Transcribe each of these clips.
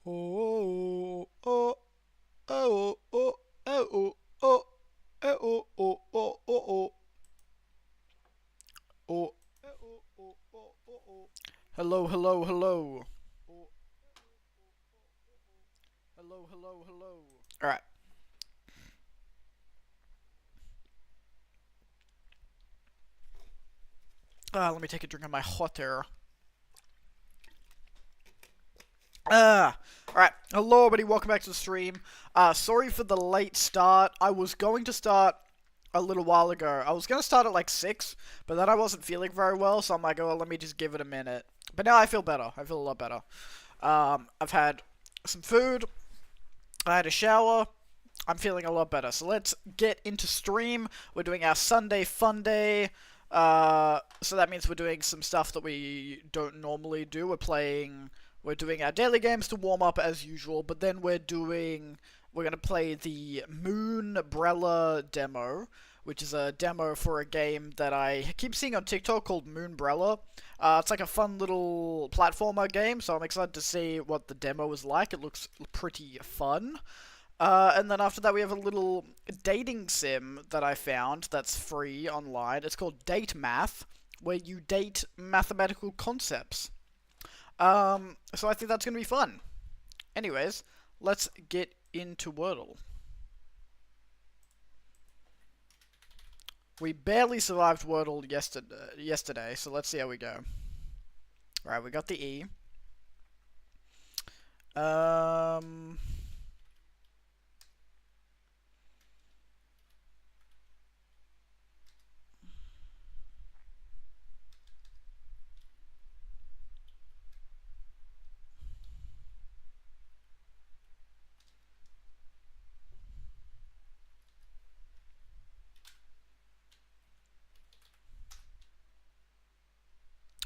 Oh, oh, oh, oh, oh, oh, oh, oh, oh, oh, oh. Hello, hello, hello. Hello, hello, hello. Alright. Let me take a drink of my hot air. Alright. Hello, everybody. Welcome back to the stream. Sorry for the late start. I was going to start a little while ago. I was going to start at like 6, but then I wasn't feeling very well, so I'm like, oh, let me just give it a minute. But now I feel better. I feel a lot better. I've had some food. I had a shower. I'm feeling a lot better. So let's get into stream. We're doing our Sunday fun day. So that means we're doing some stuff that we don't normally do. We're doing our daily games to warm up as usual, but then we're gonna play the Moonbrella demo, which is a demo for a game that I keep seeing on TikTok called Moonbrella. It's like a fun little platformer game, so I'm excited to see what the demo is like. It looks pretty fun. And then after that we have a little dating sim that I found that's free online. It's called DateMATH, where you date mathematical concepts. So I think that's going to be fun. Anyways, let's get into Wordle. We barely survived Wordle yesterday, so let's see how we go. Alright, we got the E.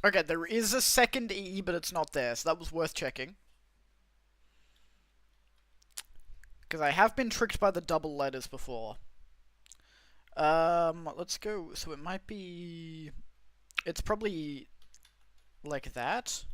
Okay, there is a second E, but it's not there, so that was worth checking. Because I have been tricked by the double letters before. Let's go. So it might be... It's probably like that.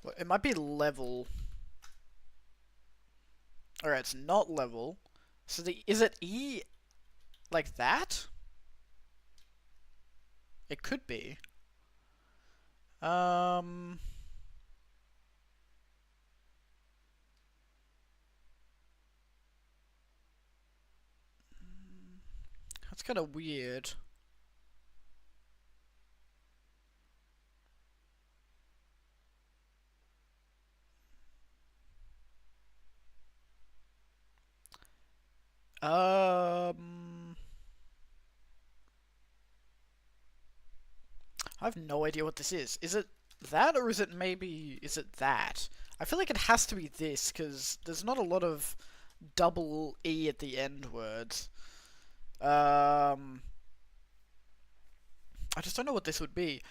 Well, it might be level. Alright, it's not level. So is it E like that? It could be. That's kind of weird. I have no idea what this is. Is it that, or is it that? I feel like it has to be this, because there's not a lot of double E at the end words. I just don't know what this would be.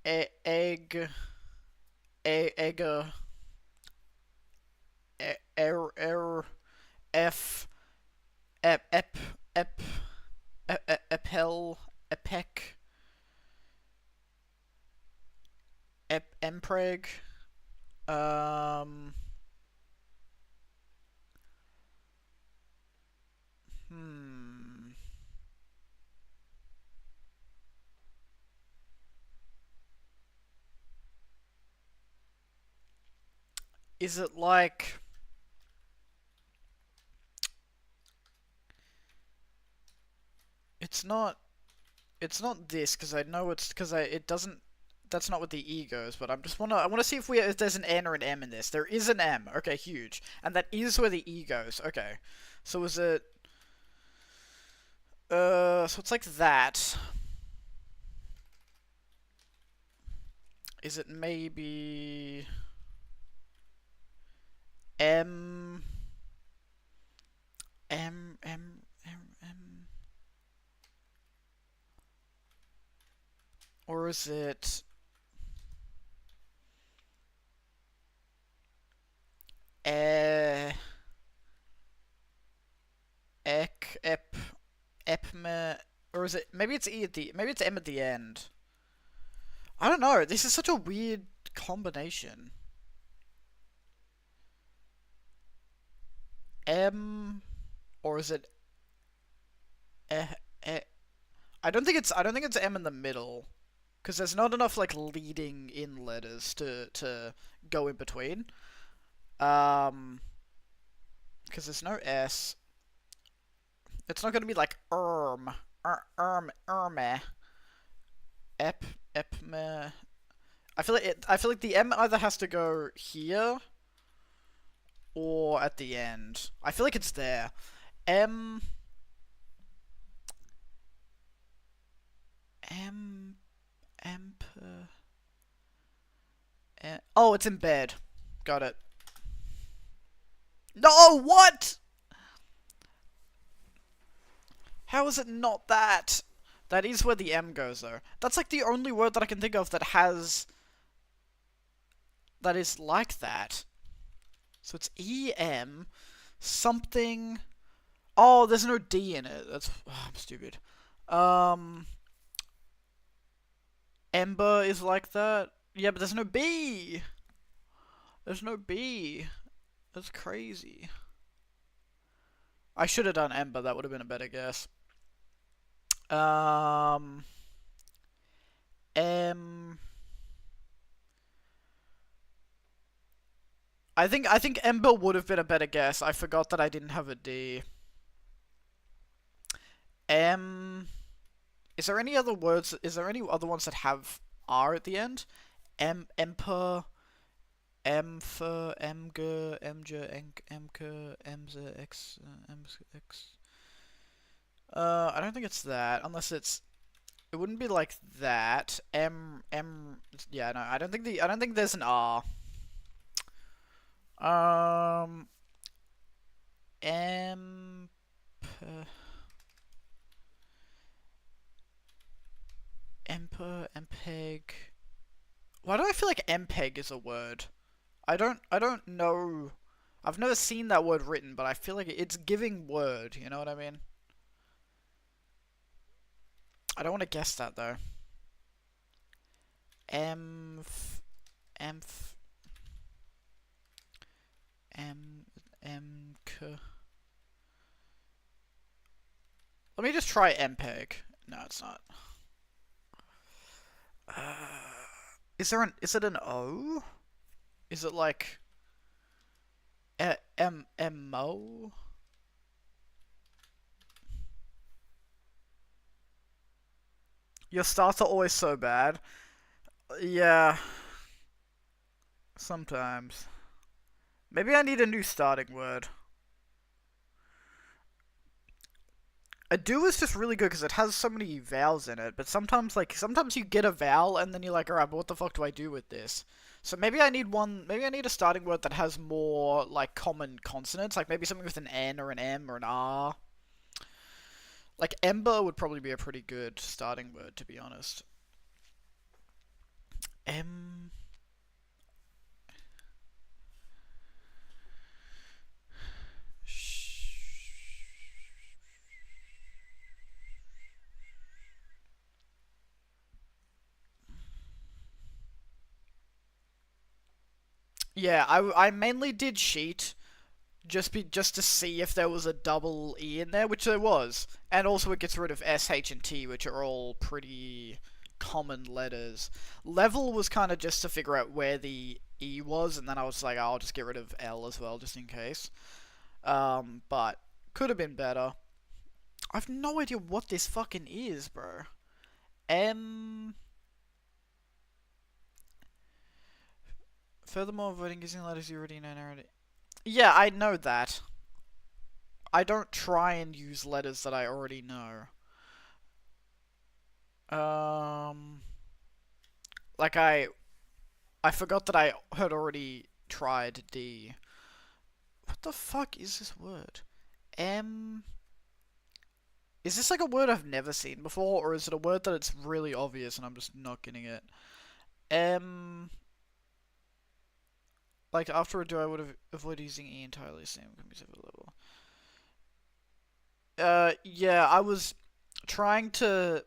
Egg... Egger... F... Epel... Epec... Empreg... Is it like... It's not this, because I know it's... Because it doesn't... That's not what the E goes, but I want to see if there's an N or an M in this. There is an M. Okay, huge. And that is where the E goes. Okay. So is it... So it's like that. Is it maybe... M... M. Or is it E Ek Ep Epme, or is it maybe it's E at the maybe it's M at the end. I don't know. This is such a weird combination. M, or is it eh, eh. I don't think it's M in the middle, because there's not enough like leading in letters to go in between. Because there's no S. It's not gonna be like erme, epme. I feel like the M either has to go here or at the end. I feel like it's there. M. Oh, it's in bed. Got it. No, what? How is it not that? That is where the M goes, though. That's like the only word that I can think of that has... that is like that. So it's E-M... something... Oh, there's no D in it. That's... Oh, I'm stupid. Ember is like that. Yeah, but there's no B! There's no B. That's crazy. I should have done Ember. That would have been a better guess. I think Ember would have been a better guess. I forgot that I didn't have a D. Is there any other words? Is there any other ones that have R at the end? Emper, Emfer, Emger, Emker, Emzer, X, X. I don't think it's that, unless it's... It wouldn't be like that. Yeah, no, I don't think there's an R. Empeg. Why do I feel like MPEG is a word? I don't know. I've never seen that word written, but I feel like it's giving word, you know what I mean? I don't want to guess that though. Emph. Let me just try MPEG. No, it's not. Is it an O? Is it like MO? Your starts are always so bad. Yeah. Sometimes. Maybe I need a new starting word. A do is just really good because it has so many vowels in it, but sometimes you get a vowel and then you're like, alright, but what the fuck do I do with this? So maybe I need a starting word that has more, like, common consonants, like maybe something with an N or an M or an R. Like, ember would probably be a pretty good starting word, to be honest. Yeah, I mainly did sheet just to see if there was a double E in there, which there was. And also it gets rid of S, H, and T, which are all pretty common letters. Level was kind of just to figure out where the E was, and then I was like, oh, I'll just get rid of L as well, just in case. But could have been better. I've no idea what this fucking is, bro. Furthermore, voting using letters you already know already. Yeah, I know that. I don't try and use letters that I already know. Like I forgot that I had already tried D. What the fuck is this word? M. Is this like a word I've never seen before, or is it a word that it's really obvious and I'm just not getting it? M. Like, after a do, I would have avoided using E entirely, same level. Yeah, I was trying to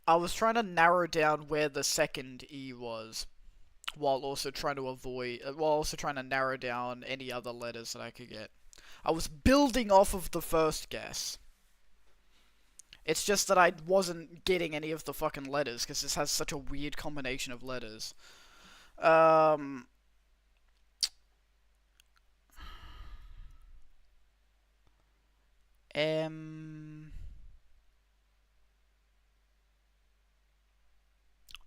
narrow down where the second E was, while also trying to narrow down any other letters that I could get. I was building off of the first guess. It's just that I wasn't getting any of the fucking letters, because this has such a weird combination of letters. M.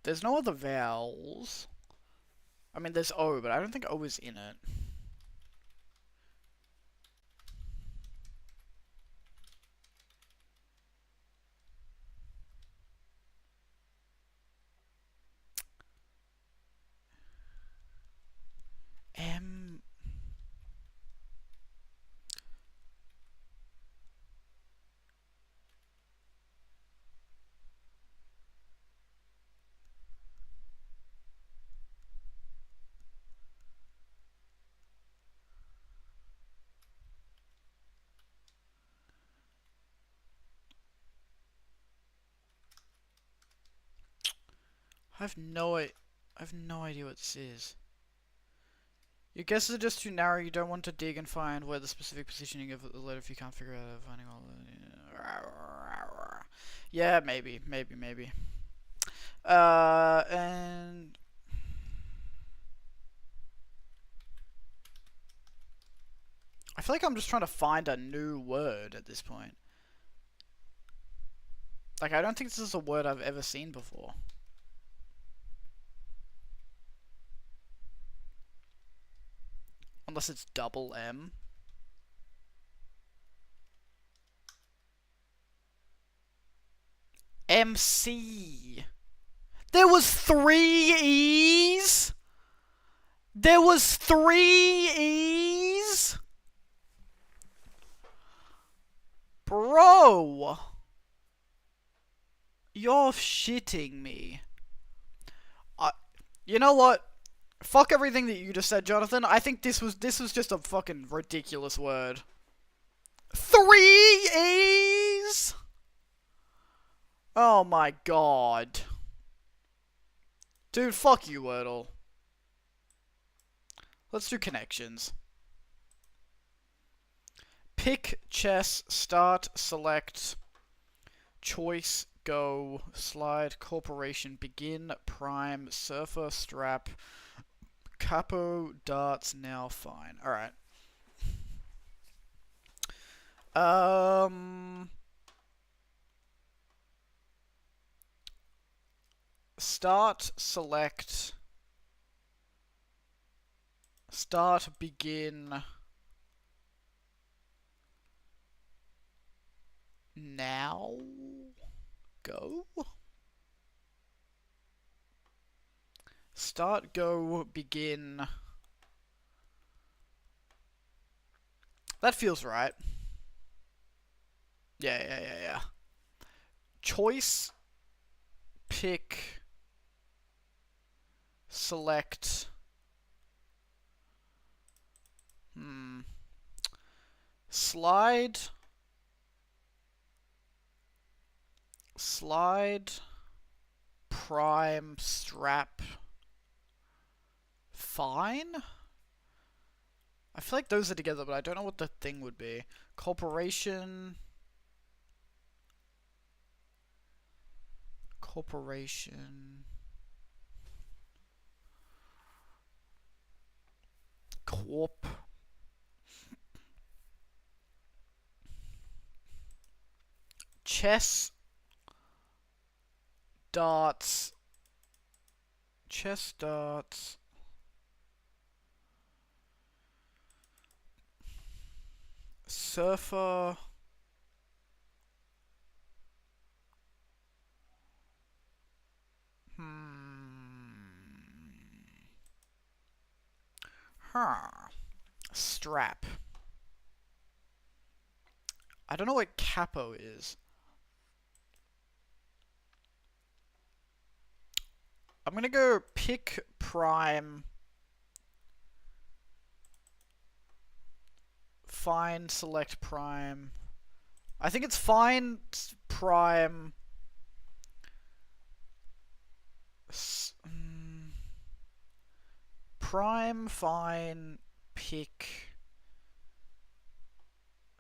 There's no other vowels. I mean, there's O, but I don't think O is in it. M. I have no idea what this is. Your guesses are just too narrow. You don't want to dig and find where the specific positioning of the letter if you can't figure out finding all. Yeah, maybe. And I feel like I'm just trying to find a new word at this point. Like, I don't think this is a word I've ever seen before. Unless it's double M. MC. There was 3 E's? There was 3 E's? Bro. You're shitting me. You know what? Fuck everything that you just said, Jonathan. I think this was just a fucking ridiculous word. 3 E's? Oh my god. Dude, fuck you, Wordle. Let's do connections. Pick, chess, start, select, choice, go, slide, corporation, begin, prime, surfer, strap, capo, darts, now, fine. Alright. Start, select, start, begin, now, go? Start, go, begin. That feels right. Yeah. Choice, pick, select. Slide. Slide. Prime, strap. Fine? I feel like those are together, but I don't know what the thing would be. Corporation. Corporation. Corp. Chess. Darts. Chess, darts. Surfer. Strap. I don't know what capo is. I'm gonna go pick prime. Find, select prime. I think it's find prime. Prime, find, pick,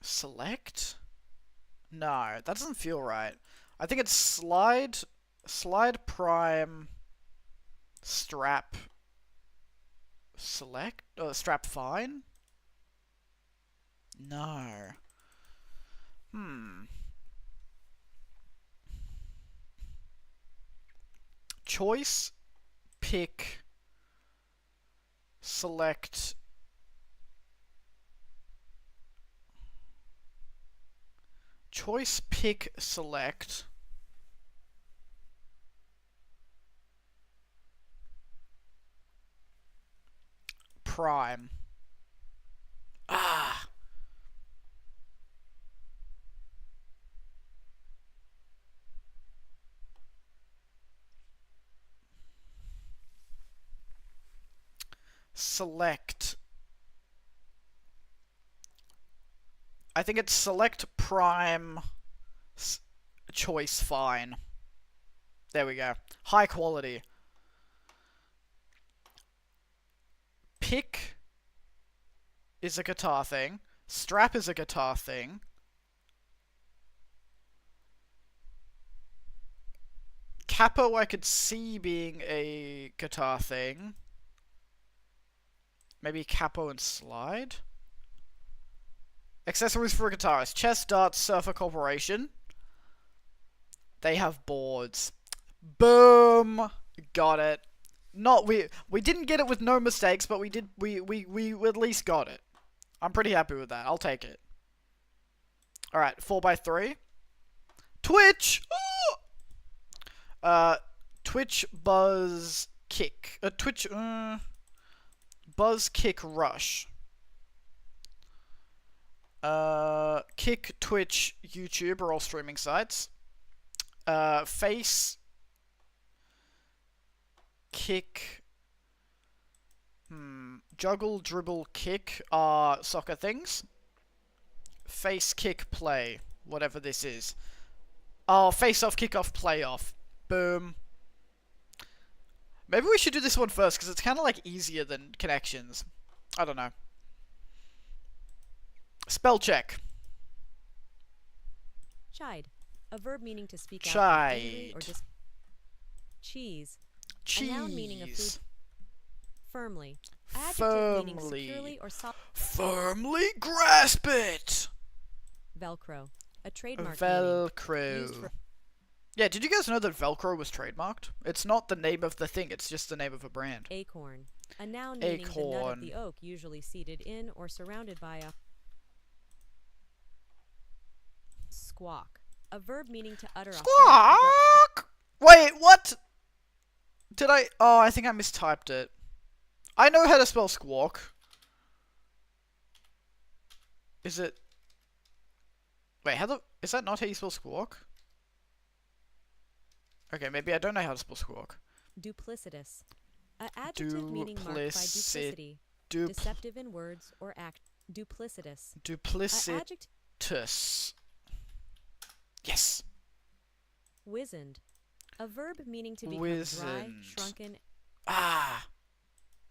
select? No, that doesn't feel right. I think it's slide prime, strap, select, strap fine? No. Choice, pick, select. Choice, pick, select. Prime. Ah! Select. I think it's select prime choice fine. There we go. High quality. Pick is a guitar thing. Strap is a guitar thing. Capo I could see being a guitar thing. Maybe capo and slide? Accessories for a guitarist. Chess, darts, surfer corporation. They have boards. Boom! Got it. Not we didn't get it with no mistakes, but we at least got it. I'm pretty happy with that. I'll take it. Alright, 4x3. Twitch! Twitch buzz kick. Twitch buzz kick rush. Kick, Twitch, YouTube are all streaming sites. Face, kick, juggle, dribble, kick are soccer things. Face, kick, play, whatever this is. Oh, face off, kick off, play off. Boom. Maybe we should do this one first, because it's kind of like easier than connections. I don't know. Spell check. Chide. A verb meaning to speak Chide. out angry or cheese. Cheese. A noun meaning of food. Firmly. Adjective meaning securely or firmly grasp it. Velcro. A trademark Velcro. Yeah, did you guys know that Velcro was trademarked? It's not the name of the thing, it's just the name of a brand. Acorn. A noun meaning the nut of the oak, usually seated in or surrounded by a squawk. A verb meaning to utter squawk! Wait, what? Did I? Oh, I think I mistyped it. I know how to spell squawk. Is it? Wait, is that not how you spell squawk? Okay, maybe I don't know how to spell squawk. Duplicitous. An adjective meaning marked by duplicity. Deceptive in words or act. Duplicitous. Duplicitous. Yes. Wizened. A verb meaning to become dry, shrunken. Ah.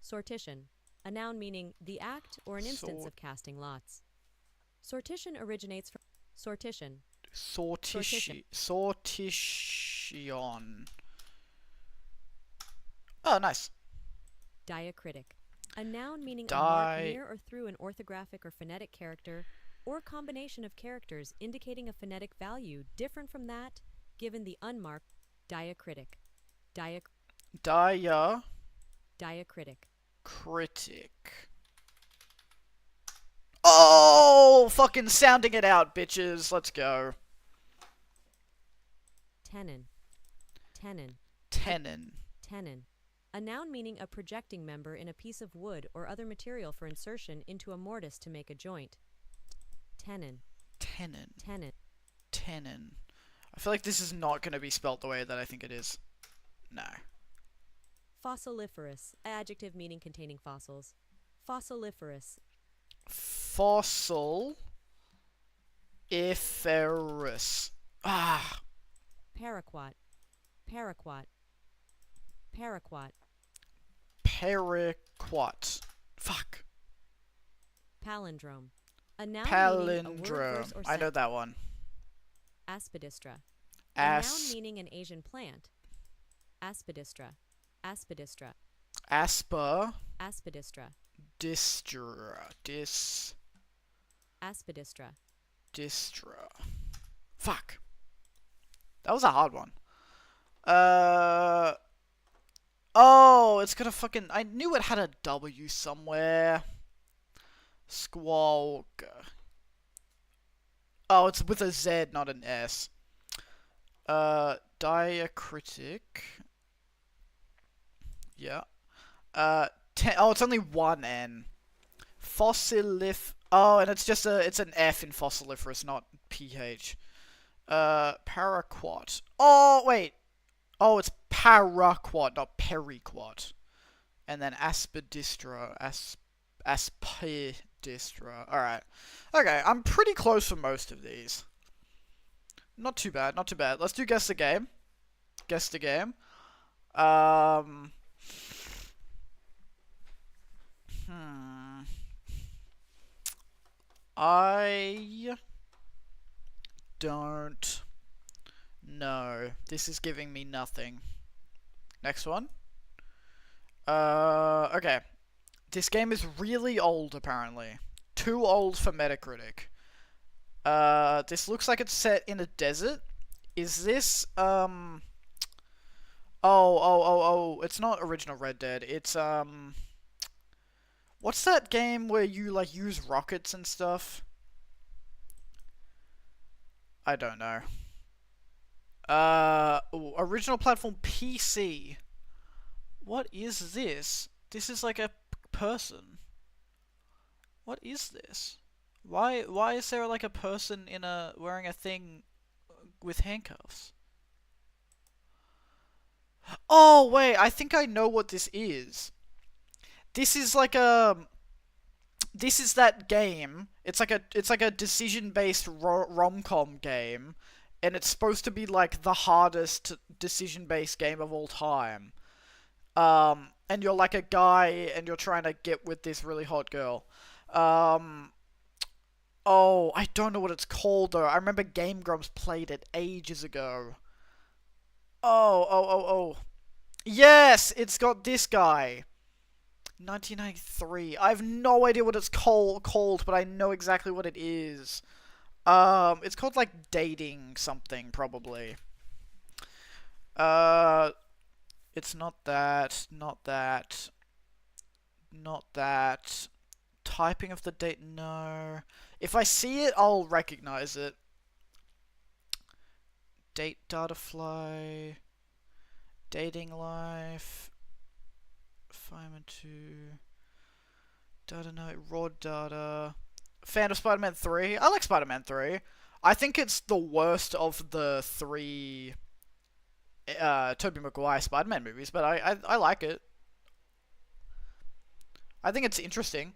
Sortition. A noun meaning the act or an instance of casting lots. Sortition originates from sortition. Sortition. Oh, nice. Diacritic. A noun meaning a mark near or through an orthographic or phonetic character or combination of characters indicating a phonetic value different from that given the unmarked diacritic. Diacritic. Critic. Oh, fucking sounding it out, bitches. Let's go. Tenon. Tenon. Tenon. Tenon. A noun meaning a projecting member in a piece of wood or other material for insertion into a mortise to make a joint. Tenon. Tenon. Tenon. Tenon. I feel like this is not going to be spelt the way that I think it is. No. Fossiliferous. Adjective meaning containing fossils. Fossiliferous. Fossiliferous. Ah. Paraquat. Paraquat. Paraquat. Paraquat. Fuck. Palindrome. A noun meaning a word, Palindrome. verse, or I know that one. Aspidistra. A noun meaning an Asian plant. Aspidistra. Aspidistra. Asper. Aspidistra. Distra. Aspidistra. Distra. Fuck. That was a hard one. Oh, it's gonna fucking... I knew it had a W somewhere. Squawk. Oh, it's with a Z, not an S. Diacritic. Yeah. Oh, it's only one N. Oh, and it's just it's an F in fossiliferous, not PH. Paraquat. Oh, wait. Oh, it's paraquat, not periquat. And then aspidistra. Aspidistra. Alright. Okay, I'm pretty close for most of these. Not too bad, not too bad. Let's do guess the game. Guess the game. I don't know. This is giving me nothing. Next one. Okay. This game is really old, apparently. Too old for Metacritic. This looks like it's set in a desert. Is this, Oh, it's not original Red Dead. It's, what's that game where you, like, use rockets and stuff? I don't know. Original platform PC. What is this? This is like a person. What is this? Why is there like a person in wearing a thing with handcuffs? Oh, wait, I think I know what this is. This is like this is that game. It's like a decision-based rom-com game, and it's supposed to be like the hardest decision-based game of all time. And you're like a guy, and you're trying to get with this really hot girl. Oh, I don't know what it's called though. I remember Game Grumps played it ages ago. Oh. Yes, it's got this guy. 1993. I have no idea what it's called, but I know exactly what it is. It's called like Dating something, probably. It's not that. Typing of the date, no. If I see it, I'll recognize it. Date data fly. Dating life. Fireman 2. Data note, raw data. Fan of Spider-Man 3. I like Spider-Man 3. I think it's the worst of the three Tobey Maguire Spider-Man movies, but I like it. I think it's interesting.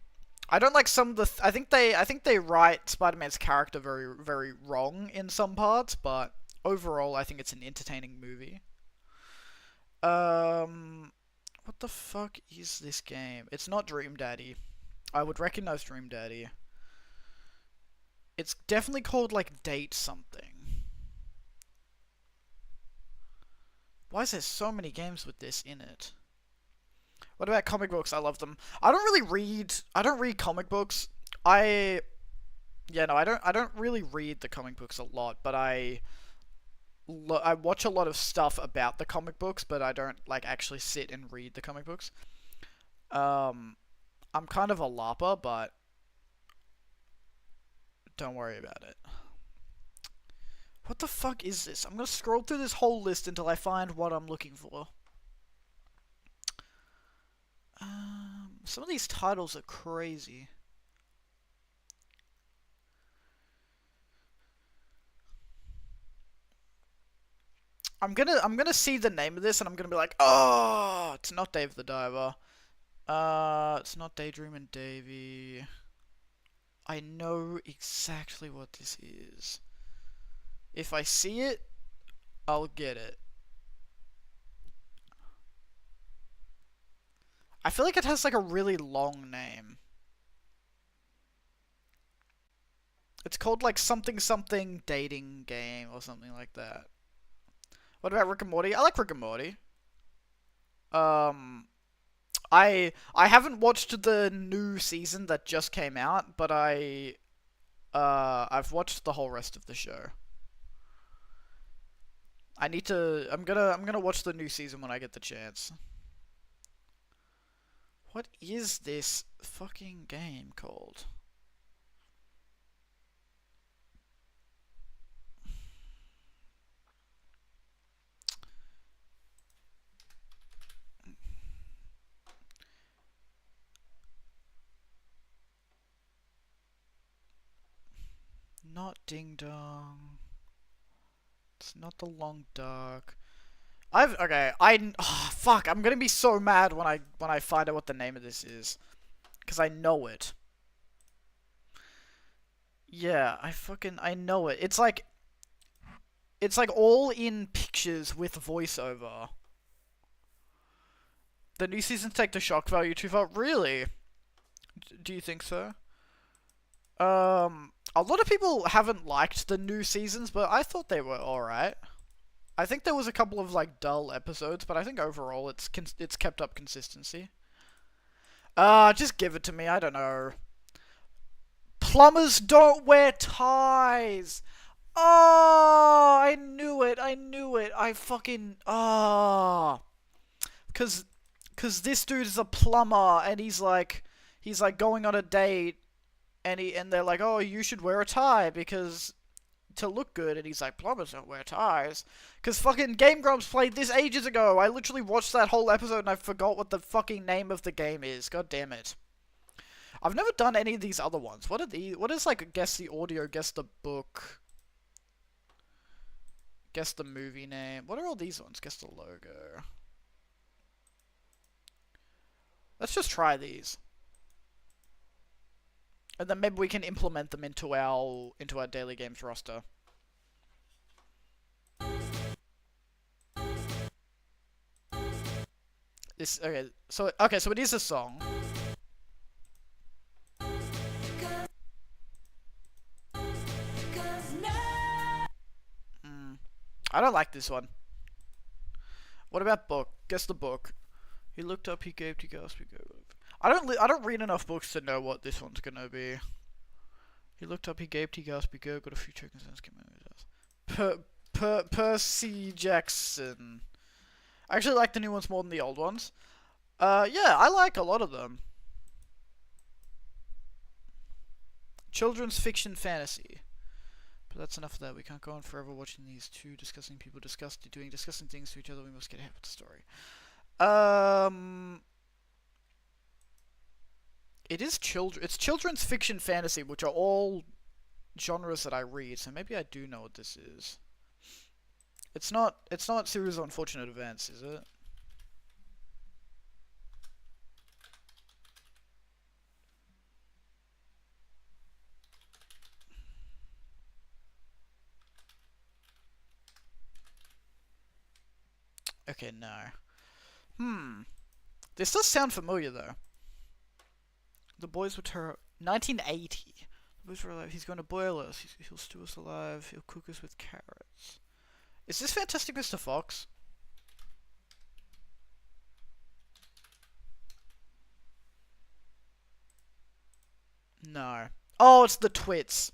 I don't like some of the... I think they write Spider-Man's character very, very wrong in some parts, but overall, I think it's an entertaining movie. What the fuck is this game? It's not Dream Daddy. I would recognize Dream Daddy. It's definitely called, like, Date something. Why is there so many games with this in it? What about comic books? I love them. I don't read comic books. I don't really read the comic books a lot, but I watch a lot of stuff about the comic books, but I don't, like, actually sit and read the comic books. I'm kind of a LARPer, but don't worry about it. What the fuck is this? I'm gonna scroll through this whole list until I find what I'm looking for. Some of these titles are crazy. I'm gonna see the name of this and I'm gonna be like, oh, it's not Dave the Diver. It's not Daydreamin' Davy. I know exactly what this is. If I see it, I'll get it. I feel like it has like a really long name. It's called like something something dating game or something like that. What about Rick and Morty? I like Rick and Morty. Um, I haven't watched the new season that just came out, but I've watched the whole rest of the show. I need to. I'm gonna watch the new season when I get the chance. What is this fucking game called? Not Ding Dong. It's not The Long Dark. Fuck, I'm gonna be so mad when I find out what the name of this is. Cause I know it. Yeah, I know it. It's like all in pictures with voiceover. The new seasons take the shock value too far. Really? Do you think so? A lot of people haven't liked the new seasons, but I thought they were alright. I think there was a couple of like dull episodes, but I think overall it's kept up consistency. Just give it to me. I don't know. Plumbers don't wear ties. Oh, I knew it. I knew it. I fucking cause this dude is a plumber and he's like going on a date and they're like, "Oh, you should wear a tie because to look good," and he's like, "Plumbers don't wear ties." Because fucking Game Grumps played this ages ago. I literally watched that whole episode and I forgot what the fucking name of the game is. God damn it. I've never done any of these other ones. What are these? What is like guess the audio, guess the book, guess the movie name? What are all these ones? Guess the logo. Let's just try these. And then maybe we can implement them into our daily games roster. This so it is a song. I don't like this one. What about book? Guess the book. He looked up, he gaped, he gasped, he gave up. I don't read enough books to know what this one's gonna be. He looked up, he gaped, he gasped, he gave, got a few chickens and came out. Percy Jackson. I actually like the new ones more than the old ones. Yeah, I like a lot of them. Children's fiction fantasy. But that's enough of that. We can't go on forever watching these two disgusting people doing disgusting things to each other. We must get ahead with the story. It's children's fiction fantasy, which are all genres that I read, so maybe I do know what this is. It's not Series of Unfortunate Events, is it? Okay, no. This does sound familiar, though. The boys were 1980. The boys were alive. He's going to boil us. He'll stew us alive. He'll cook us with carrots. Is this Fantastic Mr. Fox? No. Oh, it's the Twits.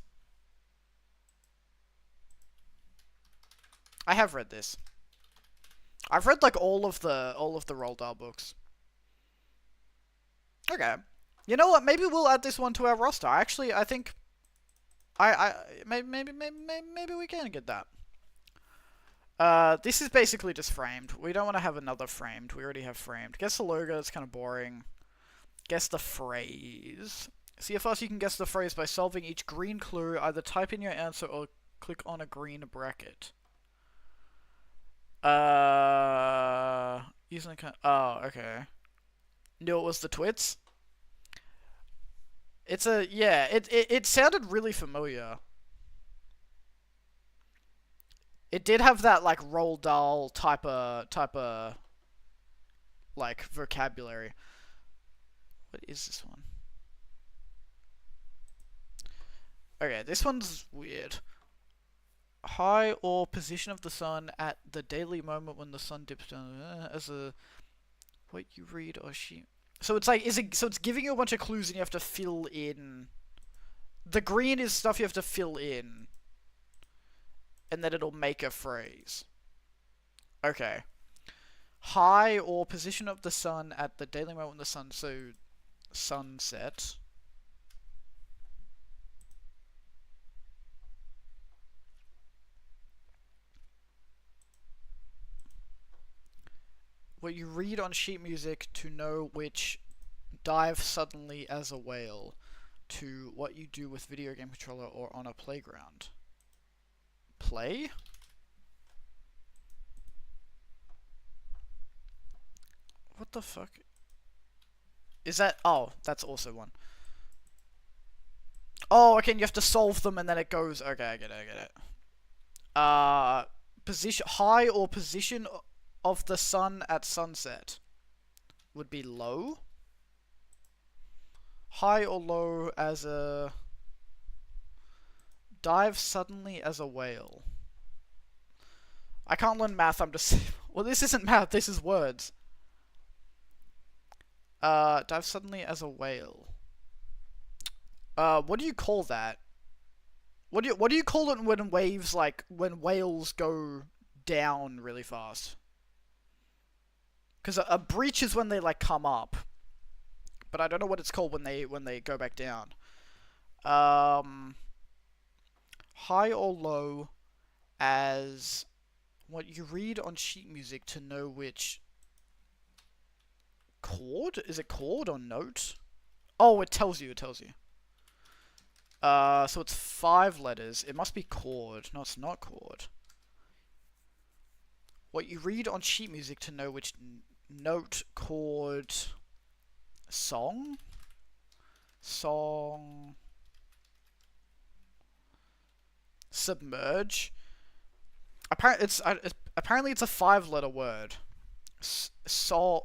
I have read this. I've read like all of the Roald Dahl books. Okay. You know what? Maybe we'll add this one to our roster. Actually, I think maybe we can get that. This is basically just framed. We don't want to have another framed. We already have framed. Guess the logo. It's kind of boring. Guess the phrase. See how fast you can guess the phrase by solving each green clue. Either type in your answer or click on a green bracket. Using oh, okay. Knew it was the twits. It's a yeah. It sounded really familiar. It did have that like Roald Dahl type of like vocabulary. What is this one? Okay, this one's weird. High or position of the sun at the daily moment when the sun dips down as a what you read or she. So it's like so it's giving you a bunch of clues and you have to fill in. The green is stuff you have to fill in, and then it'll make a phrase. Okay. High or position of the sun at the daily moment when the sun sunset. What you read on sheet music to know which dive suddenly as a whale to what you do with video game controller or on a playground. Play? What the fuck? Is that... Oh, that's also one. Oh, okay, and you have to solve them and then it goes... Okay, I get it. Position... High or position of the sun at sunset would be low. High or low as a... Dive suddenly as a whale. I can't learn math, I'm just... Well, this isn't math, this is words. Dive suddenly as a whale. What do you call that? What do you call it when waves, like, when whales go down really fast? Because a breach is when they, like, come up. But I don't know what it's called when they go back down. High or low as what you read on sheet music to know which chord? Is it chord or note? Oh, it tells you. So it's 5 letters. It must be chord. No, it's not chord. What you read on sheet music to know which note, chord, song? Song. Submerge. Apparently it's a 5-letter word. Song.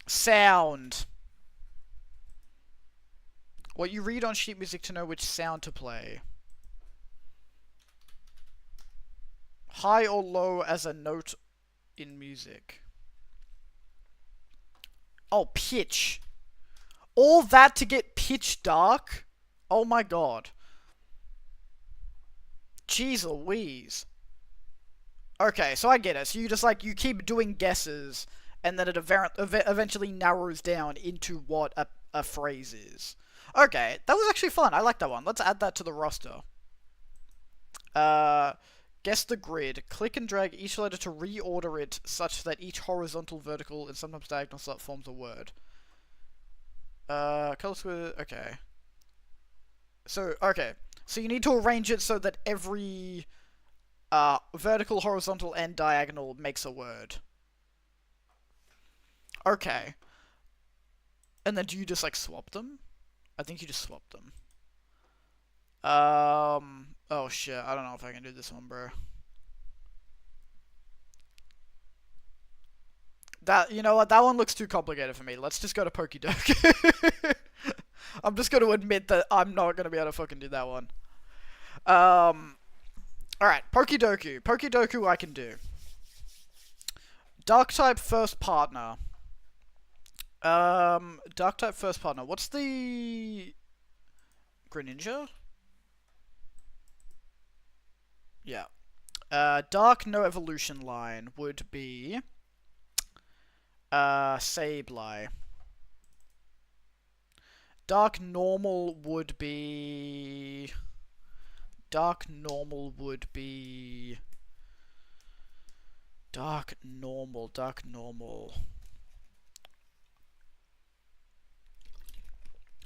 Sound. What you read on sheet music to know which sound to play. High or low as a note in music. Oh, pitch. All that to get pitch dark? Oh my god. Jeez Louise. Okay, so I get it. So you just, like, you keep doing guesses, and then it eventually narrows down into what a phrase is. Okay, that was actually fun. I like that one. Let's add that to the roster. Guess the grid. Click and drag each letter to reorder it such that each horizontal, vertical, and sometimes diagonal slot forms a word. Color square. Okay. So, okay. So you need to arrange it so that every vertical, horizontal, and diagonal makes a word. Okay. And then do you just, like, swap them? I think you just swap them. Oh shit, I don't know if I can do this one, bro. You know what, that one looks too complicated for me. Let's just go to Pokédoc. I'm just gonna admit that I'm not gonna be able to fucking do that one. Alright, Pokédoku. Pokédoku I can do. Dark-type first partner. Dark-type first partner. What's the... Greninja? Yeah. Dark no evolution line would be... Sableye. Dark normal would be... Dark normal would be... Dark normal.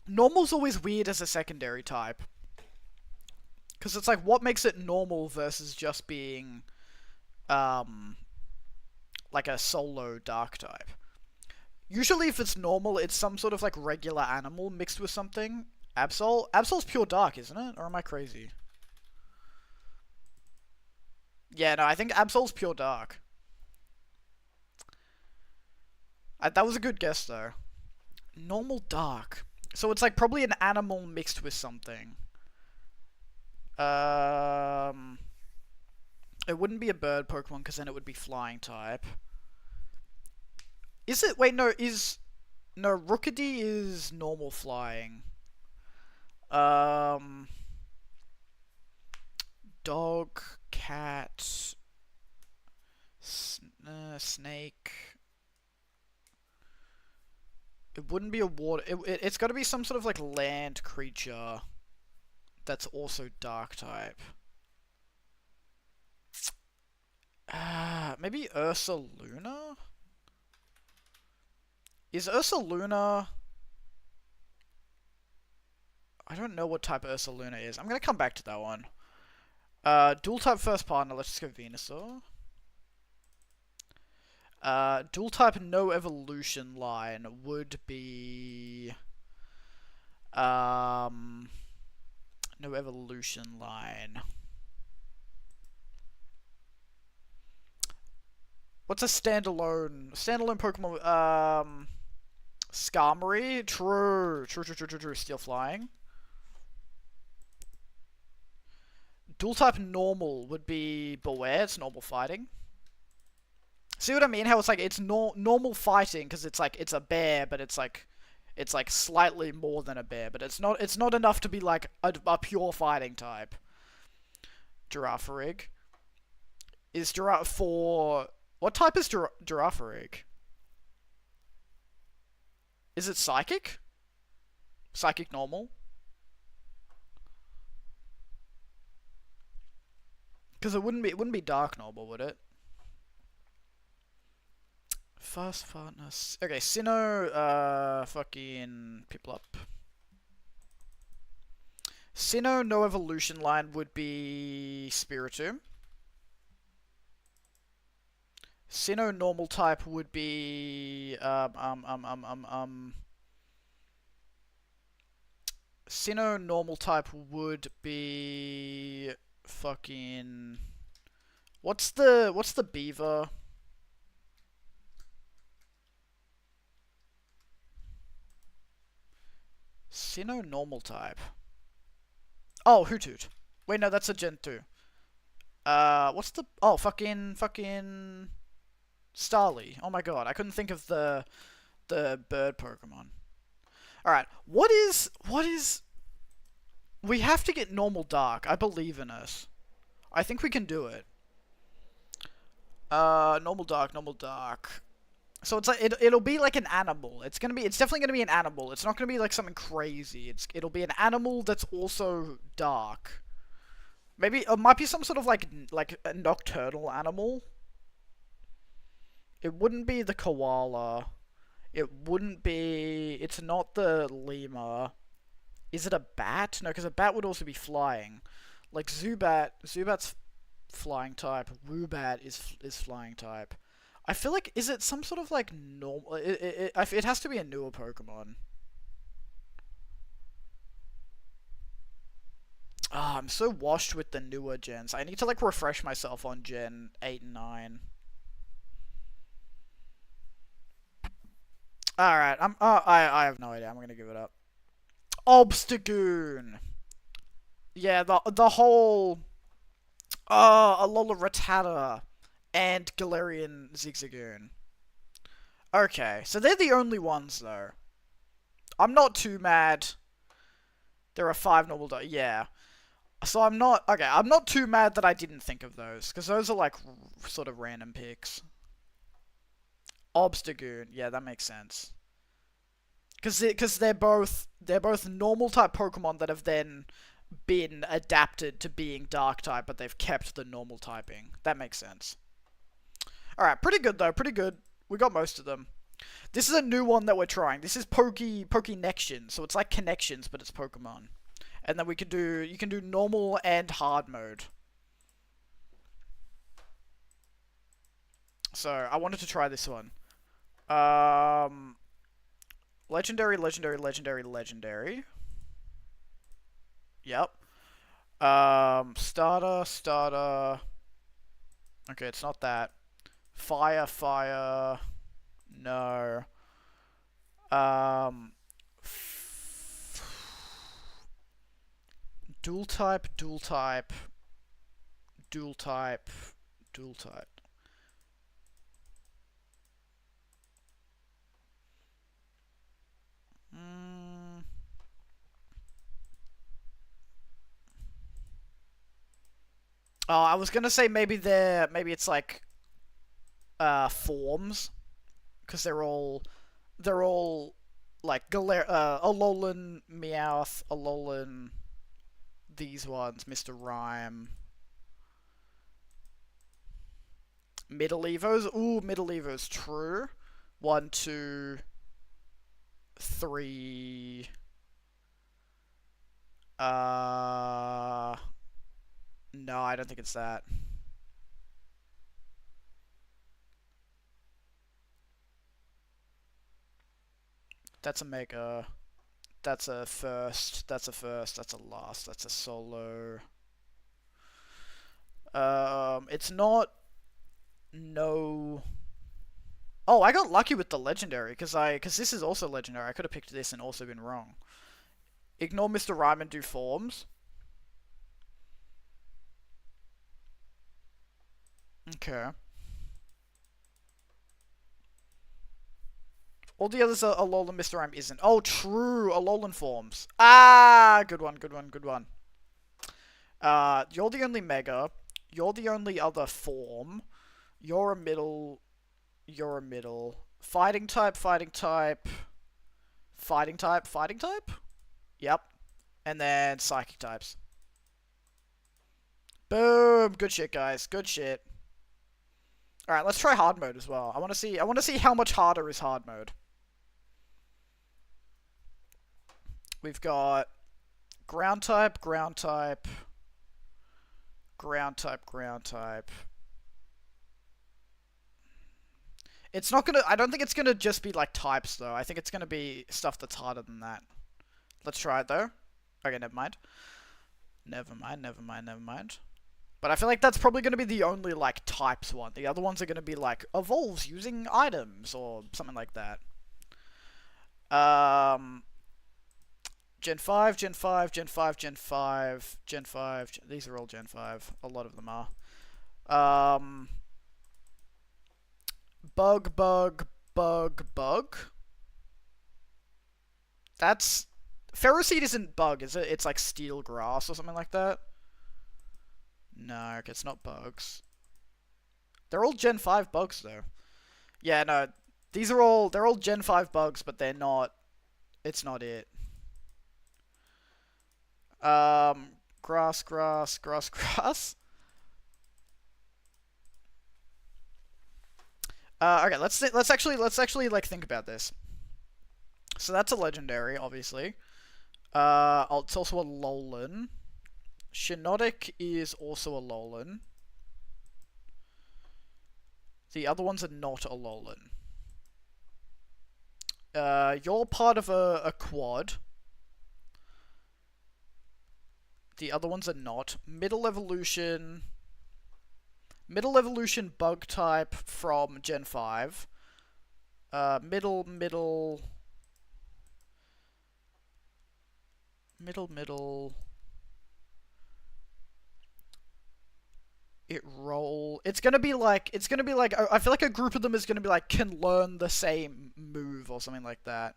Normal's always weird as a secondary type. Because it's like, what makes it normal versus just being, like a solo dark type? Usually if it's normal, it's some sort of like regular animal mixed with something. Absol? Absol's pure dark, isn't it? Or am I crazy? Yeah, no, I think Absol's pure dark. That was a good guess, though. Normal dark. So it's like probably an animal mixed with something. It wouldn't be a bird Pokemon, because then it would be flying type. Is it? Wait, no, no, Rookidee is normal flying. Dog, cat, snake. It wouldn't be a water... It's got to be some sort of, like, land creature that's also dark type. Maybe Ursaluna? Is Ursaluna... I don't know what type Ursaluna is. I'm gonna come back to that one. Dual type first partner, let's just go Venusaur. Dual type no evolution line would be... no evolution line. What's a standalone Pokemon? Skarmory? True. Steel flying. Dual type normal would be Beware, it's normal fighting. See what I mean? How it's like, it's normal fighting, because it's like, it's a bear, but it's like slightly more than a bear, but it's not enough to be like a pure fighting type. Girafarig. Is what type is Girafarig? Is it psychic? Psychic normal? Because it wouldn't be dark normal, would it? Fast partners. Okay, Sinnoh, fucking Piplup. Sinnoh no evolution line would be Spiritomb. Sinnoh normal type would be Sinnoh normal type would be fucking... What's the beaver? Sinnoh normal type. Oh, Hoothoot. Wait, no, that's a Gen 2. What's the... Oh, fucking... Starly. Oh my god, I couldn't think of the bird Pokemon. Alright, what is... We have to get normal dark. I believe in us. I think we can do it. Normal dark. So it's like, it'll be like an animal. It's definitely gonna be an animal. It's not gonna be like something crazy. It'll be an animal that's also dark. Maybe it might be some sort of like a nocturnal animal. It wouldn't be the koala. It wouldn't be... It's not the lemur. Is it a bat? No, because a bat would also be flying. Like Zubat's flying type. Woobat is flying type. I feel like, is it some sort of like normal... It has to be a newer Pokemon. Ah, I'm so washed with the newer gens. I need to like refresh myself on Gen 8 and 9. Alright, I have no idea. I'm gonna give it up. Obstagoon! Yeah, the whole... Alola Rattata and Galarian Zigzagoon. Okay, so they're the only ones, though. I'm not too mad. There are 5 normal... Yeah. So I'm not... Okay, I'm not too mad that I didn't think of those, because those are, like, sort of random picks. Obstagoon. Yeah, that makes sense. Because they're both normal type Pokemon that have then been adapted to being dark type, but they've kept the normal typing. That makes sense. Alright, pretty good though, pretty good. We got most of them. This is a new one that we're trying. This is Pokenection, so it's like Connections, but it's Pokemon. And then you can do normal and hard mode. So, I wanted to try this one. Legendary, legendary, legendary, legendary. Yep. Starter. Okay, it's not that. Fire. No. Dual type. Oh, I was gonna say maybe it's like forms, because they're all like Alolan, Meowth, Alolan, these ones, Mr. Rhyme. Middle Evos? Ooh, Middle Evos, true. 1, 2, 3. No, I don't think it's that. That's a Mega. That's a first. That's a last. That's a solo. It's not. No. Oh, I got lucky with the legendary because this is also legendary. I could have picked this and also been wrong. Ignore Mr. Rhyme and do forms. Okay. All the others are Alolan, Mr. Rhyme isn't. Oh, true. Alolan forms. Ah, good one. You're the only Mega. You're the only other form. You're a middle. Fighting type. Yep. And then psychic types. Boom. Good shit, guys. Good shit. Alright, let's try hard mode as well. I want to see how much harder is hard mode. We've got ground type. It's not gonna, I don't think it's gonna just be like types though. I think it's gonna be stuff that's harder than that. Let's try it though. Okay, never mind. But I feel like that's probably gonna be the only like types one. The other ones are gonna be like evolves using items or something like that. Gen 5. These are all Gen 5. A lot of them are. Bug. That's... Ferroseed isn't bug, is it? It's like steel grass or something like that. No, okay, it's not bugs. They're all Gen 5 bugs, though. Yeah, no. They're all Gen 5 bugs, but they're not... It's not it. Grass. Okay, let's actually like think about this. So that's a legendary, obviously. It's also a Alolan. Shiinotic is also a Alolan. The other ones are not Alolan. You're part of a quad. The other ones are not. Middle evolution bug type from Gen 5. Middle. It's gonna be like, I feel like a group of them is gonna be like, can learn the same move or something like that.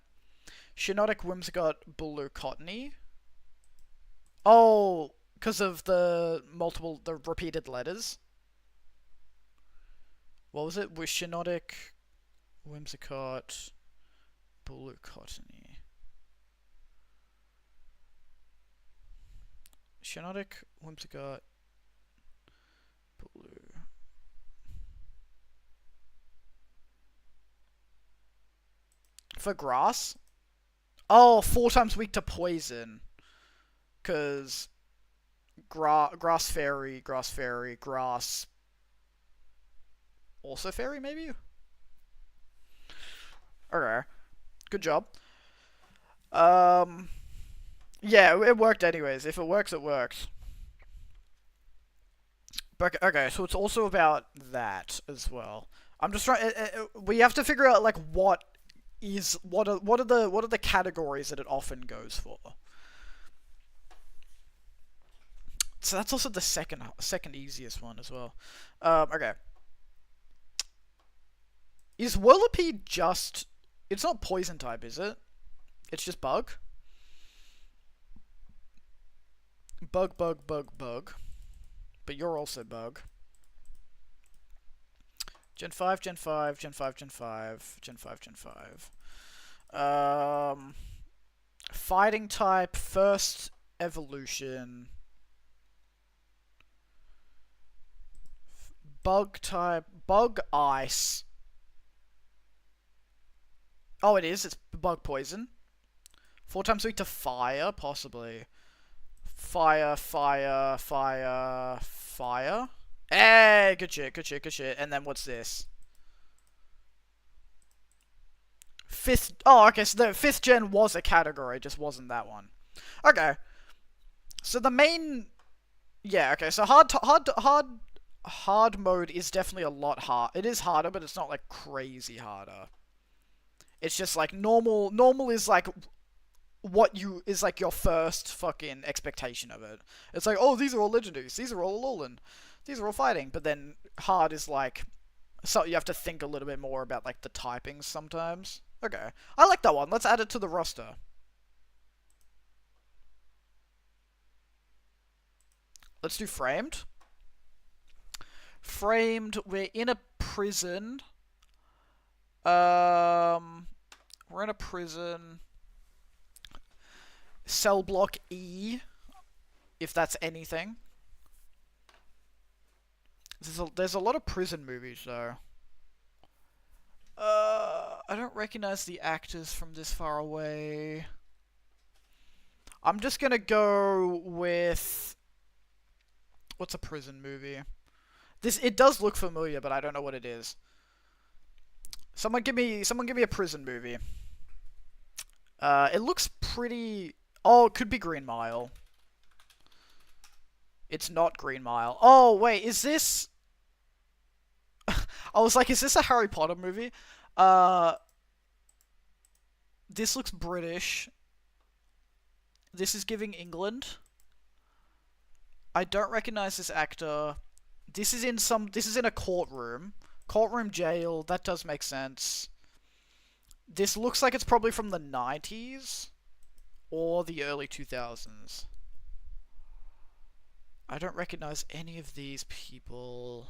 Shiinotic Whimsicott Blue Cottony. Oh, because of the repeated letters. What was it? Was Shiinotic Whimsicott Blue Cottony. Genetic Whimsicott. Blue. For grass? Oh, 4 times weak to poison. Because grass fairy, grass. Also fairy, maybe? Okay. Good job. Yeah, it worked anyways. If it works, it works. But, okay, so it's also about that as well. I'm just trying. We have to figure out like what are the categories that it often goes for. So that's also the second easiest one as well. Okay. Is Whirlipede just... It's not poison type, is it? It's just bug? Bug. But you're also bug. Gen 5, Gen 5, Gen 5, Gen 5, Gen 5, Gen 5. Fighting type, first evolution. Bug type, bug ice. Oh, it is. It's bug poison. 4 times weak to fire, possibly. Fire. Hey, good shit. And then what's this? Fifth. Oh, okay. So the 5th gen was a category, just wasn't that one. Okay. So the main. Yeah. Okay. So hard mode is definitely a lot hard. It is harder, but it's not like crazy harder. It's just like normal. Normal is like what you is like your first fucking expectation of it. It's like, oh, these are all legendaries. These are all Alolan. These are all fighting. But then hard is like, so you have to think a little bit more about like the typings sometimes. Okay, I like that one. Let's add it to the roster. Let's do framed. Framed. We're in a prison. We're in a prison. Cell block E, if that's anything. There's a lot of prison movies though. I don't recognize the actors from this far away. I'm just gonna go with... What's a prison movie? It does look familiar, but I don't know what it is. Someone give me a prison movie. It looks pretty... Oh, it could be Green Mile. It's not Green Mile. Oh, wait, is this... I was like, is this a Harry Potter movie? This looks British. This is giving England. I don't recognize this actor. This is in a courtroom. Courtroom jail, that does make sense. This looks like it's probably from the 90s. Or the early 2000s. I don't recognize any of these people.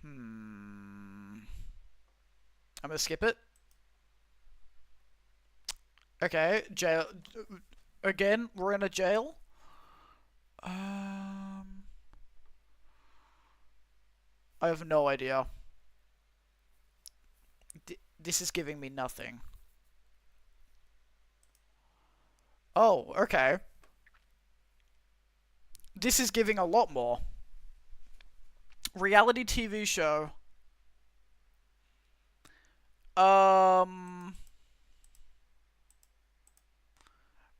I'm gonna skip it. Okay, jail. Again, we're in a jail. I have no idea. This is giving me nothing. Oh, okay. This is giving a lot more. Reality TV show.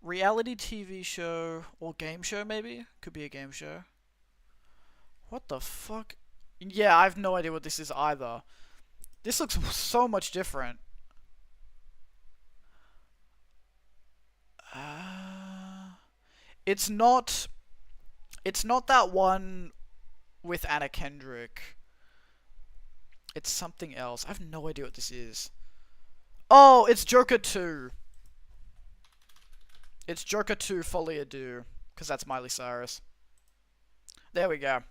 Reality TV show or game show maybe? Could be a game show. What the fuck? Yeah, I have no idea what this is either. This looks so much different. It's not that one with Anna Kendrick. It's something else. I have no idea what this is. Oh, it's Joker 2. It's Joker 2 Folie à Deux. Because that's Miley Cyrus. There we go.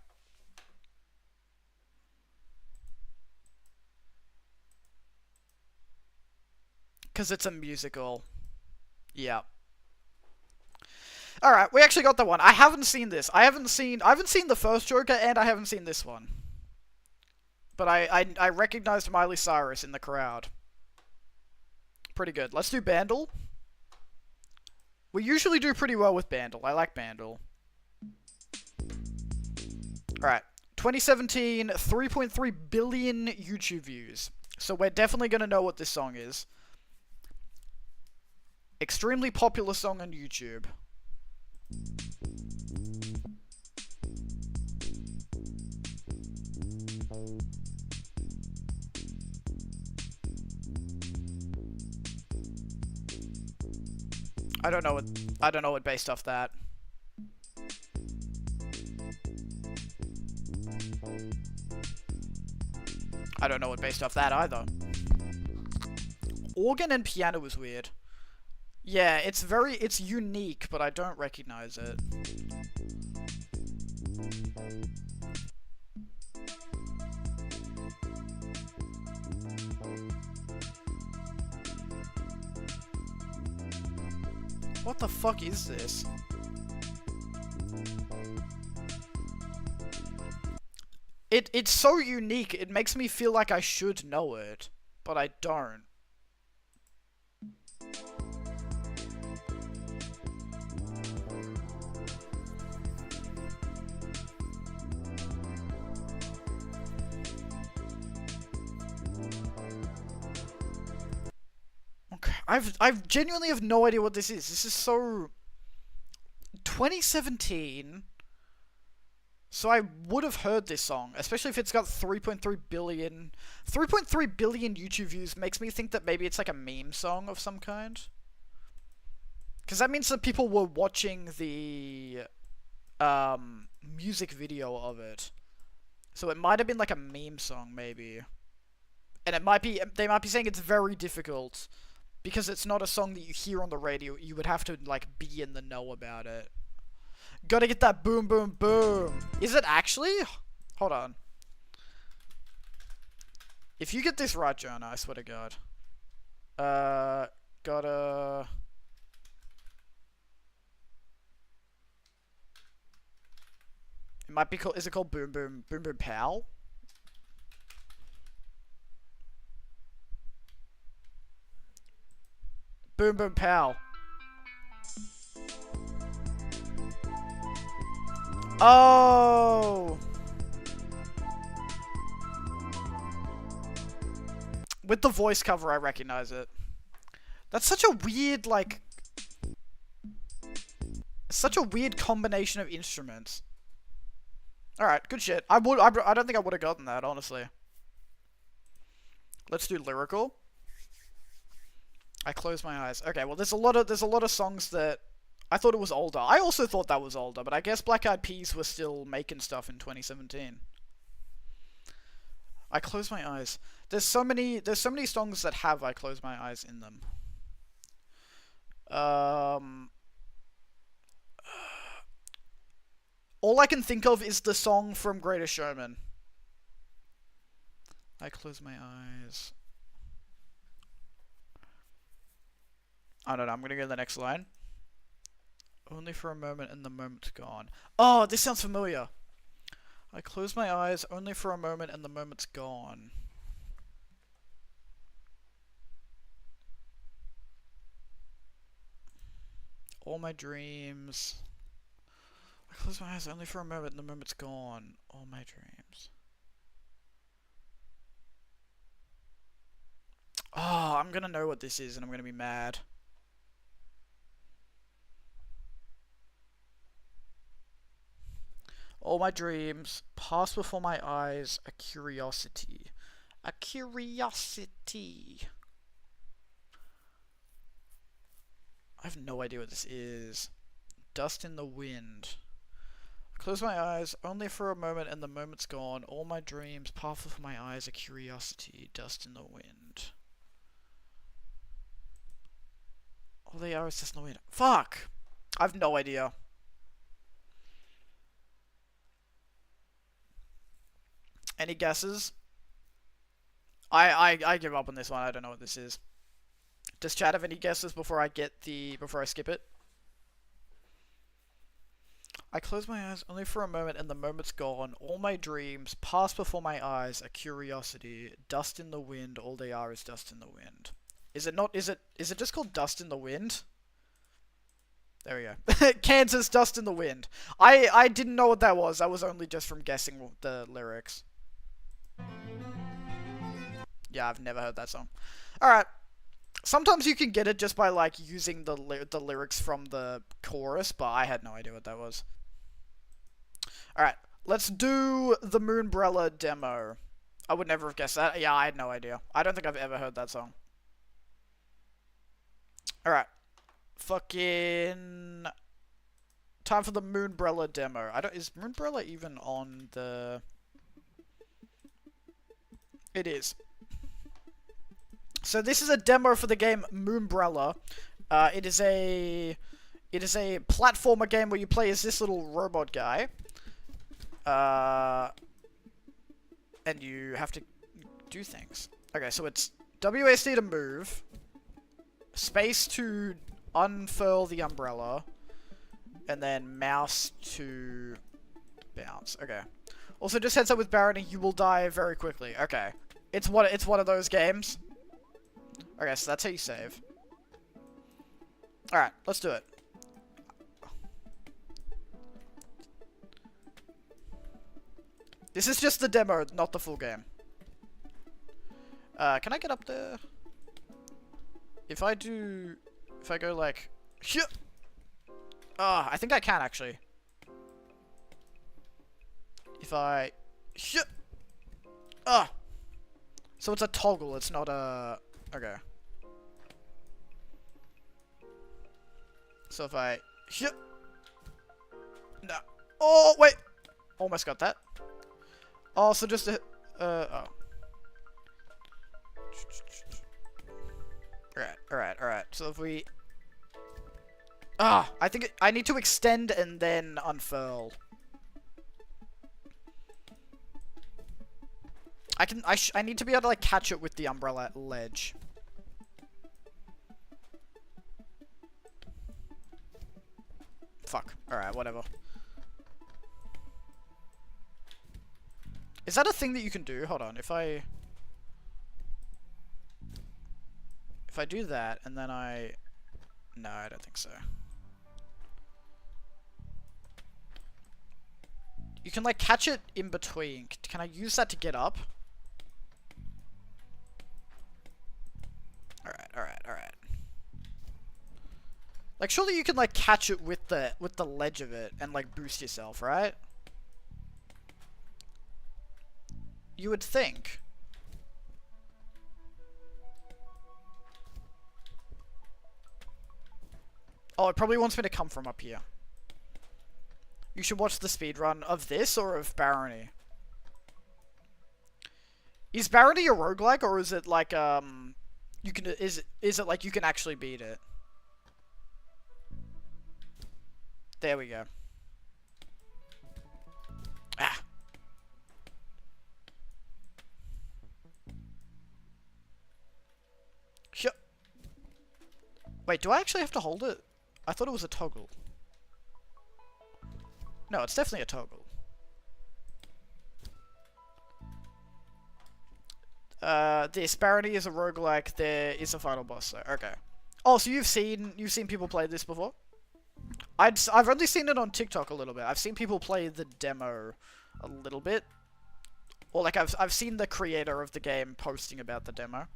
Because it's a musical. Yeah. Alright, we actually got that one. I haven't seen this. I haven't seen the first Joker, and I haven't seen this one. But I recognized Miley Cyrus in the crowd. Pretty good. Let's do Bandle. We usually do pretty well with Bandle. I like Bandle. Alright. 2017, 3.3 billion YouTube views. So we're definitely going to know what this song is. Extremely popular song on YouTube. I don't know what based off that. I don't know what based off that either. Organ and piano is weird. Yeah, it's unique, but I don't recognize it. What the fuck is this? It's so unique, it makes me feel like I should know it, but I don't. Okay, I've genuinely have no idea what this is. This is so 2017. So I would have heard this song, especially if it's got 3.3 billion. 3.3 billion YouTube views makes me think that maybe it's like a meme song of some kind. Because that means that people were watching the music video of it. So it might have been like a meme song, maybe. And it might be, they might be saying it's very difficult. Because it's not a song that you hear on the radio. You would have to, like, be in the know about it. Gotta get that boom, boom, boom. Is it actually? Hold on. If you get this right, Jonah, I swear to God. Gotta... It might be called... Is it called Boom, Boom, Boom, Boom, Pow? Boom, Boom, Pow. Oh! With the voice cover, I recognize it. That's such a weird, like... Such a weird combination of instruments. Alright, good shit. I don't think I would have gotten that, honestly. Let's do lyrical. I close my eyes. Okay, well, there's a lot of songs that... I thought it was older. I also thought that was older, but I guess Black Eyed Peas were still making stuff in 2017. I close my eyes. There's so many songs that have I close my eyes in them. All I can think of is the song from Greatest Showman. I close my eyes. I don't know, I'm gonna go to the next line. Only for a moment and the moment's gone. Oh, this sounds familiar. I close my eyes only for a moment and the moment's gone. All my dreams. I close my eyes only for a moment and the moment's gone. All my dreams. Oh, I'm gonna know what this is and I'm gonna be mad. All my dreams pass before my eyes, a curiosity. A curiosity. I have no idea what this is. Dust in the wind. I close my eyes only for a moment and the moment's gone. All my dreams pass before my eyes, a curiosity. Dust in the wind. All they are is dust in the wind. Fuck! I have no idea. Any guesses? I give up on this one. I don't know what this is. Does chat have any guesses before I skip it? I close my eyes only for a moment and the moment's gone. All my dreams pass before my eyes, a curiosity. Dust in the wind, all they are is dust in the wind. Is it not, is it just called Dust in the Wind? There we go. Kansas, Dust in the Wind. I didn't know what that was. That was only just from guessing the lyrics. Yeah, I've never heard that song. Alright. Sometimes you can get it just by, like, using the lyrics from the chorus, but I had no idea what that was. Alright, let's do the Moonbrella demo. I would never have guessed that. Yeah, I had no idea. I don't think I've ever heard that song. Alright. Fucking... Time for the Moonbrella demo. Is Moonbrella even on the... It is. So this is a demo for the game Moonbrella. It is a platformer game where you play as this little robot guy. And you have to do things. Okay, so it's WASD to move, space to unfurl the umbrella, and then mouse to bounce. Okay. Also, just heads up with Barony, you will die very quickly. Okay. It's one of those games. Okay, so that's how you save. Alright, let's do it. This is just the demo, not the full game. Can I get up there? If I go like... I think I can actually. If I... So it's a toggle, it's not a... Okay. So if I... No. Oh, wait! Almost got that. Oh, so just a... oh. Alright. So if we... I think I need to extend and then unfurl. I need to be able to, like, catch it with the umbrella ledge. Fuck. Alright, whatever. Is that a thing that you can do? Hold on, if I do that, and then no, I don't think so. You can, like, catch it in between. Can I use that to get up? Alright. Like, surely you can, like, catch it with the ledge of it and, like, boost yourself, right? You would think. Oh, it probably wants me to come from up here. You should watch the speedrun of this or of Barony. Is Barony a roguelike, or is it like, is it like you can actually beat it? There we go. Ah. Wait, do I actually have to hold it? I thought it was a toggle. No, it's definitely a toggle. This Barony is a roguelike. There is a final boss, though. Okay. Oh, so you've seen people play this before? I've only seen it on TikTok a little bit. I've seen people play the demo a little bit, or like I've seen the creator of the game posting about the demo.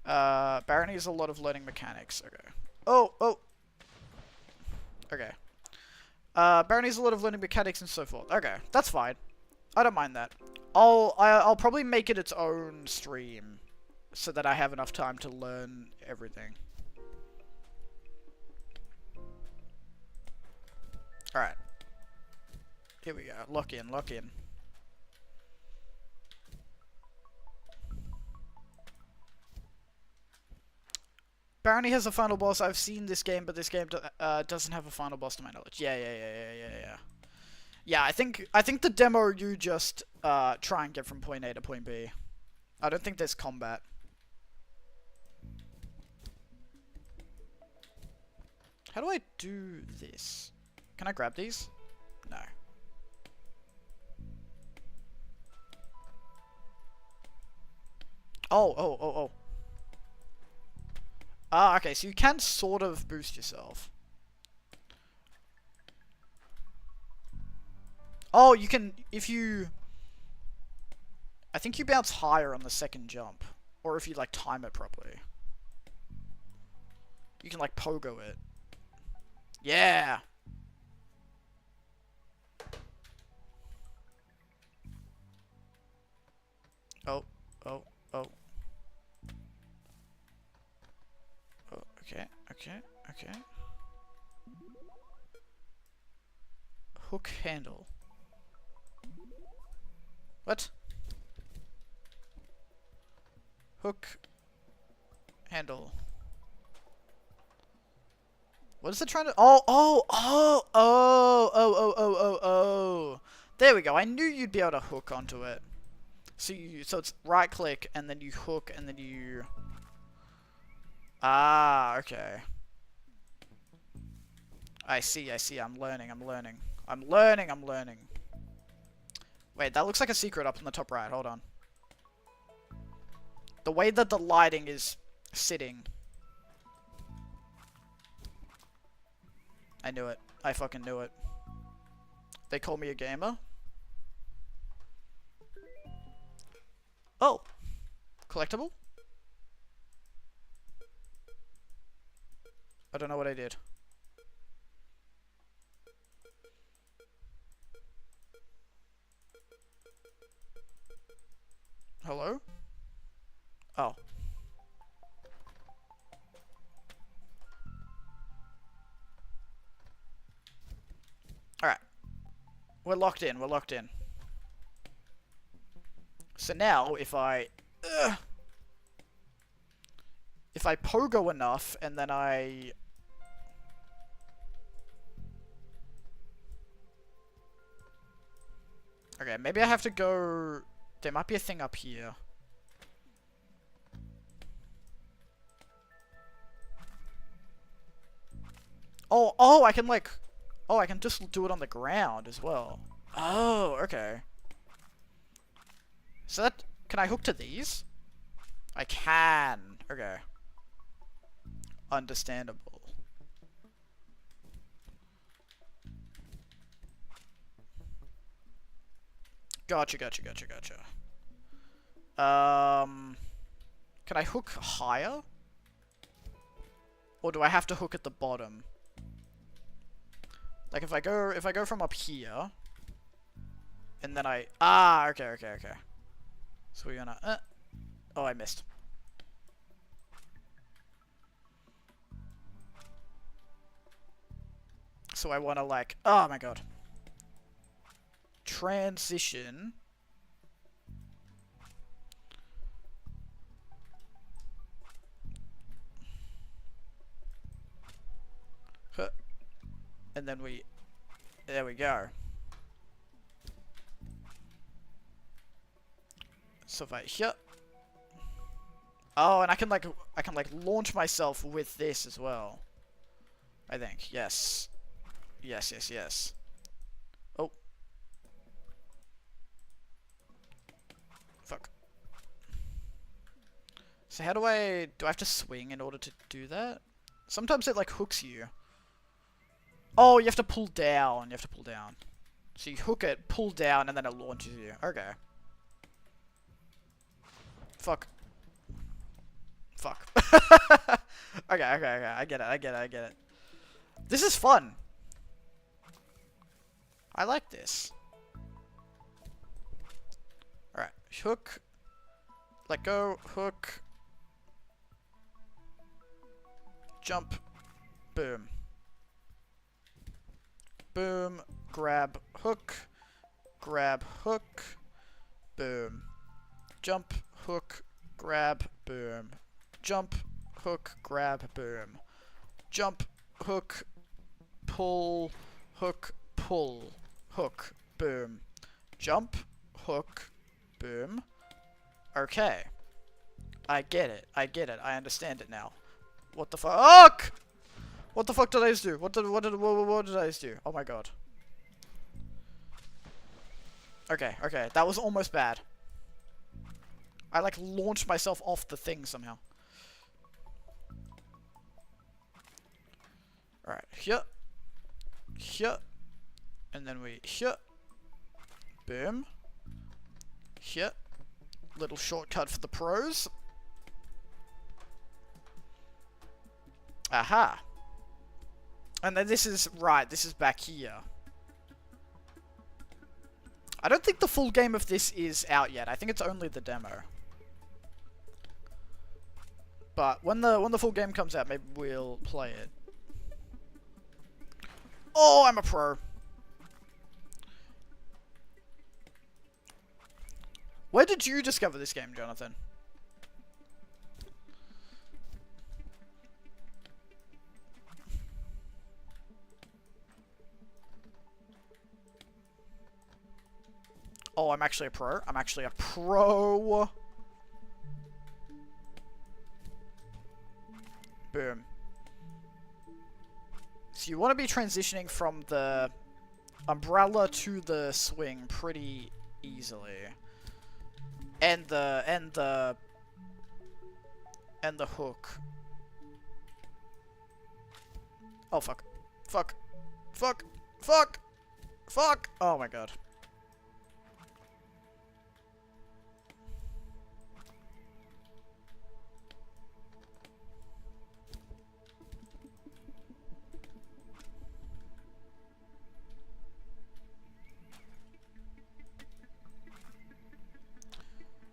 Barony has a lot of learning mechanics. Okay. Oh. Okay. Barony has a lot of learning mechanics and so forth. Okay, that's fine. I don't mind that. I'll probably make it its own stream so that I have enough time to learn everything. Alright. Here we go. Lock in. Barony has a final boss. I've seen this game, but this game doesn't have a final boss to my knowledge. Yeah. Yeah, I think the demo you just try and get from point A to point B. I don't think there's combat. How do I do this? Can I grab these? No. Oh. Ah, okay, so you can sort of boost yourself. Oh, you can, if you... I think you bounce higher on the second jump. Or if you, like, time it properly. You can, like, pogo it. Yeah! Oh. Okay. Hook handle. What? Hook handle. What is it trying to... Oh. There we go. I knew you'd be able to hook onto it. So it's right click and then you hook and then you... Ah, okay. I see. I'm learning. Wait, that looks like a secret up in the top right. Hold on. The way that the lighting is sitting. I knew it. I fucking knew it. They call me a gamer. Oh. Collectible? I don't know what I did. Hello? Oh. Alright. We're locked in. So now, if I pogo enough, and then I... Okay, maybe I have to go... There might be a thing up here. Oh, I can like... Oh, I can just do it on the ground as well. Oh, okay. So that... Can I hook to these? I can. Okay. Understandable. Gotcha. Can I hook higher? Or do I have to hook at the bottom? Like if I go from up here, and then I... Ah, okay. So we're gonna... Oh, I missed. So I wanna like... Oh my god. Transition. Huh. And then we... There we go. So if I... Here. Oh, and I can like launch myself with this as well. I think. Yes. Oh. Fuck. So how do I have to swing in order to do that? Sometimes it like hooks you. Oh, you have to pull down. So you hook it, pull down, and then it launches you. Okay. Fuck. Okay. I get it. This is fun. I like this. Alright. Hook. Let go. Hook. Jump. Boom. Boom. Grab. Hook. Grab. Hook. Boom. Jump. Hook. Grab. Boom. Jump. Hook. Grab. Boom. Jump. Hook. Pull. Hook. Pull. Hook. Boom. Jump. Hook. Boom. Okay. I get it. I understand it now. What the fuck? What the fuck did these do? What did these do? Oh my god. Okay, okay. That was almost bad. I like launched myself off the thing somehow. Alright, here. Here. And then we here. Boom. Here. Little shortcut for the pros. Aha. And then this is, right, this is back here. I don't think the full game of this is out yet. I think it's only the demo. But when the full game comes out, maybe we'll play it. Oh, I'm a pro. Where did you discover this game, Jonathan? Oh, I'm actually a pro. I'm actually a pro. Boom. So you want to be transitioning from the umbrella to the swing pretty easily. And the hook. Oh fuck. Fuck. Fuck. Fuck. Fuck. Oh my god.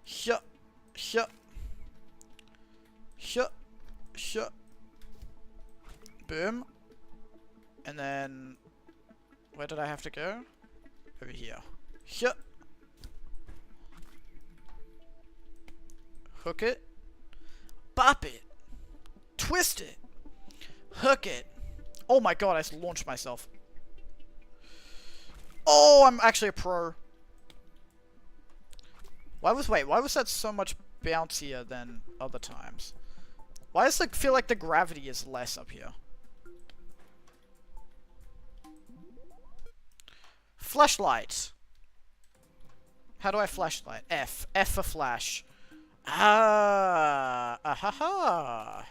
Shut. Shut. Shut. Shut. Boom. And then... where did I have to go? Over here. Shut. Hook it. Bop it. Twist it. Hook it. Oh my god, I just launched myself. Oh, I'm actually a pro. Why was that so much bouncier than other times? Why does it feel like the gravity is less up here? Flashlight. How do I flashlight? F. F for flash. Ah. Ahaha.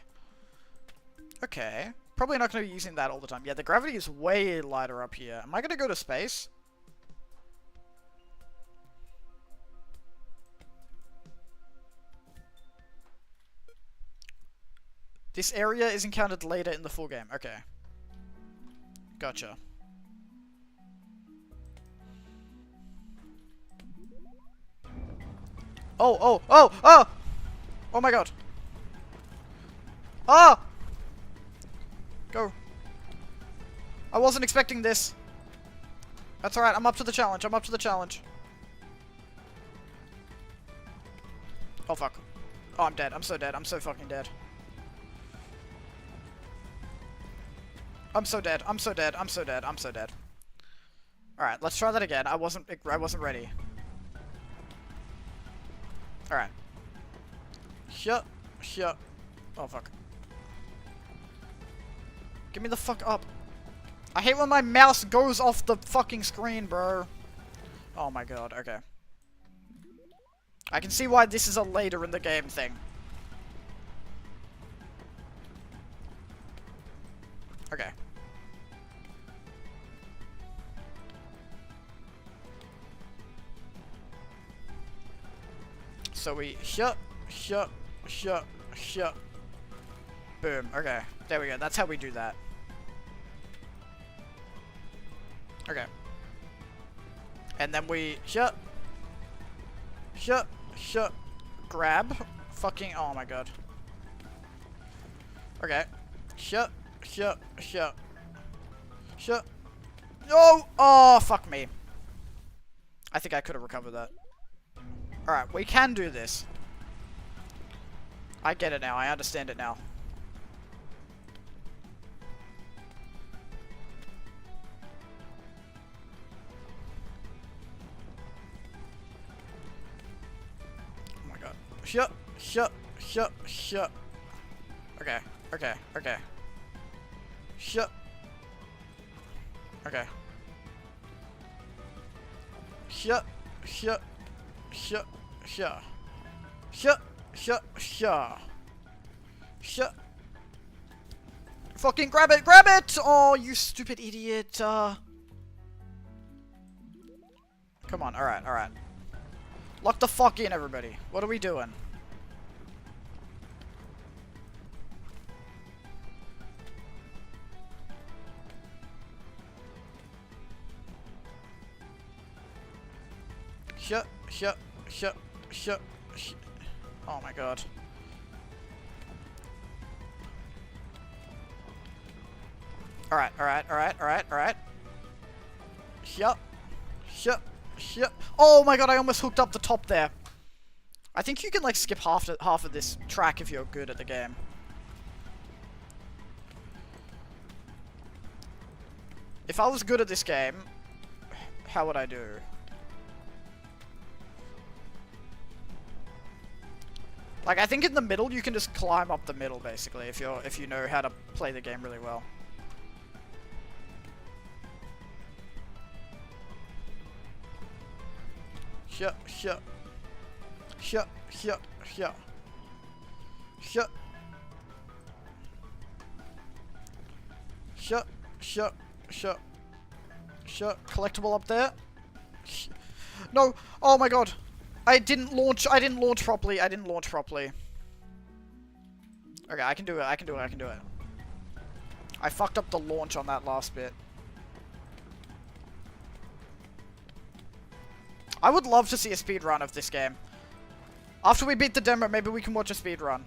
Okay. Probably not going to be using that all the time. Yeah, the gravity is way lighter up here. Am I going to go to space? This area is encountered later in the full game. Okay. Gotcha. Oh, oh, oh, oh! Oh my god. Ah! Go. I wasn't expecting this. That's alright, I'm up to the challenge. I'm up to the challenge. Oh fuck. Oh, I'm dead. I'm so dead. I'm so fucking dead. I'm so dead. I'm so dead. I'm so dead. I'm so dead. Alright, let's try that again. I wasn't ready. Alright. Shut. Shut. Oh fuck. Give me the fuck up. I hate when my mouse goes off the fucking screen, bro. Oh my god, okay. I can see why this is a later in the game thing. Okay. So we shut. Boom. Okay. There we go. That's how we do that. Okay. And then we shut. Grab. Fucking. Oh my god. Okay. Shut. No! Oh, fuck me. I think I could have recovered that. Alright, we can do this. I get it now. I understand it now. Oh my god. Shut. Okay. Shut. Okay. Shut. Shut. Shut. Shut. Shut. Shut. Shut. Shut. Fucking grab it! Grab it! Oh, you stupid idiot. Come on. Alright, alright. Lock the fuck in, everybody. What are we doing? Shut, shut, shut, shut, shut. Oh my god. Alright, alright, alright, alright, alright. Shut, shut, shut. Oh my god, I almost hooked up the top there. I think you can like skip half of this track if you're good at the game. If I was good at this game, how would I do? Like, I think in the middle you can just climb up the middle basically if you know how to play the game really well. Shut, shut. Shut, shut, shut. Shut. Shut, shut, shut. Shut. Collectible up there. No! Oh my god! I didn't launch properly. Okay, I can do it, I can do it. I fucked up the launch on that last bit. I would love to see a speedrun of this game. After we beat the demo, maybe we can watch a speedrun.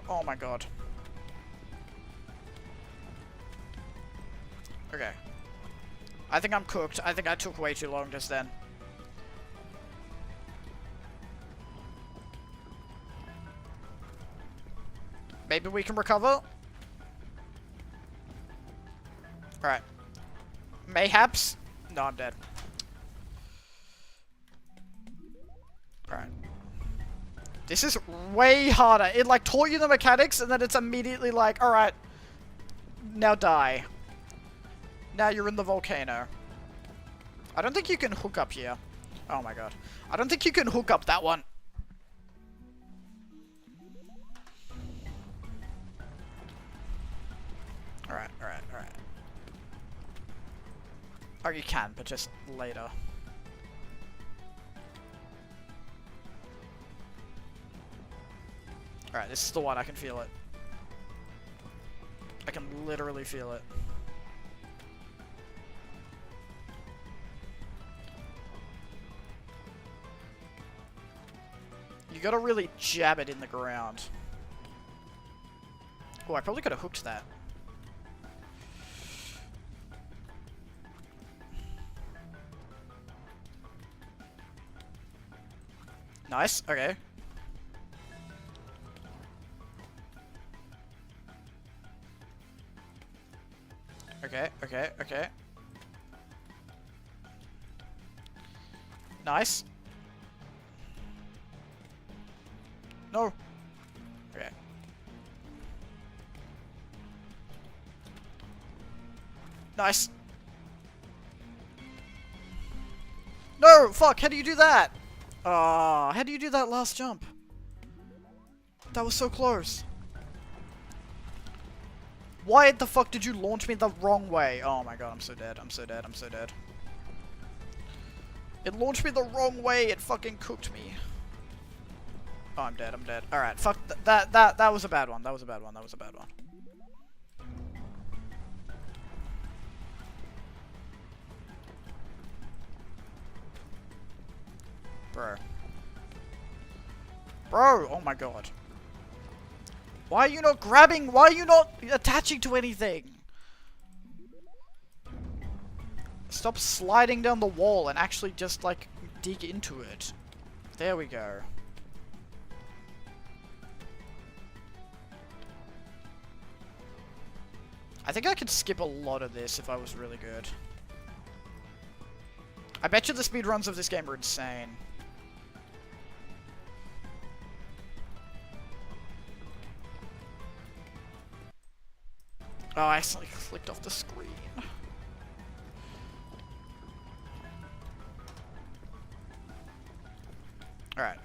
Oh my god. Okay. I think I'm cooked. I think I took way too long just then. Maybe we can recover? Alright. Mayhaps? No, I'm dead. Alright. This is way harder. It like taught you the mechanics and then it's immediately like, alright. Now die. Now you're in the volcano. I don't think you can hook up here. Oh my god. I don't think you can hook up that one. Alright, alright, alright. Oh, you can, but just later. Alright, this is the one. I can feel it. I can literally feel it. You gotta really jab it in the ground. Oh, I probably could have hooked that. Nice, okay. Okay, okay, okay. Nice. No. Okay. Nice. No! Fuck! How do you do that? Ah, how do you do that last jump? That was so close. Why the fuck did you launch me the wrong way? Oh my god, I'm so dead. I'm so dead. I'm so dead. It launched me the wrong way. It fucking cooked me. Oh, I'm dead. I'm dead. All right, fuck that was a bad one. That was a bad one. That was a bad one. Bro. Bro, oh my god. Why are you not grabbing? Why are you not attaching to anything? Stop sliding down the wall and actually just, like, dig into it. There we go. I think I could skip a lot of this if I was really good. I bet you the speedruns of this game are insane. Oh, I accidentally clicked off the screen. Alright.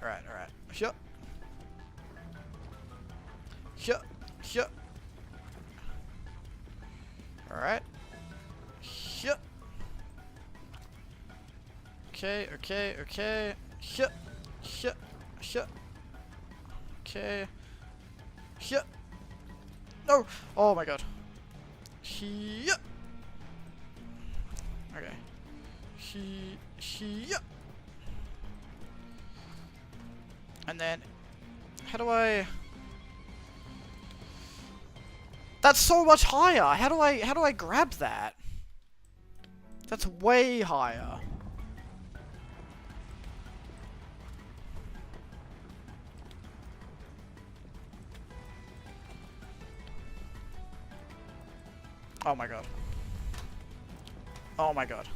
Here. Here. Alright. Here. Okay. Here. Okay. Here. No! Oh my god. Here. Okay. Here. And then, how do I? That's so much higher. How do I grab that? That's way higher. Oh my god. Oh my god.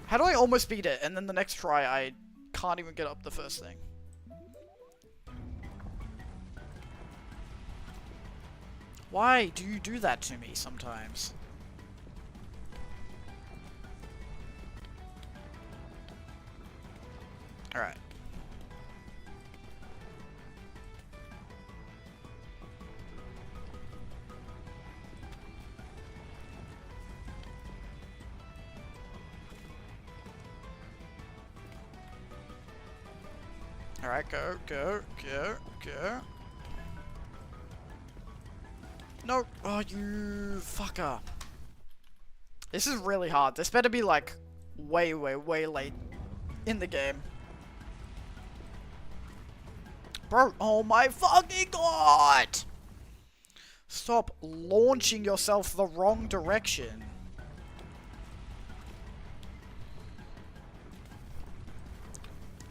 How do I almost beat it, and then the next try I can't even get up the first thing? Why do you do that to me sometimes? Alright. Alright, go. No! Oh, you fucker. This is really hard. This better be, like, way late in the game. Bro, oh my fucking god! Stop launching yourself the wrong direction.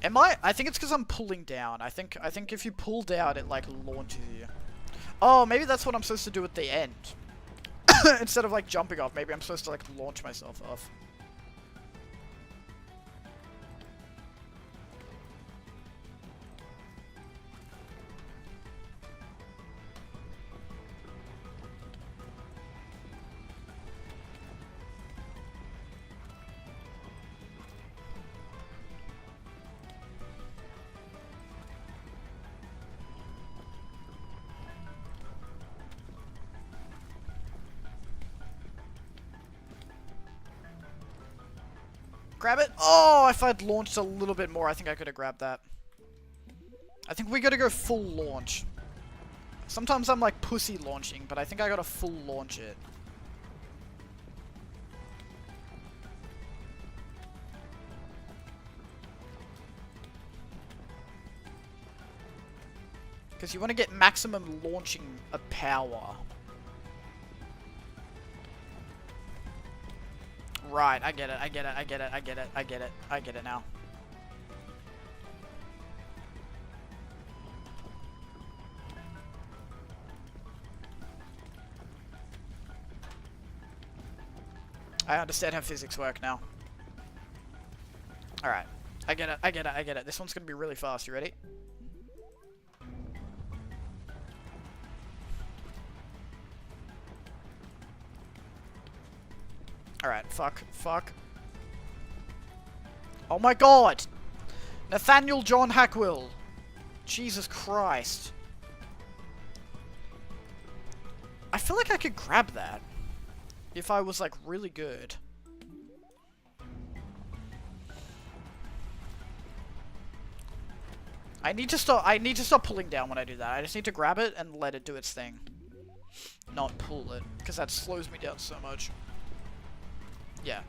Am I? I think it's because I'm pulling down. I think if you pull down, it, like, launches you. Oh, maybe that's what I'm supposed to do at the end. Instead of, like, jumping off, maybe I'm supposed to, like, launch myself off. Grab it? Oh, if I'd launched a little bit more, I think I could have grabbed that. I think we gotta go full launch. Sometimes I'm like pussy launching, but I think I gotta full launch it. Because you want to get maximum launching power. Right, I get it now. I understand how physics work now. Alright. I get it. This one's gonna be really fast. You ready? Alright, fuck. Oh my god! Nathaniel John Hackwill! Jesus Christ. I feel like I could grab that. If I was, like, really good. I need to stop pulling down when I do that. I just need to grab it and let it do its thing. Not pull it, because that slows me down so much. Yeah.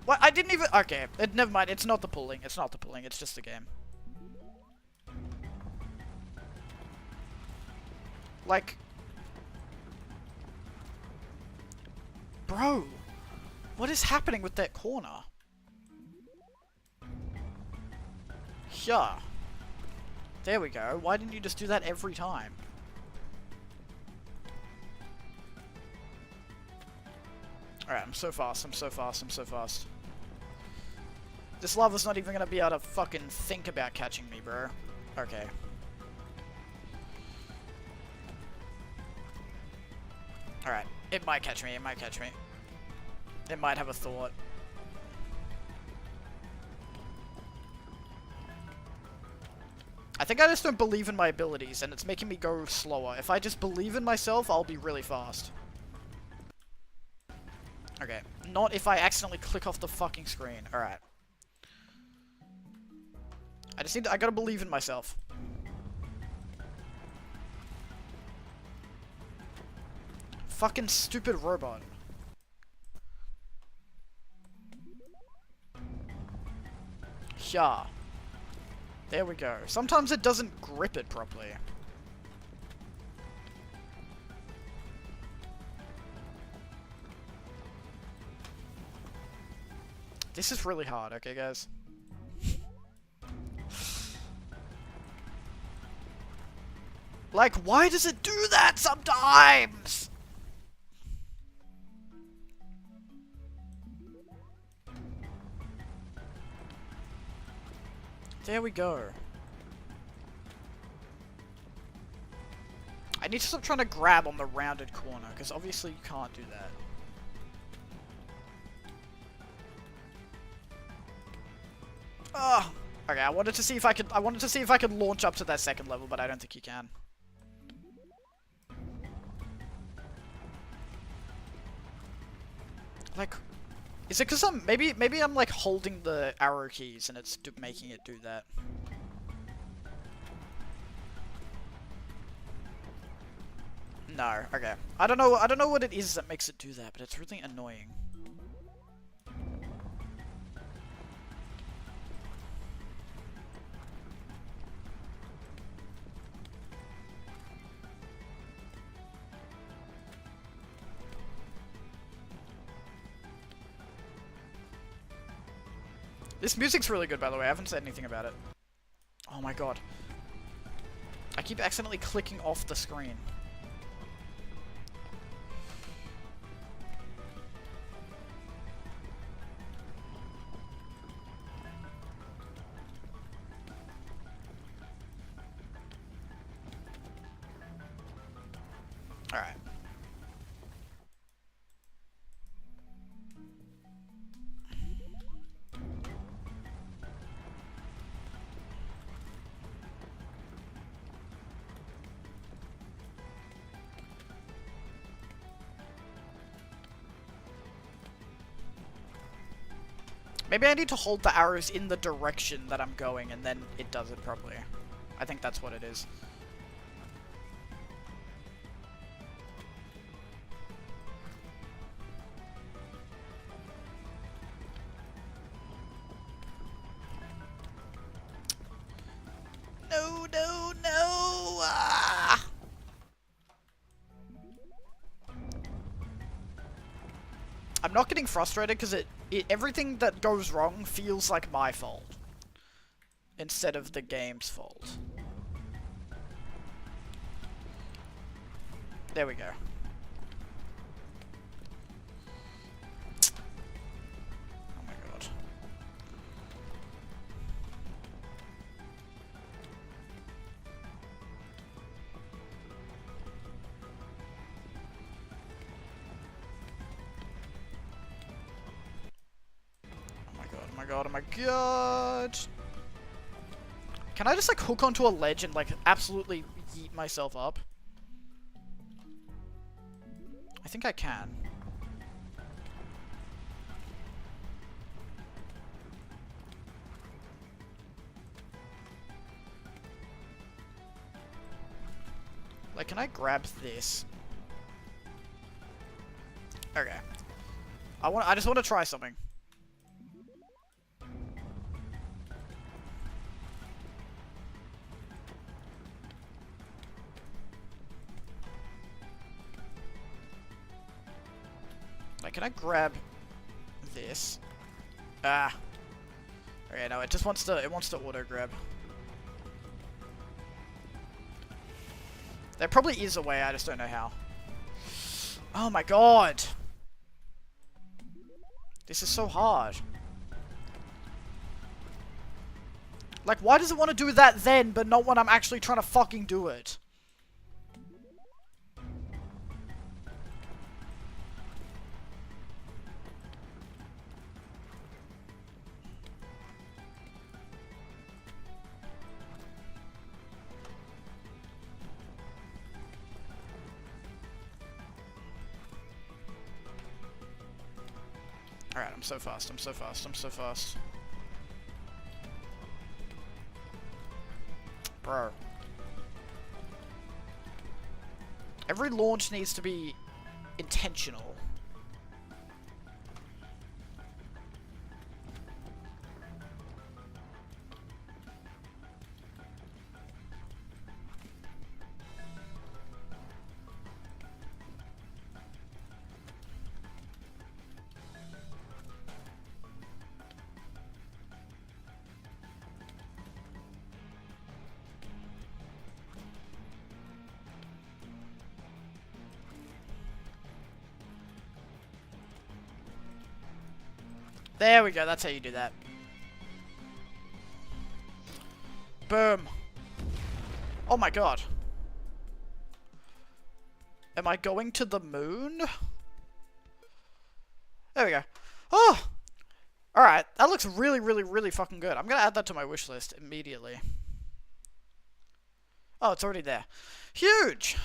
What? I didn't even... Okay. Never mind. It's not the pulling. It's just the game. Like... Bro! What is happening with that corner? Yeah. There we go. Why didn't you just do that every time? Alright, I'm so fast. This lava's not even gonna be able to fucking think about catching me, bro. Okay. Alright. It might catch me, it might catch me. It might have a thought. I think I just don't believe in my abilities, and it's making me go slower. If I just believe in myself, I'll be really fast. Okay. Not if I accidentally click off the fucking screen. Alright. I gotta believe in myself. Fucking stupid robot. Yeah. There we go. Sometimes it doesn't grip it properly. This is really hard, okay, guys? Like, why does it do that sometimes? There we go. I need to stop trying to grab on the rounded corner, because obviously you can't do that. Oh, okay, I wanted to see if I could launch up to that second level, but I don't think you can. Like, is it because maybe I'm like holding the arrow keys and it's making it do that? No, okay. I don't know what it is that makes it do that, but it's really annoying. This music's really good, by the way. I haven't said anything about it. Oh my god. I keep accidentally clicking off the screen. Alright. Maybe I need to hold the arrows in the direction that I'm going, and then it does it properly. I think that's what it is. No, no, no! Ah! I'm not getting frustrated because everything that goes wrong feels like my fault instead of the game's fault. There we go. Oh my god. Oh my god, oh my god! Can I just like hook onto a ledge and like absolutely yeet myself up? I think I can. Like, can I grab this? Okay. I just want to try something. Like, can I grab this? Ah. Okay, no, it wants to auto grab. There probably is a way, I just don't know how. Oh my god! This is so hard. Like, why does it want to do that then, but not when I'm actually trying to fucking do it? Alright, I'm so fast, I'm so fast, I'm so fast. Bro. Every launch needs to be intentional. There we go, that's how you do that. Boom. Oh my god. Am I going to the moon? There we go. Oh! Alright, that looks really, really, really fucking good. I'm gonna add that to my wish list immediately. Oh, it's already there. Huge!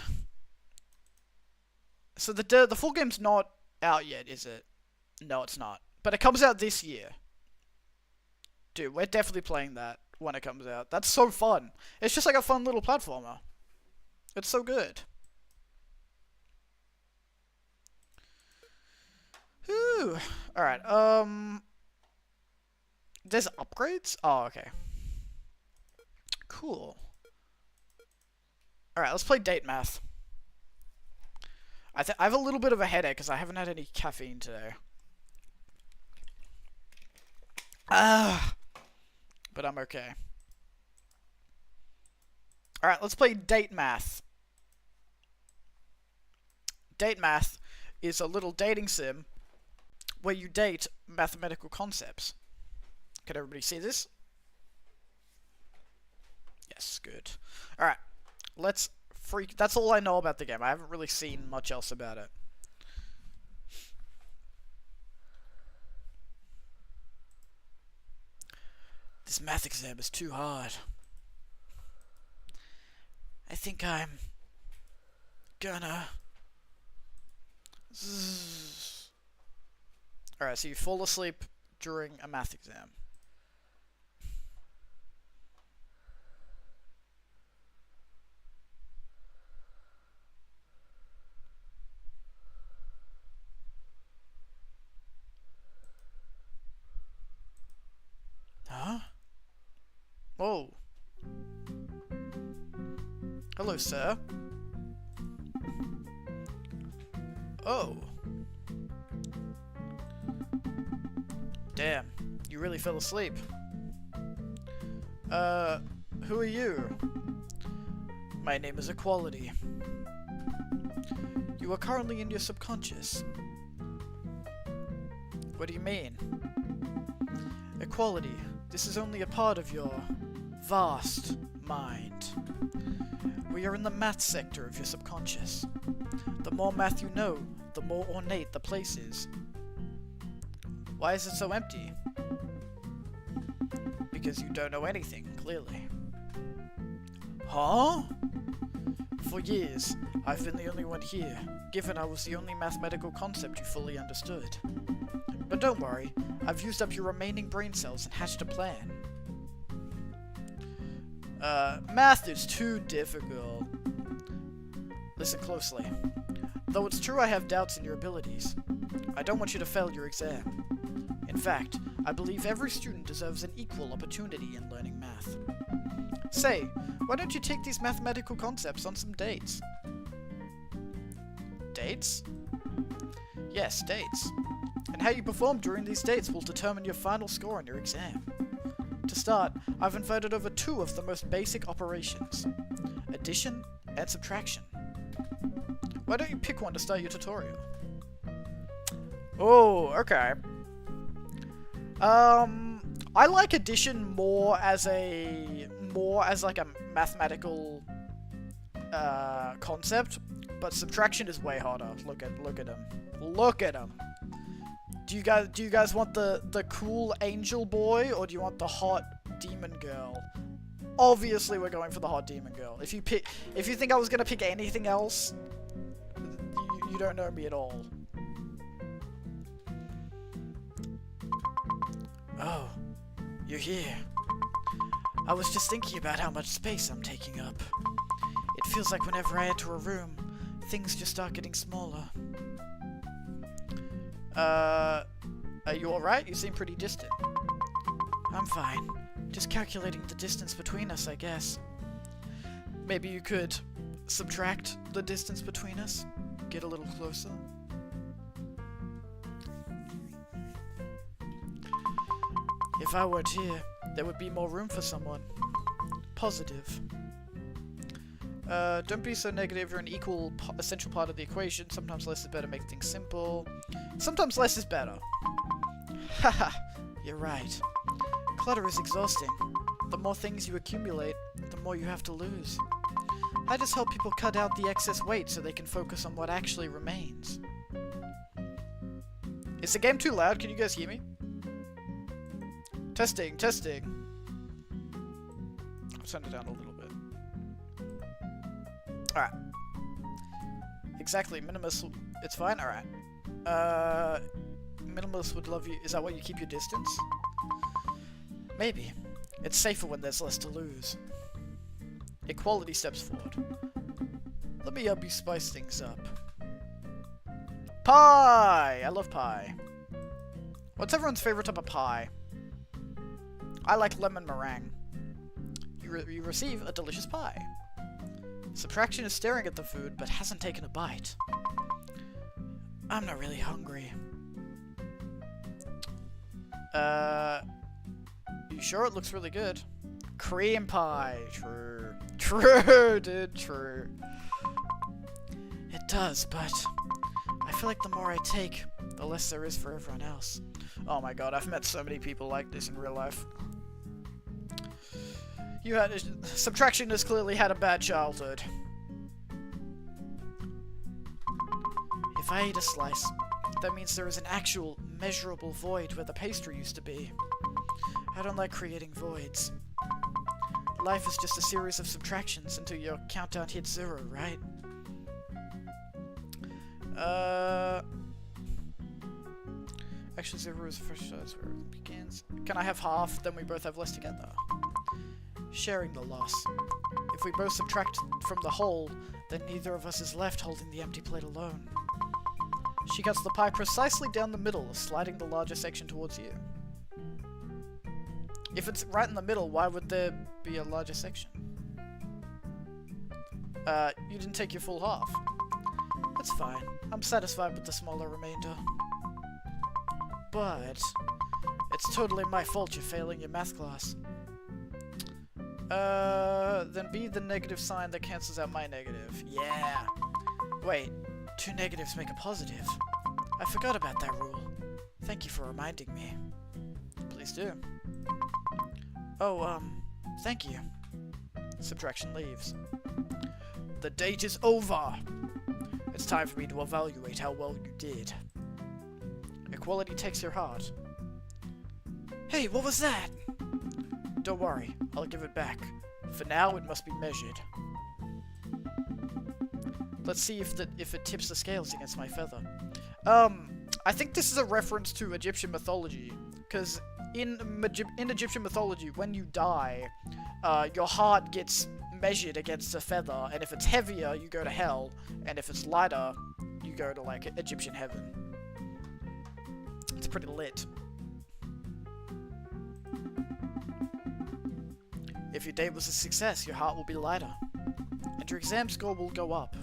So the full game's not out yet, is it? No, it's not. But it comes out this year. Dude, we're definitely playing that when it comes out. That's so fun. It's just like a fun little platformer. It's so good. Whew. Alright, there's upgrades? Oh, okay. Cool. Alright, let's play DateMATH. I have a little bit of a headache because I haven't had any caffeine today. But I'm okay. Alright, let's play DateMATH. DateMATH is a little dating sim where you date mathematical concepts. Can everybody see this? Yes, good. Alright, let's freak. That's all I know about the game. I haven't really seen much else about it. This math exam is too hard. I think I'm gonna... Alright, so you fall asleep during a math exam. Huh? Oh. Hello, sir. Oh. Damn, you really fell asleep. Who are you? My name is Equality. You are currently in your subconscious. What do you mean? Equality, this is only a part of your vast mind. We are in the math sector of your subconscious. The more math you know, the more ornate the place is. Why is it so empty? Because you don't know anything, clearly. Huh? For years, I've been the only one here, given I was the only mathematical concept you fully understood. But don't worry, I've used up your remaining brain cells and hatched a plan. Math is too difficult. Listen closely. Though it's true I have doubts in your abilities, I don't want you to fail your exam. In fact, I believe every student deserves an equal opportunity in learning math. Say, why don't you take these mathematical concepts on some dates? Dates? Yes, dates. And how you perform during these dates will determine your final score on your exam. To start, I've invited over 2 of the most basic operations: addition and subtraction. Why don't you pick one to start your tutorial? Oh, okay. I like addition more as like a mathematical concept, but subtraction is way harder. Look at him. Look at him. Do you guys want the cool angel boy, or do you want the hot demon girl? Obviously we're going for the hot demon girl. If you think I was gonna pick anything else, you don't know me at all. Oh, you're here. I was just thinking about how much space I'm taking up. It feels like whenever I enter a room, things just start getting smaller. Are you alright? You seem pretty distant. I'm fine. Just calculating the distance between us, I guess. Maybe you could subtract the distance between us? Get a little closer? If I weren't here, there would be more room for someone. Positive. Don't be so negative. You're an equal, essential part of the equation. Sometimes less is better. Make things simple. Sometimes less is better. Haha, you're right. Clutter is exhausting. The more things you accumulate, the more you have to lose. I just help people cut out the excess weight so they can focus on what actually remains. Is the game too loud? Can you guys hear me? Testing, testing. I'll turn it down a little bit. Alright. Exactly, minimalist. It's fine? Alright. Minimalist would love you. Is that why you keep your distance? Maybe. It's safer when there's less to lose. Equality steps forward. Let me help you spice things up. Pie! I love pie. What's everyone's favorite type of pie? I like lemon meringue. You receive a delicious pie. Subtraction is staring at the food, but hasn't taken a bite. I'm not really hungry. You sure it looks really good? Cream pie. True. True, dude, true. It does, but I feel like the more I take, the less there is for everyone else. Oh my god, I've met so many people like this in real life. Subtraction has clearly had a bad childhood. If I eat a slice, that means there is an actual, measurable void where the pastry used to be. I don't like creating voids. Life is just a series of subtractions until your countdown hits 0, right? Actually, 0 is the first where it begins. Can I have half? Then we both have less together. Sharing the loss. If we both subtract from the whole, then neither of us is left holding the empty plate alone. She cuts the pie precisely down the middle, sliding the larger section towards you. If it's right in the middle, why would there be a larger section? You didn't take your full half. That's fine. I'm satisfied with the smaller remainder. But it's totally my fault you're failing your math class. Then be the negative sign that cancels out my negative. Yeah. Wait, 2 negatives make a positive. I forgot about that rule. Thank you for reminding me. Please do. Oh, thank you. Subtraction leaves. The date is over! It's time for me to evaluate how well you did. Equality takes your heart. Hey, what was that? Don't worry, I'll give it back. For now, it must be measured. Let's see if it tips the scales against my feather. I think this is a reference to Egyptian mythology, because in Egyptian mythology, when you die, your heart gets measured against a feather, and if it's heavier, you go to hell, and if it's lighter, you go to, like, Egyptian heaven. It's pretty lit. If your day was a success, your heart will be lighter, and your exam score will go up.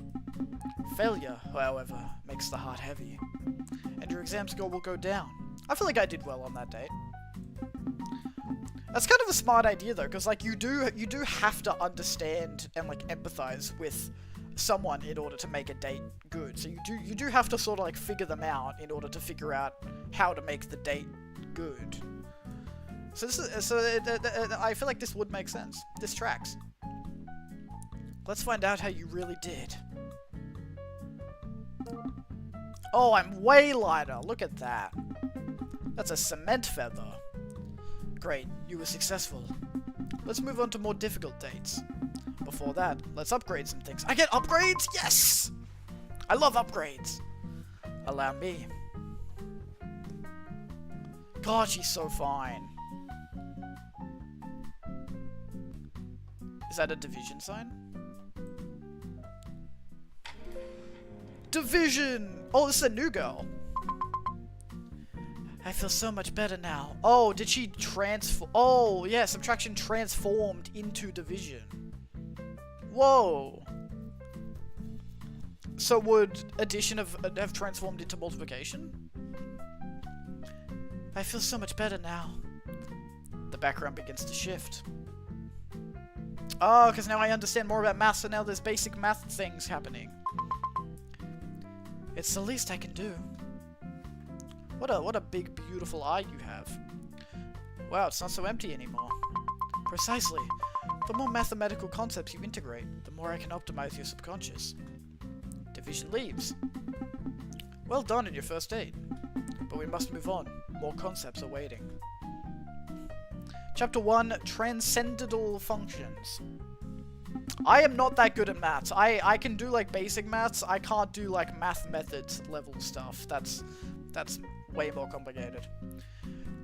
Failure, however, makes the heart heavy, and your exam score will go down. I feel like I did well on that date. That's kind of a smart idea though, because like you do have to understand and like empathize with someone in order to make a date good. So you do have to sort of like figure them out in order to figure out how to make the date good. So I feel like this would make sense. This tracks. Let's find out how you really did. Oh, I'm way lighter. Look at that. That's a cement feather. Great, you were successful. Let's move on to more difficult dates. Before that, let's upgrade some things. I get upgrades? Yes! I love upgrades. Allow me. God, she's so fine. Is that a division sign? Division! Oh, this is a new girl. I feel so much better now. Oh, did she transform? Oh, yeah, subtraction transformed into division. Whoa. So would addition have transformed into multiplication? I feel so much better now. The background begins to shift. Oh, because now I understand more about math, so now there's basic math things happening. It's the least I can do. What a big, beautiful eye you have. Wow, it's not so empty anymore. Precisely. The more mathematical concepts you integrate, the more I can optimize your subconscious. Division leaves. Well done on your first date. But we must move on. More concepts are waiting. Chapter 1, Transcendental Functions. I am not that good at maths. I can do, like, basic maths. I can't do, like, math methods level stuff. That's way more complicated.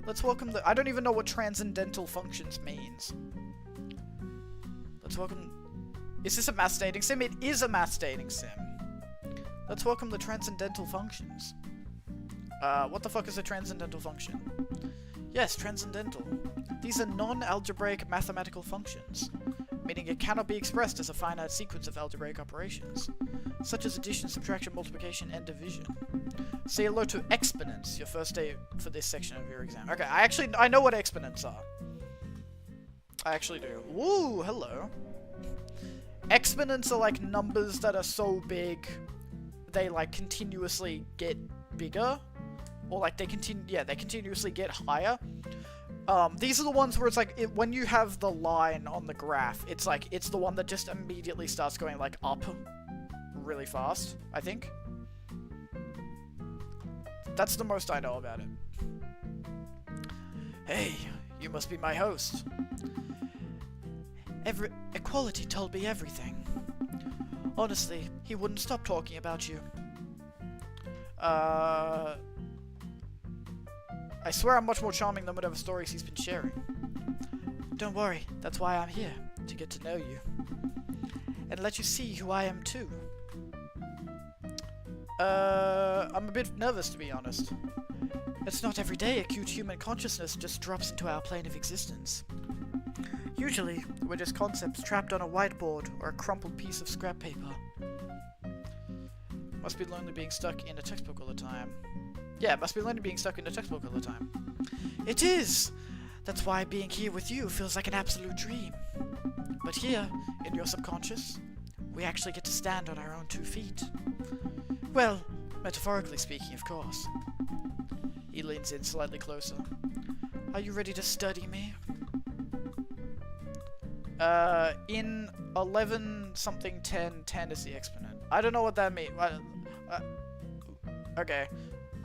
Let's welcome the... I don't even know what transcendental functions means. Let's welcome... Is this a math dating sim? It is a math dating sim. Let's welcome the transcendental functions. What the fuck is a transcendental function? Yes, transcendental. These are non-algebraic mathematical functions, meaning it cannot be expressed as a finite sequence of algebraic operations, such as addition, subtraction, multiplication, and division. Say hello to exponents, your first day for this section of your exam. Okay, I know what exponents are. I actually do. Woo, hello. Exponents are like numbers that are so big, they like continuously get bigger, or like they continuously get higher. These are the ones where it's like, when you have the line on the graph, it's like, it's the one that just immediately starts going like up really fast, I think. That's the most I know about it. Hey, you must be my host. Equality told me everything. Honestly, he wouldn't stop talking about you. I swear I'm much more charming than whatever stories he's been sharing. Don't worry, that's why I'm here, to get to know you. And let you see who I am too. I'm a bit nervous, to be honest. It's not every day acute human consciousness just drops into our plane of existence. Usually, we're just concepts trapped on a whiteboard or a crumpled piece of scrap paper. Must be lonely being stuck in a textbook all the time. Yeah, must be lonely being stuck in a textbook all the time. It is! That's why being here with you feels like an absolute dream. But here, in your subconscious, we actually get to stand on our own 2 feet. Well, metaphorically speaking, of course. He leans in slightly closer. Are you ready to study me? In 11 something 10, 10 is the exponent. I don't know what that means. Okay.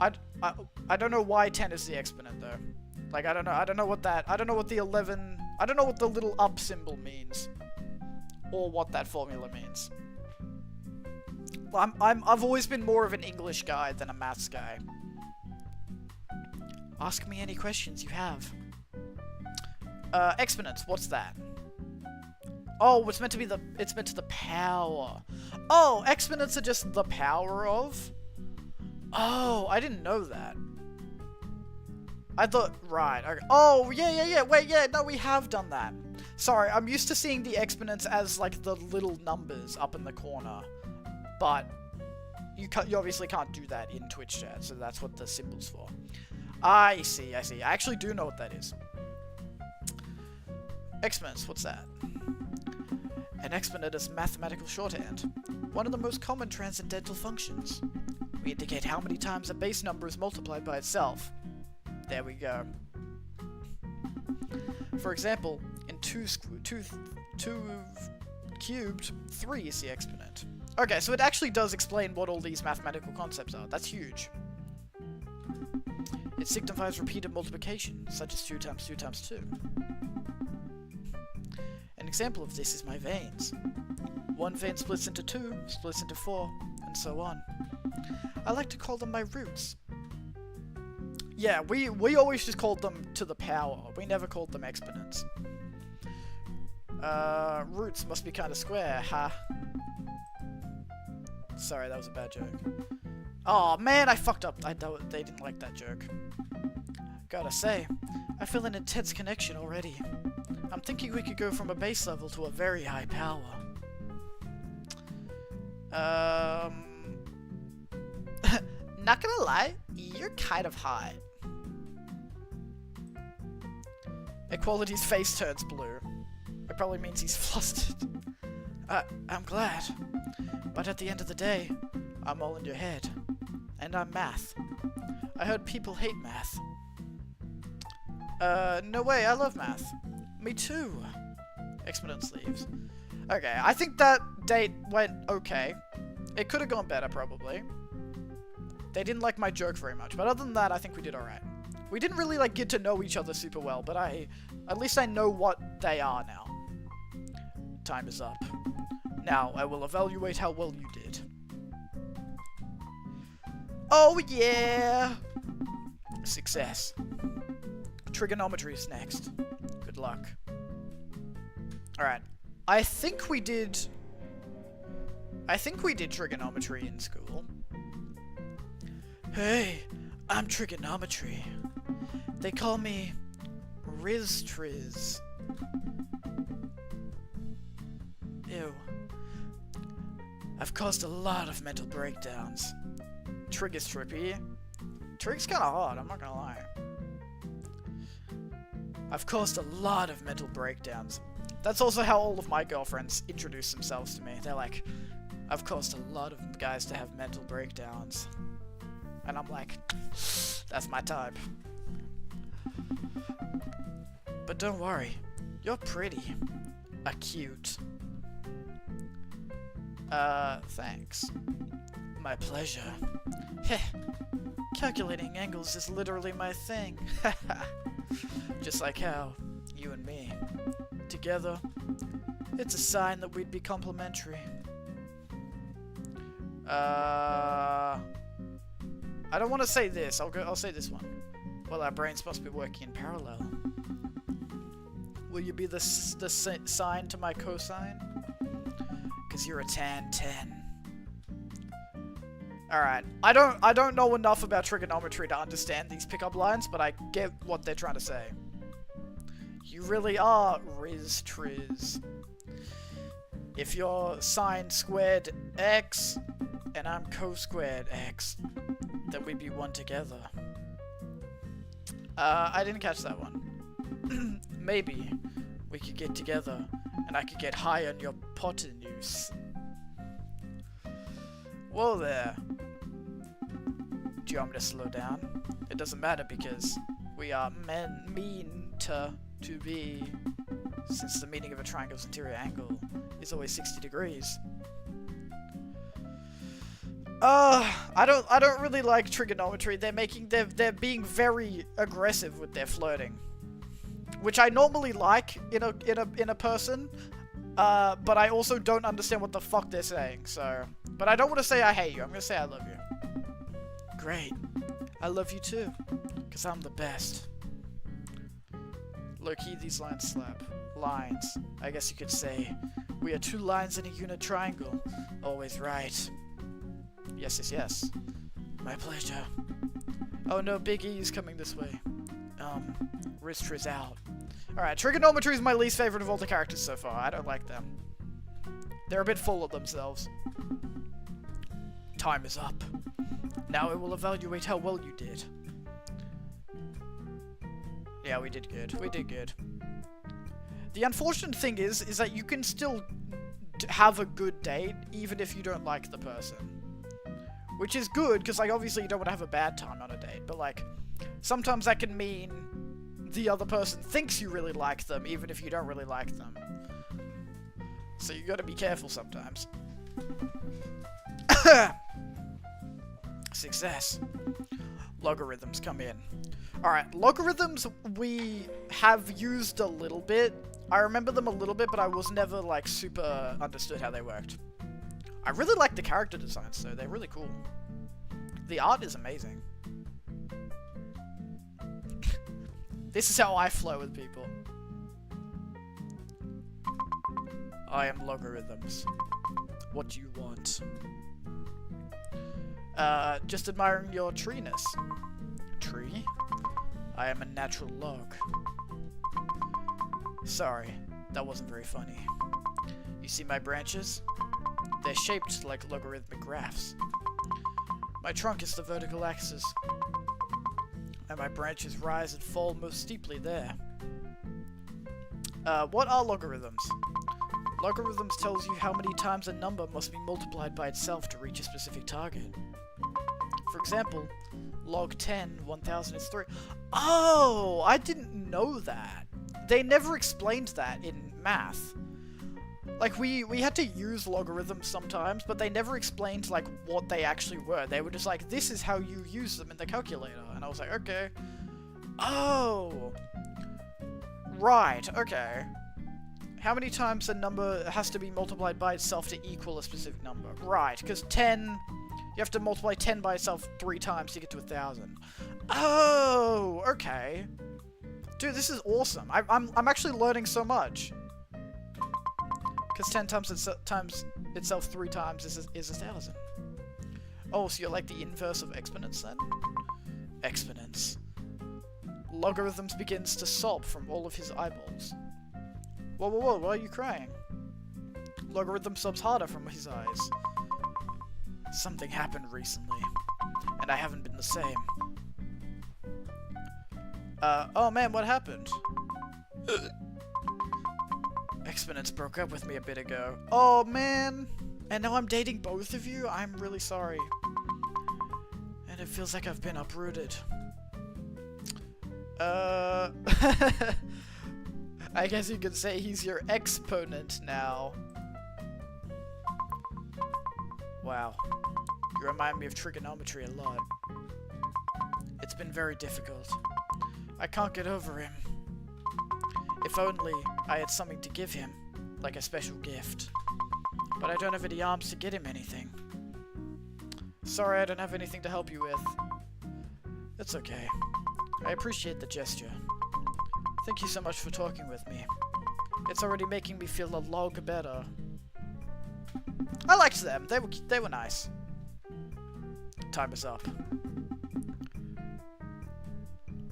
I don't know why 10 is the exponent though. Like I don't know what the 11, I don't know what the little up symbol means. Or what that formula means. Well, I've always been more of an English guy than a maths guy. Ask me any questions you have. Exponents, what's that? Oh, it's meant to the power. Oh, exponents are just the power of? Oh, I didn't know that. I thought, right, okay. Oh, yeah, wait, yeah, no, we have done that. Sorry, I'm used to seeing the exponents as, like, the little numbers up in the corner. But, you obviously can't do that in Twitch chat, so that's what the symbol's for. I see. I actually do know what that is. Exponents, what's that? An exponent is mathematical shorthand. One of the most common transcendental functions. We indicate how many times a base number is multiplied by itself. There we go. For example, in 2 cubed, 3 is the exponent. Okay, so it actually does explain what all these mathematical concepts are. That's huge. It signifies repeated multiplication, such as 2 times 2 times 2. An example of this is my veins. One vein splits into 2, splits into 4, and so on. I like to call them my roots. Yeah, we always just called them to the power. We never called them exponents. Roots must be kind of square, huh? Sorry, that was a bad joke. Oh man, I fucked up. They didn't like that joke. Gotta say, I feel an intense connection already. I'm thinking we could go from a base level to a very high power. Not gonna lie, you're kind of hot. Equality's face turns blue. It probably means he's flustered. I'm glad. But at the end of the day, I'm all in your head. And I'm math. I heard people hate math. No way, I love math. Me too. Exponent sleeves. Okay, I think that date went okay. It could have gone better, probably. They didn't like my joke very much, but other than that, I think we did alright. We didn't really, like, get to know each other super well, but at least I know what they are now. Time is up. Now, I will evaluate how well you did. Oh, yeah! Success. Trigonometry is next. Good luck. Alright. I think we did trigonometry in school. Hey, I'm trigonometry. They call me Restream. Ew. I've caused a lot of mental breakdowns. Trig is trippy. Trig's kinda hard, I'm not gonna lie. I've caused a lot of mental breakdowns. That's also how all of my girlfriends introduce themselves to me. They're like, I've caused a lot of guys to have mental breakdowns. And I'm like, that's my type. But don't worry, you're pretty. Cute. Thanks. My pleasure. Heh. Calculating angles is literally my thing. Just like how you and me. Together, it's a sign that we'd be complementary. I don't want to say this. I'll say this one. Well, our brains must be working in parallel. Will you be the sine to my cosine? Cause you're a tan 10. Alright, I don't know enough about trigonometry to understand these pickup lines, but I get what they're trying to say. You really are Riz Triz. If you're sine squared x, and I'm co-squared x, then we'd be one together. I didn't catch that one. Maybe we could get together, and I could get high on your hypotenuse. Whoa there. Do you want me to slow down? It doesn't matter because we are mean to be, since the meaning of a triangle's interior angle is always 60 degrees. I don't really like trigonometry. They're being very aggressive with their flirting, which I normally like in a person, but I also don't understand what the fuck they're saying. So, but I don't want to say I hate you. I'm gonna say I love you. Great, I love you too, cause I'm the best. Low key, these lines slap. Lines. I guess you could say we are two lines in a unit triangle. Always right. Yes, yes, yes. My pleasure. Oh no, Big E's coming this way. Ristri's out. Alright, trigonometry is my least favorite of all the characters so far. I don't like them. They're a bit full of themselves. Time is up. Now I will evaluate how well you did. Yeah, we did good. We did good. The unfortunate thing is that you can still have a good date even if you don't like the person. Which is good, because, like, obviously you don't want to have a bad time on a date, but, like, sometimes that can mean the other person thinks you really like them, even if you don't really like them. So you gotta be careful sometimes. Success. Logarithms come in. Alright, logarithms we have used a little bit. I remember them a little bit, but I was never, like, super understood how they worked. I really like the character designs, though. They're really cool. The art is amazing. This is how I flow with people. I am logarithms. What do you want? Just admiring your treeness. Tree? I am a natural log. Sorry, that wasn't very funny. You see my branches? They're shaped like logarithmic graphs. My trunk is the vertical axis, and my branches rise and fall most steeply there. What are logarithms? Logarithms tells you how many times a number must be multiplied by itself to reach a specific target. For example, log 10, 1000 is 3. Oh, I didn't know that. They never explained that in math. Like, we had to use logarithms sometimes, but they never explained, like, what they actually were. They were just like, this is how you use them in the calculator. And I was like, okay. Oh. Right, okay. How many times a number has to be multiplied by itself to equal a specific number? Right, because 10... You have to multiply 10 by itself 3 times to get to 1000. Oh, okay. Dude, this is awesome. I'm actually learning so much. Because 10 times itself 3 times is 1000. Oh, so you're like the inverse of exponents then? Exponents. Logarithms begins to sob from all of his eyeballs. Whoa, whoa, whoa, why are you crying? Logarithm sobs harder from his eyes. Something happened recently, and I haven't been the same. Oh man, what happened? Exponents broke up with me a bit ago. Oh man! And now I'm dating both of you? I'm really sorry. And it feels like I've been uprooted. I guess you could say he's your exponent now. Wow. You remind me of trigonometry a lot. It's been very difficult. I can't get over him. If only I had something to give him, like a special gift. But I don't have any arms to get him anything. Sorry, I don't have anything to help you with. It's okay. I appreciate the gesture. Thank you so much for talking with me. It's already making me feel a log better. I liked them. They were nice. Time is up.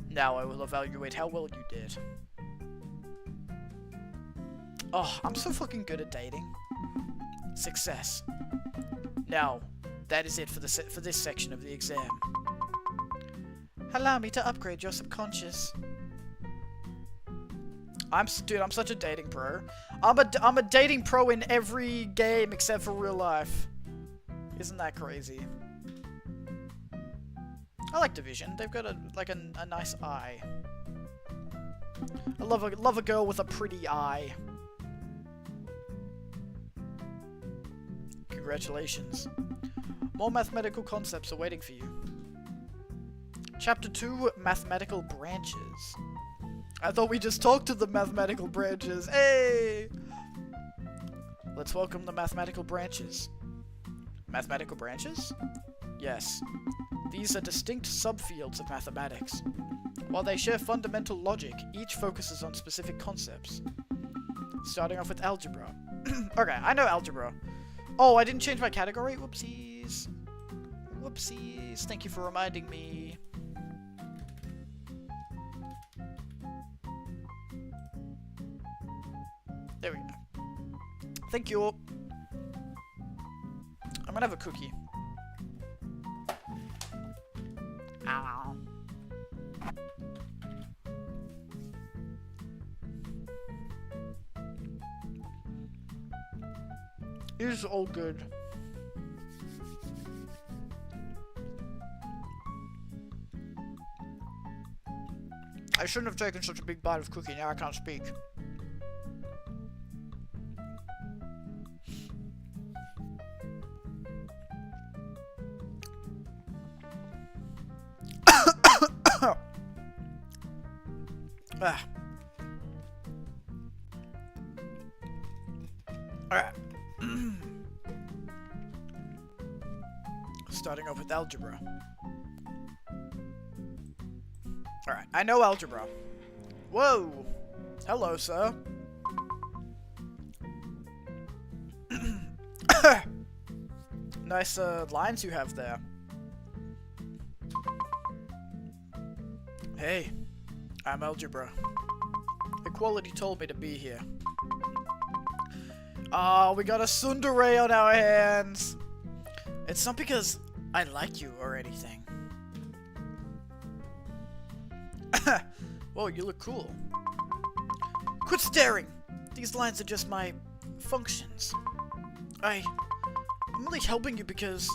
Now I will evaluate how well you did. Oh, I'm so fucking good at dating. Success. Now, that is it for this section of the exam. Allow me to upgrade your subconscious. Dude, I'm such a dating pro. I'm a dating pro in every game except for real life. Isn't that crazy? I like Division. They've got a nice eye. I love a girl with a pretty eye. Congratulations. More mathematical concepts are waiting for you. Chapter 2, Mathematical Branches. I thought we just talked to the mathematical branches. Hey! Let's welcome the mathematical branches. Mathematical branches? Yes. These are distinct subfields of mathematics. While they share fundamental logic, each focuses on specific concepts. Starting off with algebra. Okay, I know algebra. Oh, I didn't change my category? Whoopsies. Whoopsies. Thank you for reminding me. There we go. Thank you. I'm gonna have a cookie. Ow. It is all good. I shouldn't have taken such a big bite of cookie, now I can't speak. Ah. Alright. Starting off with algebra. Alright, I know algebra. Whoa! Hello, sir. Nice lines you have there. Hey, I'm Algebra. Equality told me to be here. Oh, we got a tsundere on our hands. It's not because I like you or anything. Whoa, you look cool. Quit staring! These lines are just my functions. I'm only helping you because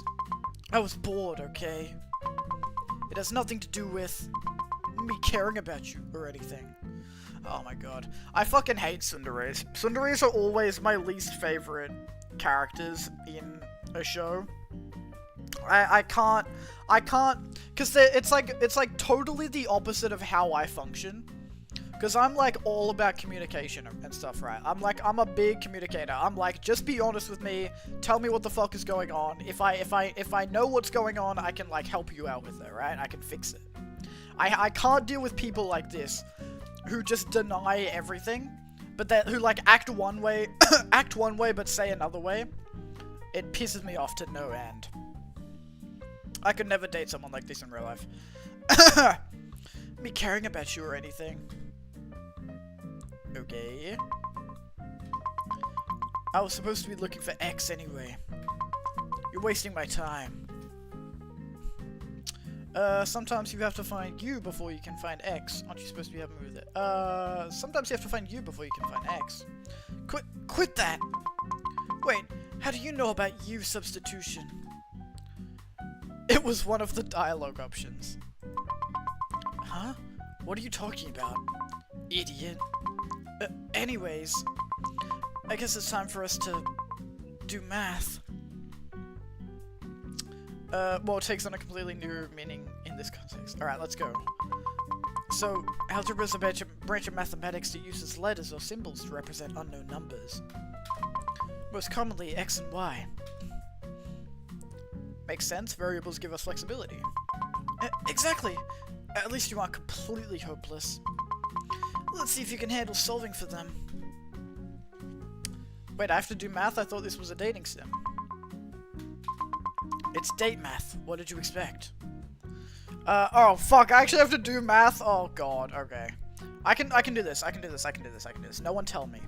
I was bored, okay? It has nothing to do with me caring about you or anything. Oh my god. I fucking hate tsunderes. Tsunderes are always my least favorite characters in a show. I can't, cause it's like totally the opposite of how I function. Cause I'm like all about communication and stuff, right? I'm a big communicator. I'm like, just be honest with me, tell me what the fuck is going on. If I know what's going on, I can like help you out with it, right? I can fix it. I can't deal with people like this, who just deny everything, but who like act one way, but say another way. It pisses me off to no end. I could never date someone like this in real life. Me caring about you or anything. Okay. I was supposed to be looking for X anyway. You're wasting my time. Sometimes you have to find you before you can find X. Aren't you supposed to be helping me with it? Sometimes you have to find you before you can find X. Quit that! Wait, how do you know about you substitution? It was one of the dialogue options. Huh? What are you talking about? Idiot. Anyways, I guess it's time for us to do math. Well, it takes on a completely new meaning in this context. Alright, let's go. So, algebra is a branch of mathematics that uses letters or symbols to represent unknown numbers. Most commonly, X and Y. Makes sense, variables give us flexibility. Exactly! At least you aren't completely hopeless. Let's see if you can handle solving for them. Wait, I have to do math? I thought this was a dating sim. It's DateMATH. What did you expect? Oh fuck, I actually have to do math? Oh god, okay. I can do this, I can do this. No one tell me.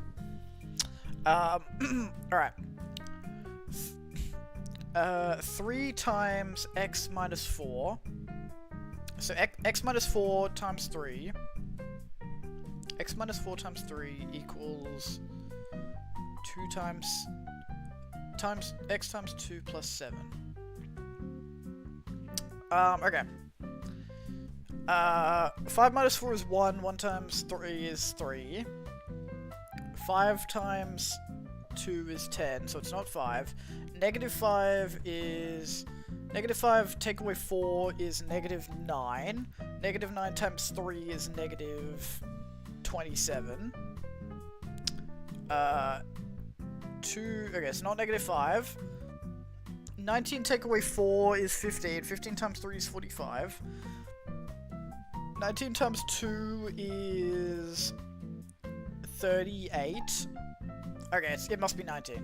Alright. 3 times x minus 4. So x minus 4 times 3. X minus 4 times 3 equals 2 times x times 2 plus 7. Okay. 5 minus 4 is 1, 1 times 3 is 3. 5 times 2 is 10, so it's not 5. Negative 5 is... Negative 5 take away 4 is negative 9. Negative 9 times 3 is negative 27. 2... Okay, it's not negative 5. 19 take away 4 is 15. 15 times 3 is 45. 19 times 2 is 38. Okay, it must be 19.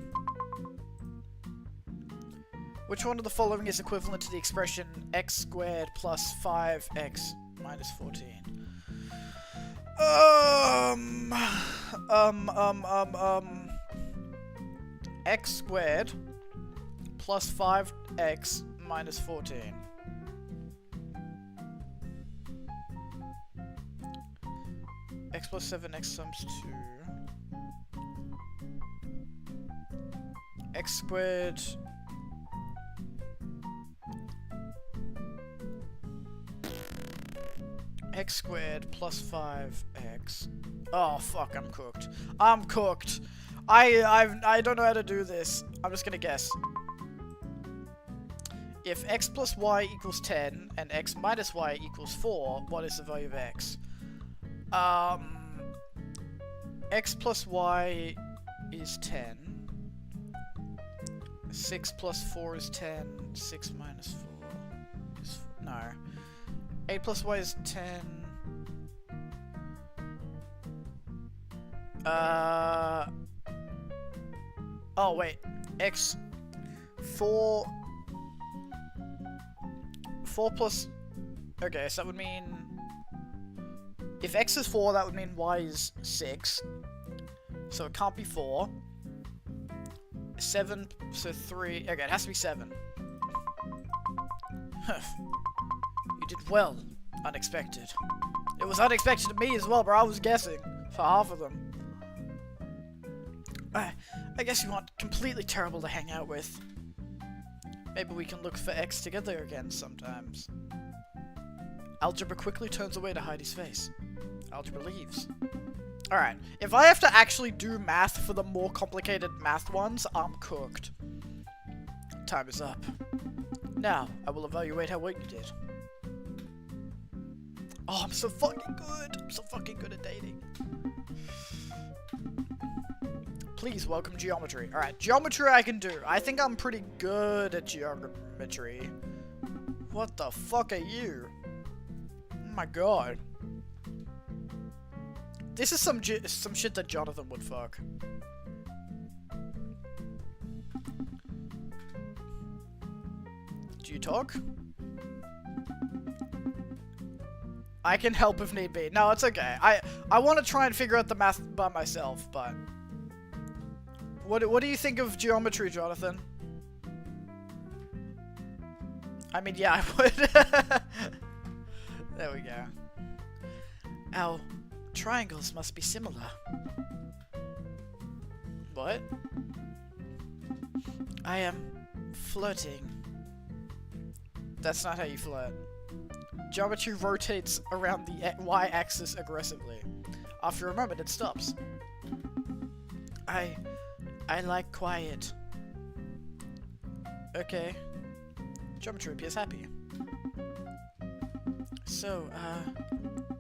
Which one of the following is equivalent to the expression x squared plus 5x minus 14? X squared plus 5x minus 14. X plus 7x times 2. X squared... X squared plus 5x. Oh fuck, I'm cooked. I'm cooked. I don't know how to do this. I'm just gonna guess. If x plus y equals 10 and x minus y equals 4, what is the value of x? X plus y is 10. 6 plus 4 is 10. 6 minus 4 is... No. 8 plus y is 10. Oh, wait. X... 4... 4 plus... Okay, so that would mean... If X is 4, that would mean Y is 6. So it can't be 4. 7, so 3... Okay, it has to be 7. You did well. Unexpected. It was unexpected to me as well, bro. I was guessing for half of them. I guess you aren't completely terrible to hang out with. Maybe we can look for X together again sometimes. Algebra quickly turns away to hide his face. Algebra leaves. Alright, if I have to actually do math for the more complicated math ones, I'm cooked. Time is up. Now, I will evaluate how well you did. Oh, I'm so fucking good! I'm so fucking good at dating. Please welcome geometry. Alright, geometry I can do. I think I'm pretty good at geometry. What the fuck are you? Oh my god. This is some shit that Jonathan would fuck. Do you talk? I can help if need be. No, it's okay. I want to try and figure out the math by myself, but... What do you think of geometry, Jonathan? I mean, yeah, I would. There we go. Our triangles must be similar. What? I am flirting. That's not how you flirt. Geometry rotates around the y-axis aggressively. After a moment, it stops. I like quiet. Okay. Geometry appears happy. So,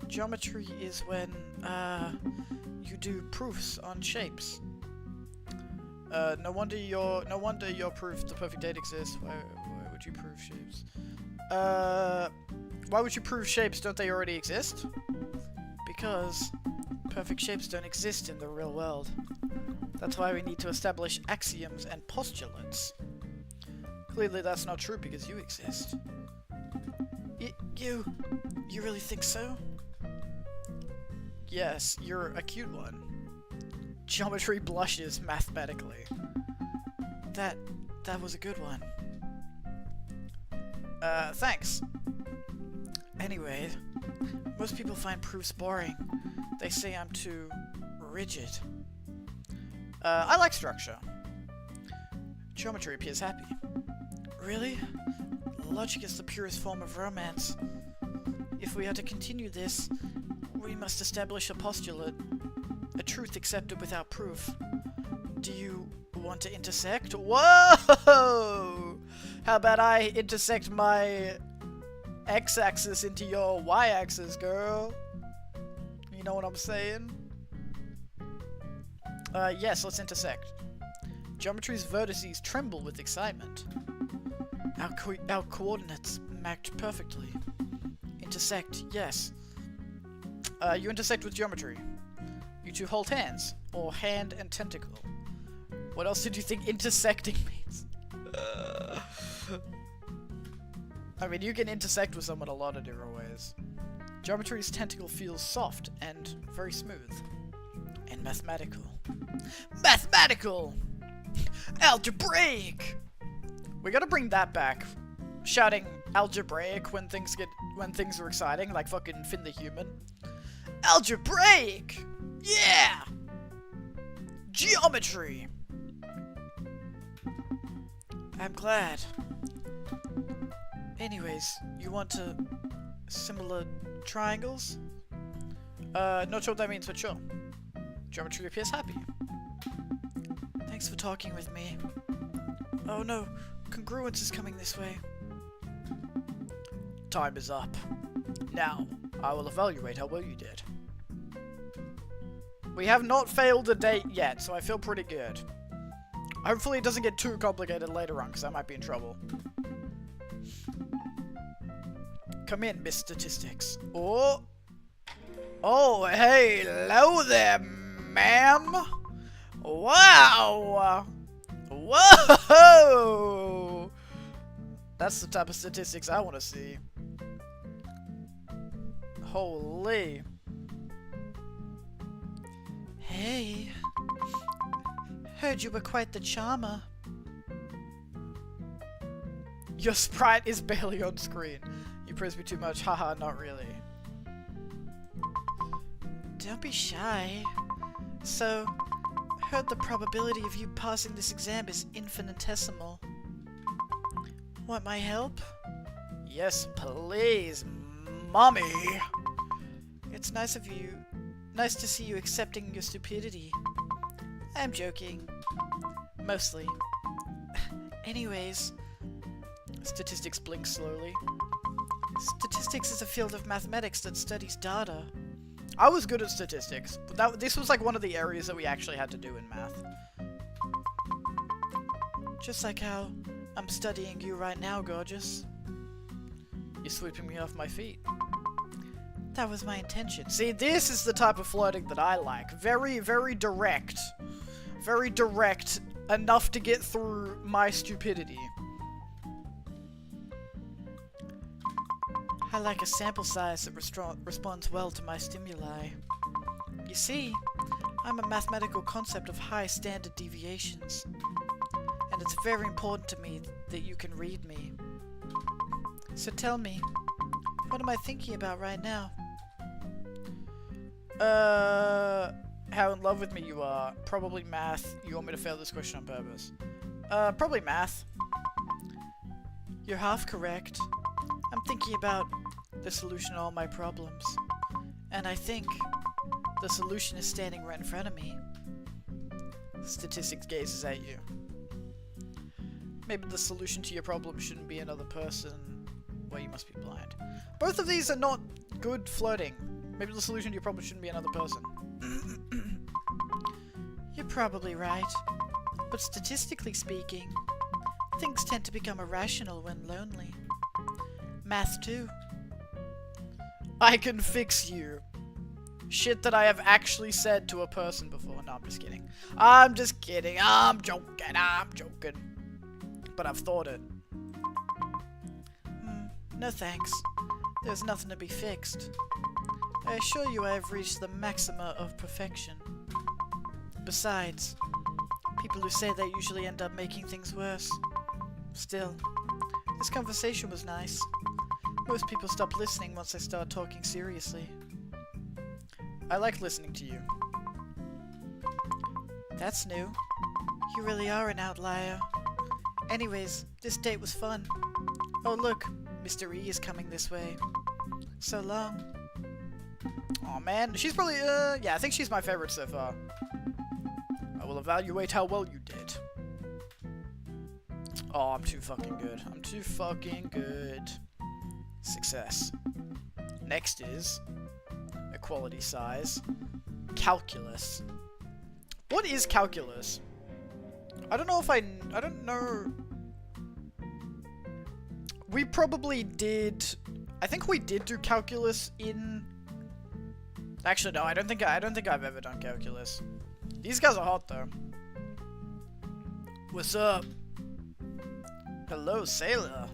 geometry is when, you do proofs on shapes. No wonder your proof the perfect date exists. Why would you prove shapes? Why would you prove shapes? Don't they already exist? Because perfect shapes don't exist in the real world. That's why we need to establish axioms and postulates. Clearly that's not true because you exist. You really think so? Yes, you're a cute one. Geometry blushes mathematically. That was a good one. Thanks. Anyway, most people find proofs boring. They say I'm too rigid. I like structure. Geometry appears happy. Really? Logic is the purest form of romance. If we are to continue this, we must establish a postulate. A truth accepted without proof. Do you want to intersect? Whoa! How about I intersect my x-axis into your y-axis, girl? You know what I'm saying? Yes, let's intersect. Geometry's vertices tremble with excitement. Our coordinates match perfectly. Intersect, yes. You intersect with geometry. You two hold hands, or hand and tentacle. What else did you think intersecting means? I mean, you can intersect with someone a lot of different ways. Geometry's tentacle feels soft and very smooth. And mathematical. Mathematical! Algebraic! We gotta bring that back. Shouting algebraic when things are exciting, like fucking Finn the Human. Algebraic! Yeah! Geometry! I'm glad. Anyways, you want to similar triangles? Not sure what that means, but sure. Geometry appears happy. Thanks for talking with me. Oh no, congruence is coming this way. Time is up. Now, I will evaluate how well you did. We have not failed a date yet, so I feel pretty good. Hopefully it doesn't get too complicated later on, because I might be in trouble. Come in, Miss Statistics. Oh! Oh, hey, hello there, ma'am. Wow. Whoa. That's the type of statistics I want to see. Holy. Hey. Heard you were quite the charmer. Your sprite is barely on screen. You praise me too much. Haha, not really. Don't be shy. So, heard the probability of you passing this exam is infinitesimal. Want my help? Yes, please, mommy. It's nice of you. Nice to see you accepting your stupidity. I'm joking. Mostly. Anyways. Statistics blinks slowly. Statistics is a field of mathematics that studies data. I was good at statistics, but this was like one of the areas that we actually had to do in math. Just like how I'm studying you right now, gorgeous. You're sweeping me off my feet. That was my intention. See, this is the type of flirting that I like. Very, very direct. Very direct, enough to get through my stupidity. I like a sample size that responds well to my stimuli. You see, I'm a mathematical concept of high standard deviations. And it's very important to me that you can read me. So tell me, what am I thinking about right now? How in love with me you are. Probably math. You want me to fail this question on purpose. Probably math. You're half correct. I'm thinking about the solution to all my problems. And I think the solution is standing right in front of me. Statistics gazes at you. Maybe the solution to your problem shouldn't be another person. Well, you must be blind. Both of these are not good flirting. Maybe the solution to your problem shouldn't be another person. You're probably right. But statistically speaking, things tend to become irrational when lonely. Math too. I can fix you. Shit that I have actually said to a person before. No, I'm just kidding. I'm just kidding. I'm joking. But I've thought it. No thanks. There's nothing to be fixed. I assure you I have reached the maxima of perfection. Besides, people who say that usually end up making things worse. Still, this conversation was nice. Most people stop listening once I start talking seriously. I like listening to you. That's new. You really are an outlier. Anyways, this date was fun. Oh look, Mr. E is coming this way. So long. Aw man, she's probably, yeah, I think she's my favorite so far. I will evaluate how well you did. Oh, I'm too fucking good. I'm too fucking good. Success. Next is equality size. Calculus. What is calculus? I don't know if I don't know. We probably did. I think we did do calculus in. Actually, no. I don't think I've ever done calculus. These guys are hot though. What's up? Hello, sailor.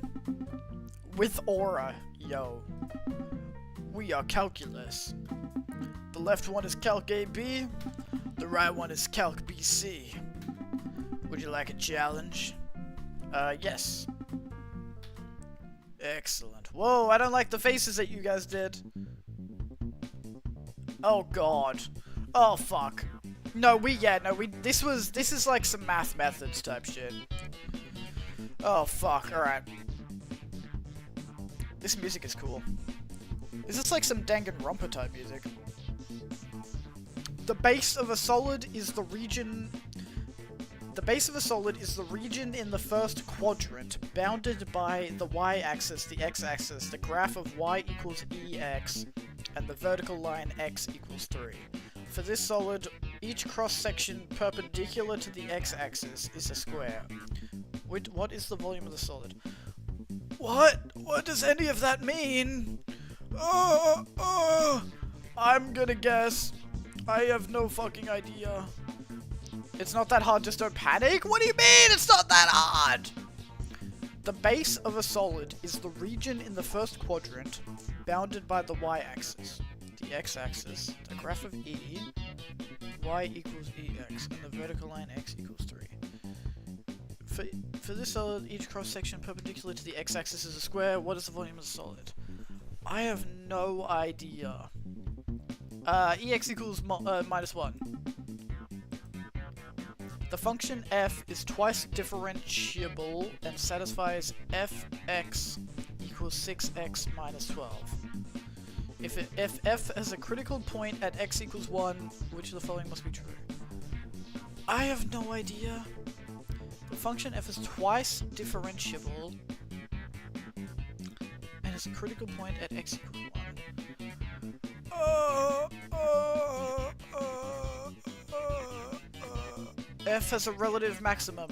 With aura, yo. We are calculus. The left one is Calc AB. The right one is Calc BC. Would you like a challenge? Yes. Excellent. Whoa, I don't like the faces that you guys did. Oh god. Oh fuck. No, this is like some math methods type shit. Oh fuck, alright. This music is cool. Is this like some Danganronpa type music? The base of a solid is the region... The base of a solid is the region in the first quadrant, bounded by the y-axis, the x-axis, the graph of y equals ex, and the vertical line x equals 3. For this solid, each cross-section perpendicular to the x-axis is a square. What is the volume of the solid? What? What does any of that mean? I'm gonna guess I have no fucking idea. It's not that hard, just don't panic? What do you mean it's not that hard? The base of a solid is the region in the first quadrant bounded by the y-axis, the x-axis, the graph of E, y equals ex, and the vertical line x equals 3. For this solid, each cross-section perpendicular to the x-axis is a square. What is the volume of the solid? I have no idea. Ex equals minus 1. The function f is twice differentiable and satisfies fx equals 6x minus 12. If f has a critical point at x equals 1, which of the following must be true? I have no idea. The function f is twice differentiable and has a critical point at x equals 1. F has a relative maximum.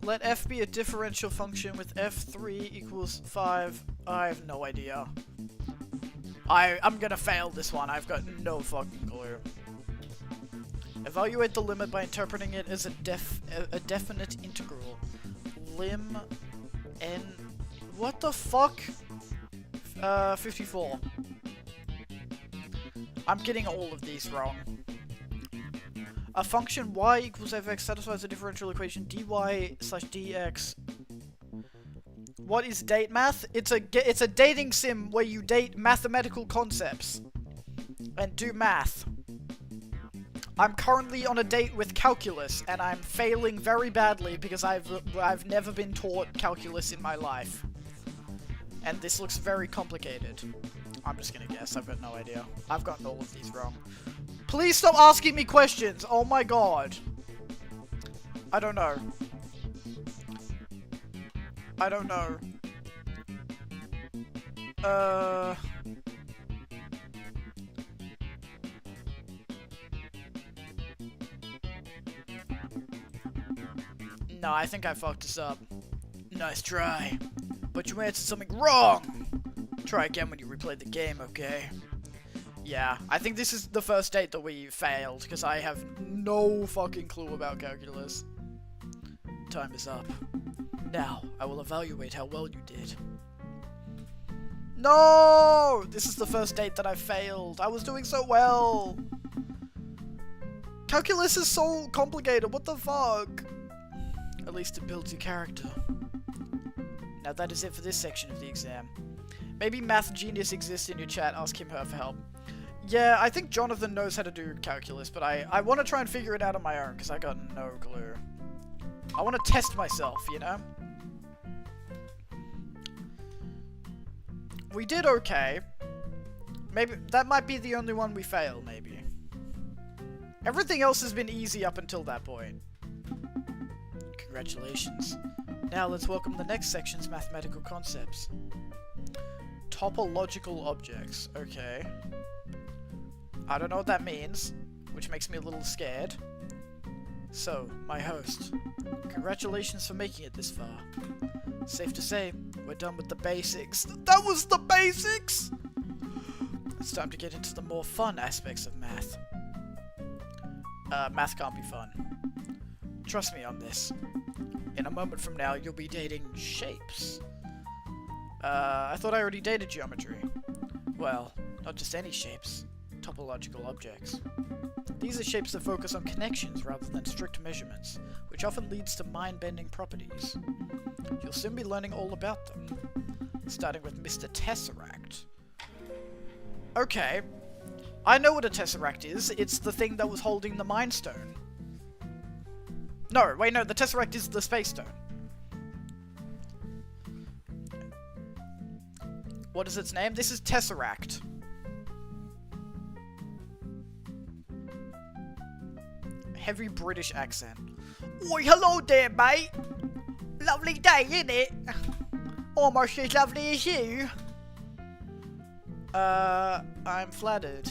Let f be a differential function with f3 equals 5. I have no idea. I'm gonna fail this one. I've got no fucking clue. Evaluate the limit by interpreting it as a definite integral. Lim n... What the fuck? 54. I'm getting all of these wrong. A function y equals fx satisfies the differential equation dy slash dx. What is DateMATH? It's a dating sim where you date mathematical concepts and do math. I'm currently on a date with calculus, and I'm failing very badly because I've never been taught calculus in my life. And this looks very complicated. I'm just gonna guess, I've got no idea. I've gotten all of these wrong. Please stop asking me questions! Oh my god. I don't know. I don't know. No, I think I fucked this up. Nice try. But you answered something wrong! Try again when you replay the game, okay? Yeah, I think this is the first date that we failed, because I have no fucking clue about calculus. Time is up. Now, I will evaluate how well you did. No! This is the first date that I failed. I was doing so well. Calculus is so complicated, what the fuck? At least it builds your character. Now that is it for this section of the exam. Maybe Math Genius exists in your chat, ask him her for help. Yeah, I think Jonathan knows how to do calculus, but I want to try and figure it out on my own, because I got no clue. I want to test myself, you know? We did okay. Maybe, that might be the only one we failed, maybe. Everything else has been easy up until that point. Congratulations. Now let's welcome the next section's mathematical concepts. Topological objects. Okay. I don't know what that means, which makes me a little scared. So, my host, congratulations for making it this far. Safe to say, we're done with the basics. That was the basics! It's time to get into the more fun aspects of math. Math can't be fun. Trust me on this. In a moment from now, you'll be dating shapes. I thought I already dated geometry. Well, not just any shapes. Topological objects. These are shapes that focus on connections rather than strict measurements, which often leads to mind-bending properties. You'll soon be learning all about them, starting with Mr. Tesseract. Okay, I know what a Tesseract is. It's the thing that was holding the Mind Stone. No, wait, no, the Tesseract is the Space Stone. What is its name? This is Tesseract. Heavy British accent. Oi, hello there, mate. Lovely day, innit? Almost as lovely as you. I'm flattered.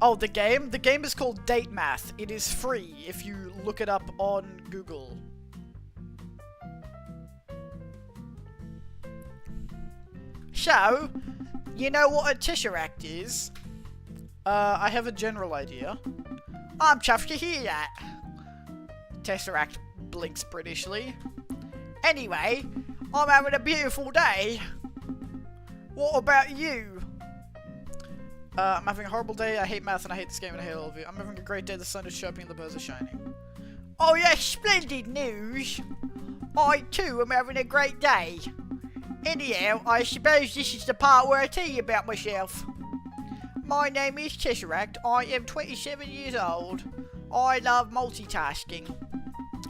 Oh, the game? The game is called DateMATH. It is free if you look it up on Google. So, You know what a tesseract is? I have a general idea. I'm chuffed to hear that. Tesseract blinks Britishly. Anyway, I'm having a beautiful day. What about you? I'm having a horrible day. I hate math and I hate this game and I hate all of you. I'm having a great day. The sun is shining and the birds are shining. Oh yes, splendid news. I too am having a great day. Anyhow, I suppose this is the part where I tell you about myself. My name is Tesseract. I am 27 years old. I love multitasking.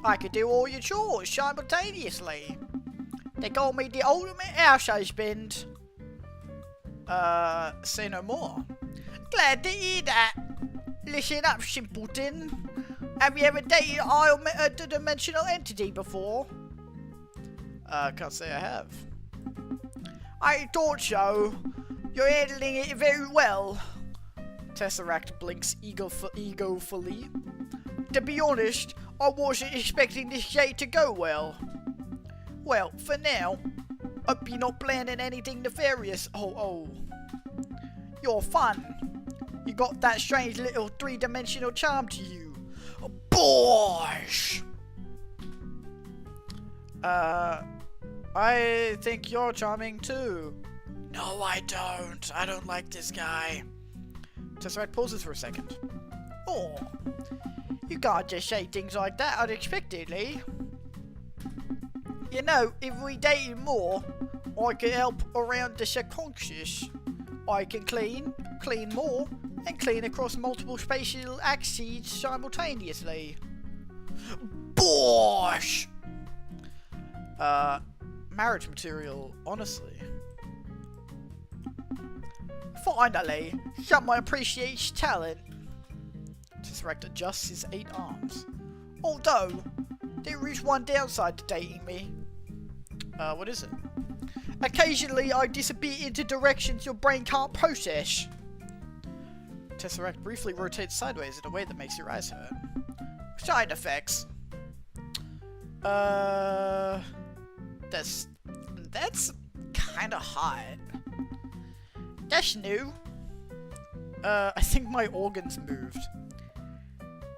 I can do all your chores simultaneously. They call me the ultimate house husband. Say no more. Glad to hear that. Listen up, simpleton. Have you ever dated a dimensional entity before? Can't say I have. I thought so. You're handling it very well. Tesseract blinks egofully. To be honest, I wasn't expecting this date to go well. Well, for now, hope you're not planning anything nefarious. Oh. You're fun. You got that strange little three-dimensional charm to you. Bosh! I think you're charming too. No, I don't. I don't like this guy. Tesseract pauses for a second. Oh, you can't just say things like that unexpectedly. You know, if we dated more, I could help around the subconscious. I can clean more, and clean across multiple spatial axes simultaneously. Bosh! Marriage material, honestly. Finally, someone appreciates talent. Tesseract adjusts his 8 arms. Although, there is one downside to dating me. What is it? Occasionally, I disappear into directions your brain can't process. Tesseract briefly rotates sideways in a way that makes your eyes hurt. Side effects. That's kinda hot. That's new. I think my organs moved.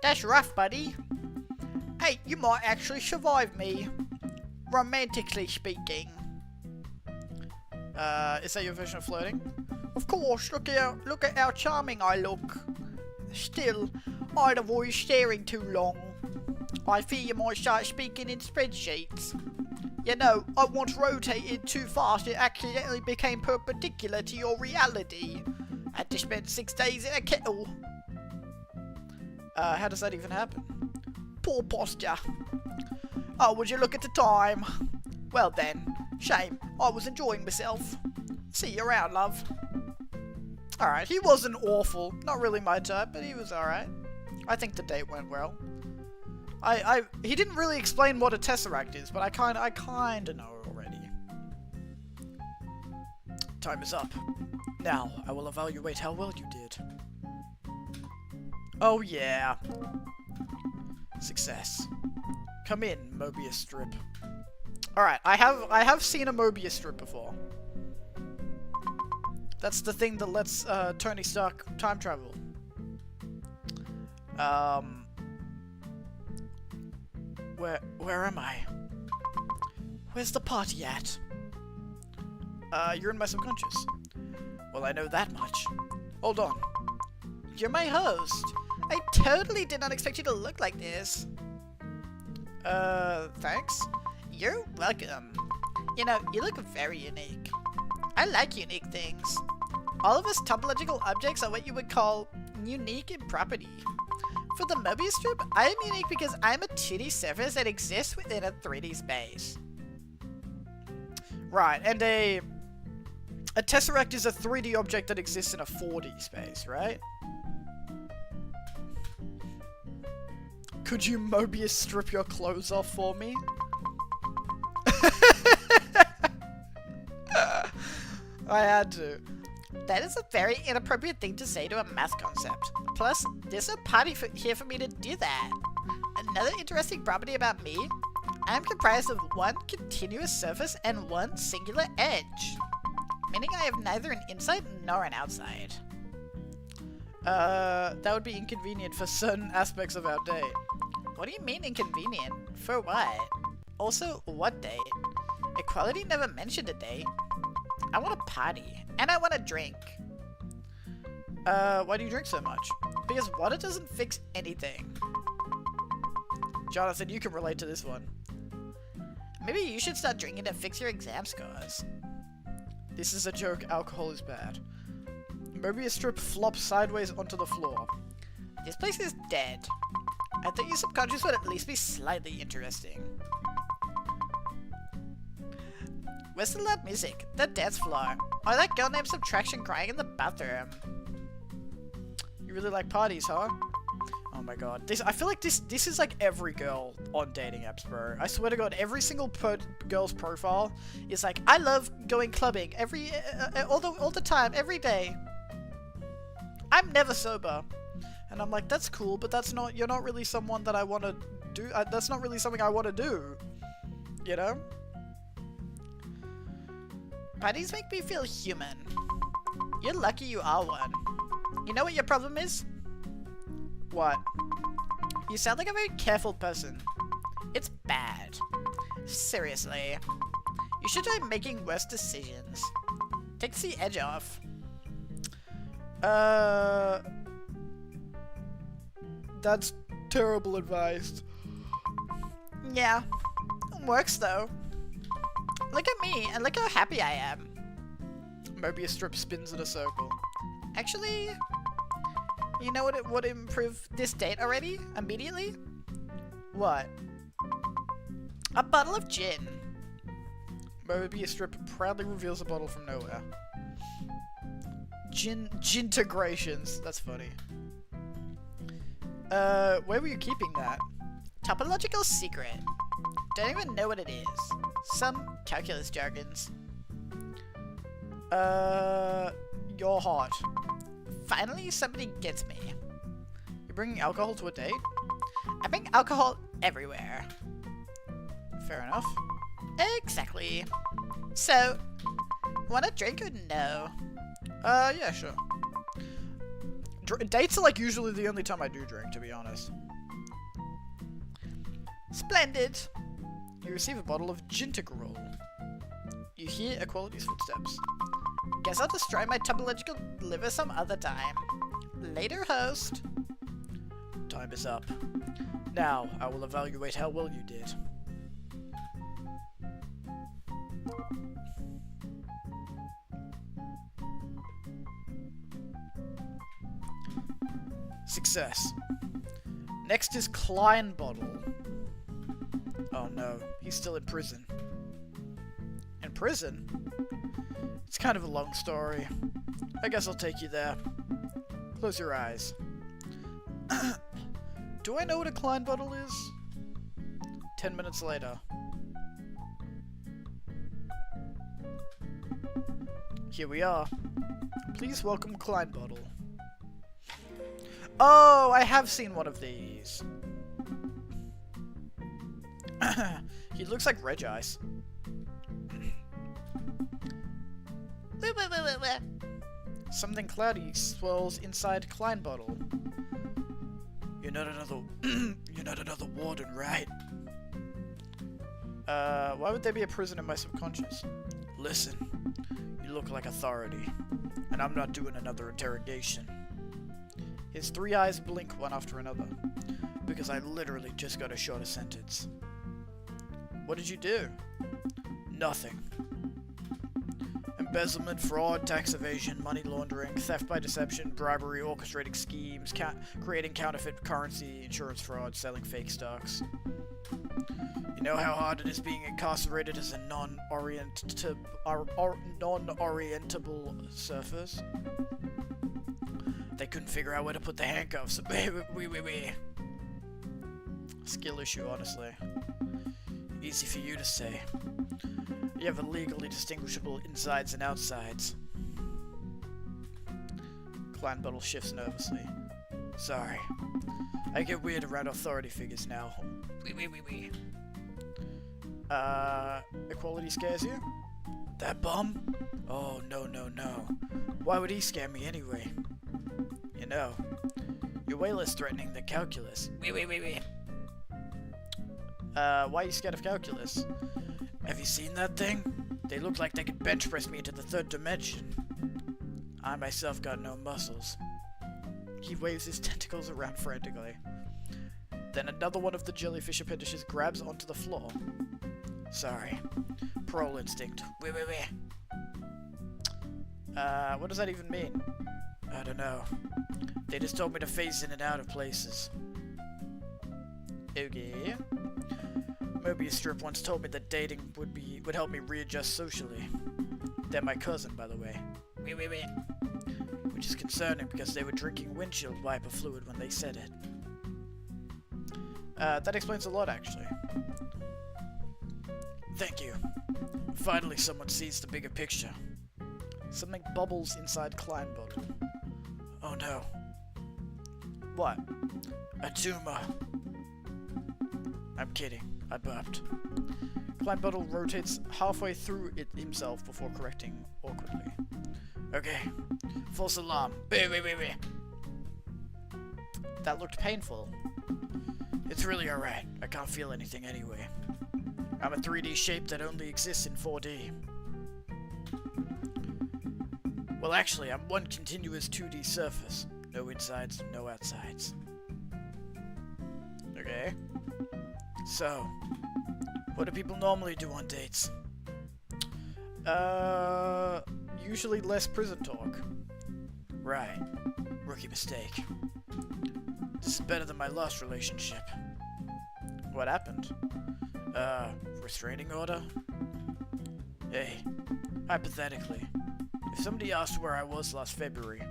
That's rough, buddy. Hey, you might actually survive me. Romantically speaking. Is that your version of flirting? Of course, look at how charming I look. Still, I'd avoid staring too long. I fear you might start speaking in spreadsheets. You know, I once rotated too fast and accidentally became perpendicular to your reality. Had to spend 6 days in a kettle. How does that even happen? Poor posture. Oh, would you look at the time? Well then, shame. I was enjoying myself. See you around, love. Alright, he wasn't awful. Not really my type, but he was alright. I think the date went well. He didn't really explain what a tesseract is, but I kinda know already. Time is up. Now, I will evaluate how well you did. Oh yeah. Success. Come in, Mobius strip. Alright, I have seen a Mobius strip before. That's the thing that lets Tony Stark time travel. Where am I? Where's the party at? You're in my subconscious. Well, I know that much. Hold on. You're my host. I totally did not expect you to look like this. Thanks? You're welcome. You know, you look very unique. I like unique things. All of us topological objects are what you would call unique in property. For the Mobius strip, I am unique because I'm a 2D surface that exists within a 3D space. Right, and a tesseract is a 3D object that exists in a 4D space, right? Could you Mobius strip your clothes off for me? I had to. That is a very inappropriate thing to say to a math concept. Plus, there's a party here for me to do that. Another interesting property about me, I am comprised of one continuous surface and one singular edge. Meaning I have neither an inside nor an outside. That would be inconvenient for certain aspects of our date. What do you mean inconvenient? For what? Also, what date? Equality never mentioned a date. I want a party, and I want a drink. Why do you drink so much? Because water doesn't fix anything. Jonathan, you can relate to this one. Maybe you should start drinking to fix your exam scores. This is a joke, alcohol is bad. Mobius strip flops sideways onto the floor. This place is dead. I thought your subconscious would at least be slightly interesting. Where's the loud music? The dance floor. Or that girl named Subtraction crying in the bathroom. You really like parties, huh? Oh my god. I feel like this is like every girl on dating apps, bro. I swear to god, every single girl's profile is like, I love going clubbing all the time, every day. I'm never sober. And I'm like, that's cool, but you're not really someone that I want to do. That's not really something I want to do. You know? Parties make me feel human. You're lucky you are one. You know what your problem is? What? You sound like a very careful person. It's bad. Seriously. You should try making worse decisions. Takes the edge off. That's terrible advice. Yeah. Works though. Look at me, and look how happy I am. Mobius strip spins in a circle. Actually, you know what would improve this date already? Immediately? What? A bottle of gin. Mobius strip proudly reveals a bottle from nowhere. Gintegrations. That's funny. Where were you keeping that? Topological secret. Don't even know what it is. Some calculus jargons. You're hot. Finally, somebody gets me. You're bringing alcohol to a date? I bring alcohol everywhere. Fair enough. Exactly. So, want a drink or no? Yeah, sure. Dates are like usually the only time I do drink, to be honest. Splendid. You receive a bottle of Gintegral. You hear Equality's footsteps. Guess I'll destroy my topological liver some other time. Later, host. Time is up. Now, I will evaluate how well you did. Success. Next is Klein Bottle. Oh no, he's still in prison. In prison? It's kind of a long story. I guess I'll take you there. Close your eyes. Do I know what a Klein Bottle is? 10 minutes later. Here we are. Please welcome Klein Bottle. Oh, I have seen one of these. He looks like Regice. Something cloudy swirls inside Klein Bottle. You're not another warden, right? Why would there be a prison in my subconscious? Listen, you look like authority, and I'm not doing another interrogation. His three eyes blink one after another, because I literally just got a shorter sentence. What did you do? Nothing. Embezzlement, fraud, tax evasion, money laundering, theft by deception, bribery, orchestrating schemes, creating counterfeit currency, insurance fraud, selling fake stocks. You know how hard it is being incarcerated as a non-orientable surface? They couldn't figure out where to put the handcuffs. Skill issue, honestly. Easy for you to say. You have illegally distinguishable insides and outsides. Klein Bottle shifts nervously. Sorry. I get weird around authority figures now. Equality scares you? That bum? Oh, no, no, no. Why would he scare me anyway? You know, you're way less threatening than calculus. Wait. Why are you scared of calculus? Have you seen that thing? They look like they could bench press me into the third dimension. I myself got no muscles. He waves his tentacles around frantically. Then another one of the jellyfish appendages grabs onto the floor. Sorry. Parole instinct. Wait. What does that even mean? I don't know. They just told me to phase in and out of places. Okay. Mobius Strip once told me that dating would help me readjust socially. They're my cousin, by the way. Wait. Which is concerning because they were drinking windshield wiper fluid when they said it. That explains a lot, actually. Thank you. Finally, someone sees the bigger picture. Something bubbles inside Kleinbottle. Oh no. What? A tumor. I'm kidding. I burped. Kleinbottle rotates halfway through it himself before correcting awkwardly. Okay. False alarm. Wait. That looked painful. It's really alright. I can't feel anything anyway. I'm a 3D shape that only exists in 4D. Well, actually, I'm one continuous 2D surface. No insides, no outsides. Okay. So, what do people normally do on dates? Usually less prison talk. Right. Rookie mistake. This is better than my last relationship. What happened? Restraining order? Hey, hypothetically, if somebody asked where I was last February,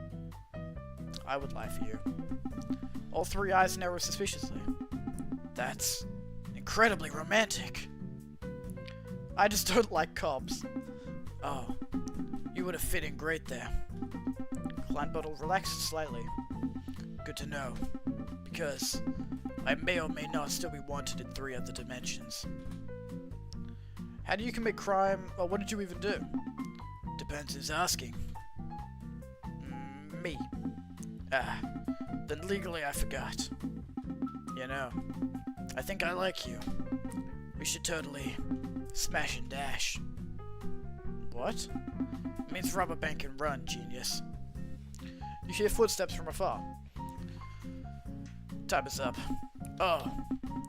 I would lie for you. All three eyes narrow suspiciously. That's incredibly romantic. I just don't like cops. Oh, you would have fit in great there. Kleinbottle relaxes slightly. Good to know, because I may or may not still be wanted in 3 other dimensions. How do you commit crime, or what did you even do? Depends who's asking. Me. Ah, then legally I forgot. You know, I think I like you. We should totally smash and dash. What? It means rob a bank and run, genius. You hear footsteps from afar. Time is up. Oh,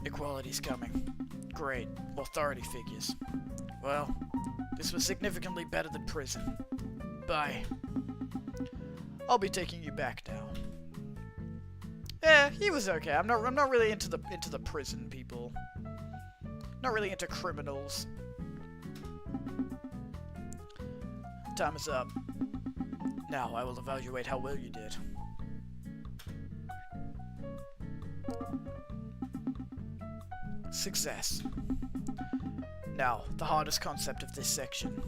equality's coming. Great. Authority figures. Well, this was significantly better than prison. Bye. I'll be taking you back now. Yeah, he was okay. I'm not really into the prison people. Not really into criminals. Time is up. Now I will evaluate how well you did. Success. Now, the hardest concept of this section.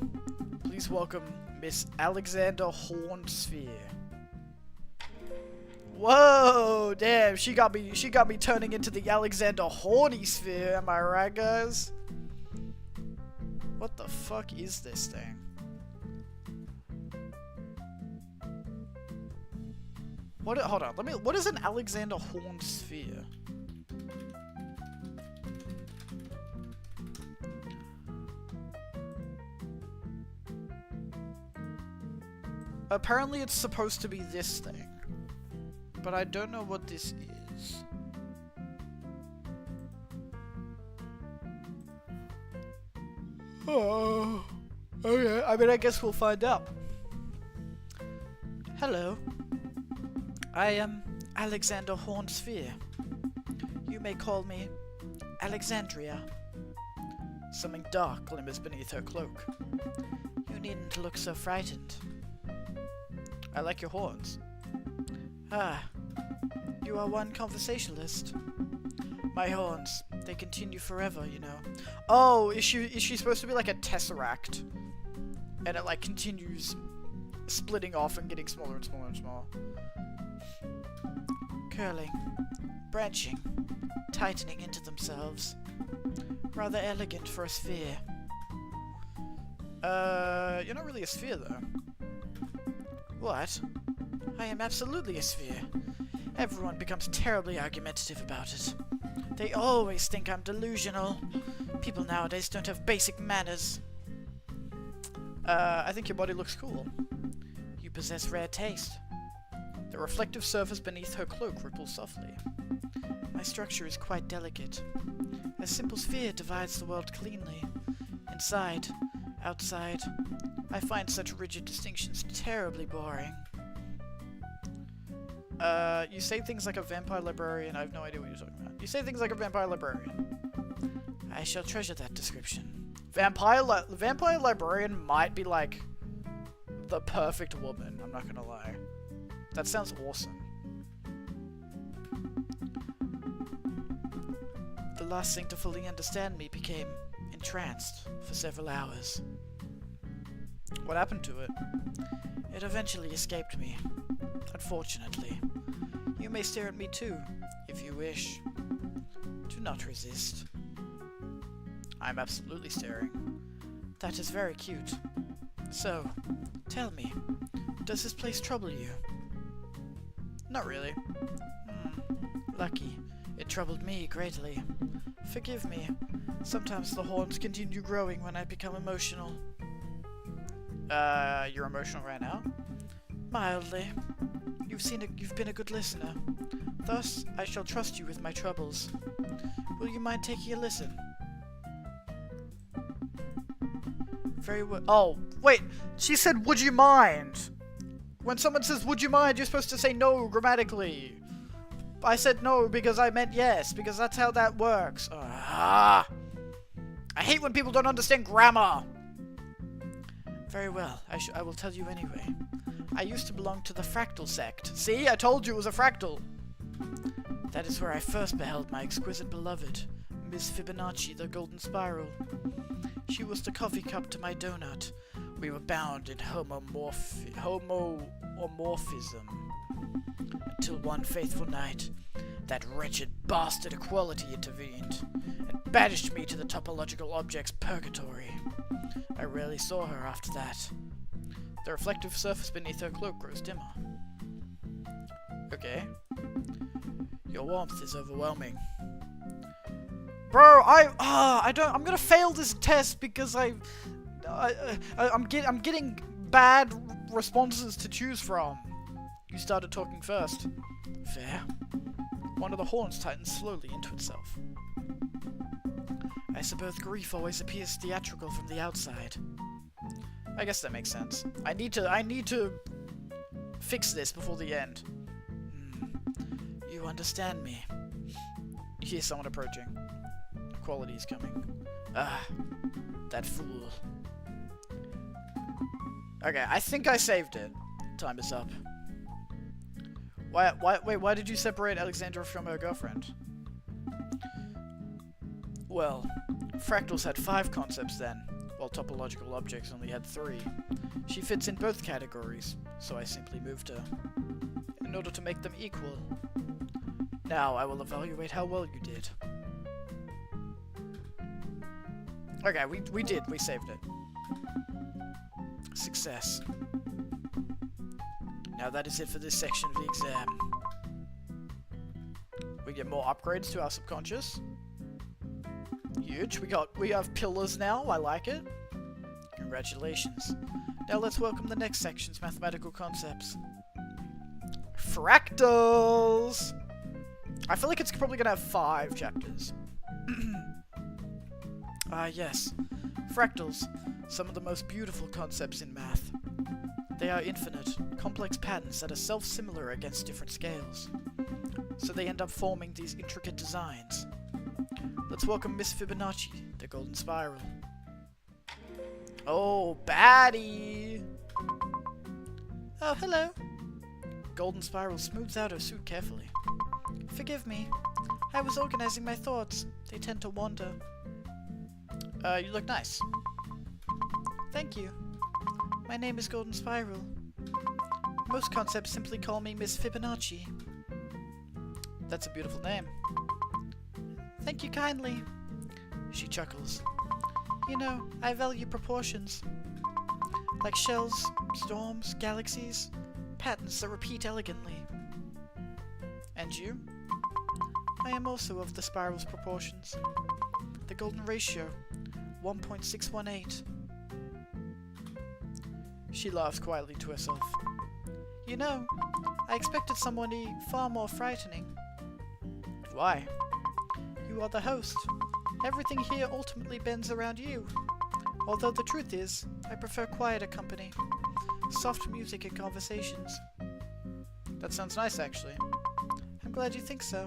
Please welcome Miss Alexander Hornsphere. Whoa, damn, she got me turning into the Alexander Horny Sphere, am I right, guys? What the fuck is this thing? Hold on, what is an Alexander Horn Sphere? Apparently it's supposed to be this thing. But I don't know what this is. Oh, okay. I mean, I guess we'll find out. Hello. I am Alexander Hornsphere. You may call me Alexandria. Something dark glimmers beneath her cloak. You needn't look so frightened. I like your horns. Ah, you are one conversationalist. My horns, they continue forever, you know. Oh, is she supposed to be like a tesseract? And it like continues splitting off and getting smaller and smaller and smaller. Curling, branching, tightening into themselves. Rather elegant for a sphere. You're not really a sphere, though. What? I am absolutely a sphere. Everyone becomes terribly argumentative about it. They always think I'm delusional. People nowadays don't have basic manners. I think your body looks cool. You possess rare taste. The reflective surface beneath her cloak ripples softly. My structure is quite delicate. A simple sphere divides the world cleanly. Inside, outside, I find such rigid distinctions terribly boring. You say things like a vampire librarian. I have no idea what you're talking about. You say things like a vampire librarian. I shall treasure that description. Vampire librarian might be like the perfect woman. I'm not gonna lie. That sounds awesome. The last thing to fully understand me became entranced for several hours. What happened to it? It eventually escaped me. Unfortunately. You may stare at me too, if you wish. Do not resist. I'm absolutely staring. That is very cute. So, tell me, does this place trouble you? Not really. Lucky. It troubled me greatly. Forgive me. Sometimes the horns continue growing when I become emotional. You're emotional right now? Mildly. You've been a good listener. Thus, I shall trust you with my troubles. Will you mind taking a listen? Very well. Oh, wait. She said, would you mind? When someone says, would you mind, you're supposed to say no grammatically. I said no because I meant yes, because that's how that works. I hate when people don't understand grammar. Very well. I will tell you anyway. I used to belong to the fractal sect. See? I told you it was a fractal. That is where I first beheld my exquisite beloved, Miss Fibonacci, the Golden Spiral. She was the coffee cup to my donut. We were bound in homomorphism. Until one faithful night, that wretched bastard equality intervened, and banished me to the topological object's purgatory. I rarely saw her after that. The reflective surface beneath her cloak grows dimmer. Okay. Your warmth is overwhelming. Bro, I'm gonna fail this test because I'm getting bad responses to choose from. You started talking first. Fair. One of the horns tightens slowly into itself. I suppose grief always appears theatrical from the outside. I guess that makes sense. I need to fix this before the end. You understand me. You hear someone approaching. Quality is coming. That fool. Okay, I think I saved it. Time is up. Why did you separate Alexandra from her girlfriend? Well, fractals had 5 concepts then, while topological objects only had 3. She fits in both categories, so I simply moved her, in order to make them equal. Now I will evaluate how well you did. Okay, we saved it. Success. Now that is it for this section of the exam. We get more upgrades to our subconscious. Huge. We have pillars now. I like it. Congratulations. Now let's welcome the next section's mathematical concepts. Fractals! I feel like it's probably gonna have 5 chapters. Yes. Fractals. Some of the most beautiful concepts in math. They are infinite, complex patterns that are self-similar against different scales. So they end up forming these intricate designs. Let's welcome Miss Fibonacci, the Golden Spiral. Oh, baddie! Oh, hello. Golden Spiral smooths out her suit carefully. Forgive me. I was organizing my thoughts. They tend to wander. You look nice. Thank you. My name is Golden Spiral. Most concepts simply call me Miss Fibonacci. That's a beautiful name. Thank you kindly. She chuckles. You know, I value proportions. Like shells, storms, galaxies, patterns that repeat elegantly. And you? I am also of the spiral's proportions. The golden ratio, 1.618. She laughs quietly to herself. You know, I expected someone far more frightening. Why? You are the host. Everything here ultimately bends around you. Although the truth is, I prefer quieter company. Soft music and conversations. That sounds nice, actually. I'm glad you think so.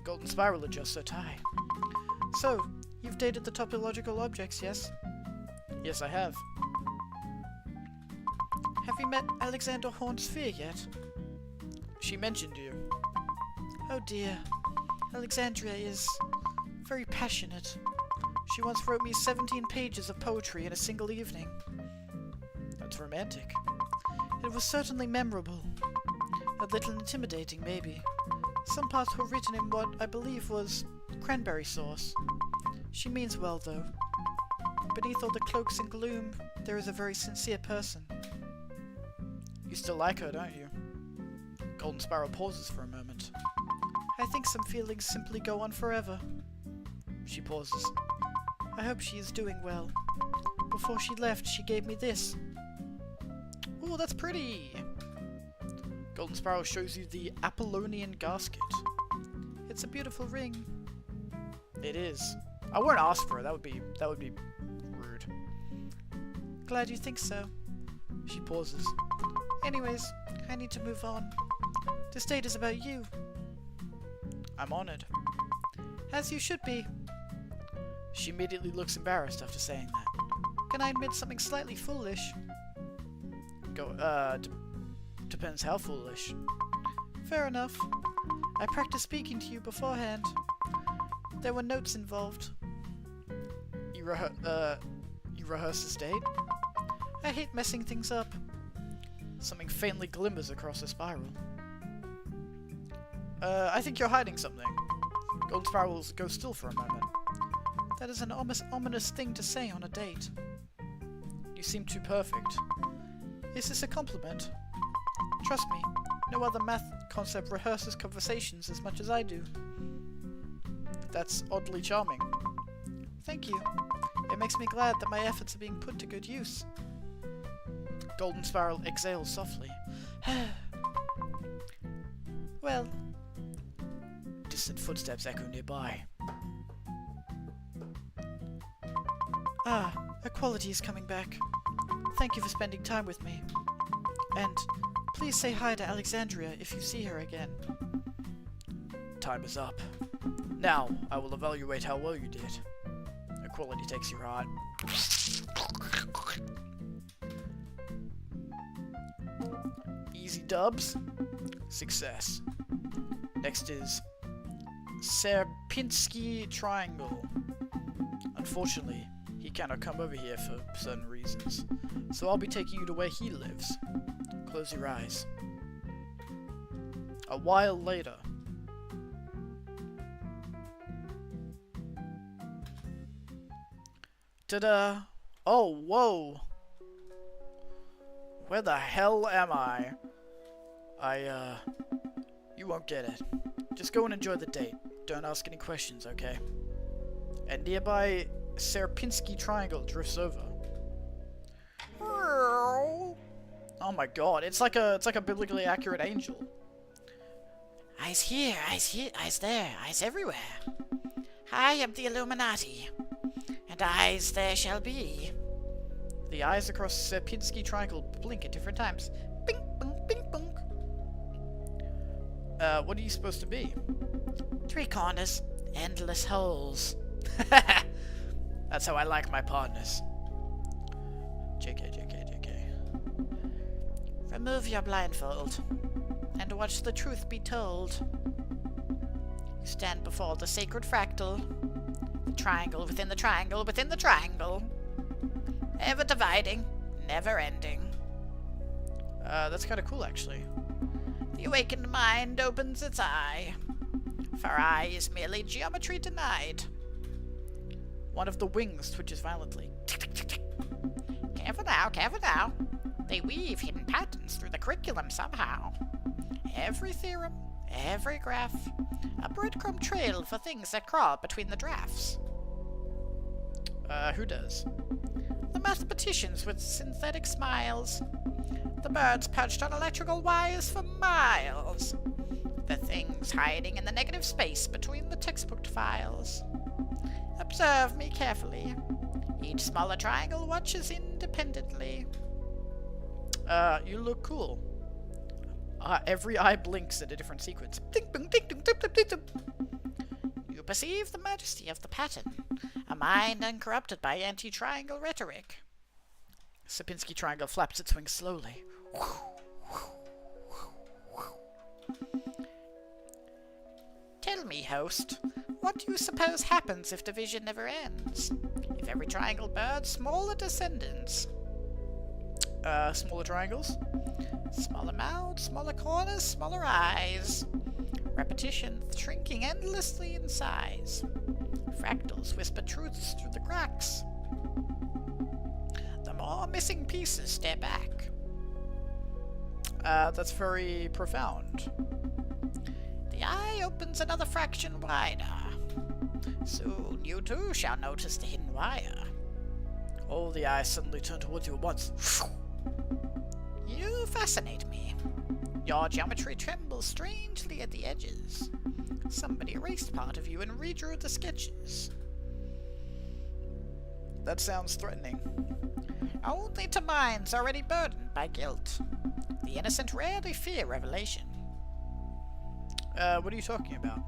Golden Spiral adjusts her tie. So, you've dated the topological objects, yes? Yes, I have. Have you met Alexander Horn's sphere yet? She mentioned you. Oh dear. Alexandria is very passionate. She once wrote me 17 pages of poetry in a single evening. That's romantic. It was certainly memorable. A little intimidating, maybe. Some parts were written in what I believe was cranberry sauce. She means well, though. Beneath all the cloaks and gloom, there is a very sincere person. You still like her, don't you? Golden Spiral pauses for a moment. I think some feelings simply go on forever. She pauses. I hope she is doing well. Before she left, she gave me this. Ooh, that's pretty! Golden Spiral shows you the Apollonian gasket. It's a beautiful ring. It is. I won't ask for it. That would be rude. Glad you think so. She pauses. Anyways, I need to move on. This date is about you. I'm honored. As you should be. She immediately looks embarrassed after saying that. Can I admit something slightly foolish? Depends how foolish. Fair enough. I practiced speaking to you beforehand. There were notes involved. You rehearsed this date? I hate messing things up. Something faintly glimmers across the spiral. I think you're hiding something. Golden Spiral goes still for a moment. That is an ominous thing to say on a date. You seem too perfect. Is this a compliment? Trust me, no other math concept rehearses conversations as much as I do. That's oddly charming. Thank you. It makes me glad that my efforts are being put to good use. Golden Spiral exhales softly. Well... Distant footsteps echo nearby. Ah, Equality is coming back. Thank you for spending time with me. And please say hi to Alexandria if you see her again. Time is up. Now, I will evaluate how well you did. Equality takes your heart. Easy dubs. Success. Next is Serpinski Triangle. Unfortunately, he cannot come over here for certain reasons, so I'll be taking you to where he lives. Close your eyes. A while later. Ta-da! Oh, whoa! Where the hell am I? You won't get it. Just go and enjoy the date. Don't ask any questions, okay? And nearby Serpinski Triangle drifts over. Oh my god, it's like a biblically accurate angel. Eyes here, eyes there, eyes everywhere. I am the Illuminati, and eyes there shall be. The eyes across Serpinski Triangle blink at different times. Bing, bong, bing, bong. What are you supposed to be? 3 corners, endless holes. That's how I like my partners. JK. Remove your blindfold, and watch the truth be told. You stand before the sacred fractal, the triangle within the triangle within the triangle, ever dividing, never ending. That's kind of cool, actually. The awakened mind opens its eye, for eye is merely geometry denied. One of the wings twitches violently. Careful now. They weave hidden patterns through the curriculum somehow. Every theorem, every graph, a breadcrumb trail for things that crawl between the drafts. Who does? The mathematicians with synthetic smiles. The birds perched on electrical wires for miles. The things hiding in the negative space between the textbook files. Observe me carefully. Each smaller triangle watches independently. You look cool. Every eye blinks at a different sequence. Ding, ding, ding, ding, ding, ding, ding. You perceive the majesty of the pattern, a mind uncorrupted by anti-triangle rhetoric. Sapinski triangle flaps its wings slowly. Tell me, host, what do you suppose happens if division never ends? If every triangle birds smaller descendants? Smaller triangles? Smaller mouths, smaller corners, smaller eyes. Repetition shrinking endlessly in size. Fractals whisper truths through the cracks. The more missing pieces stare back. That's very profound. The eye opens another fraction wider. Soon you too shall notice the hidden wire. All the eyes suddenly turn towards you at once. You fascinate me. Your geometry trembles strangely at the edges. Somebody erased part of you and redrew the sketches. That sounds threatening. Only to minds already burdened by guilt. The innocent rarely fear revelation. What are you talking about?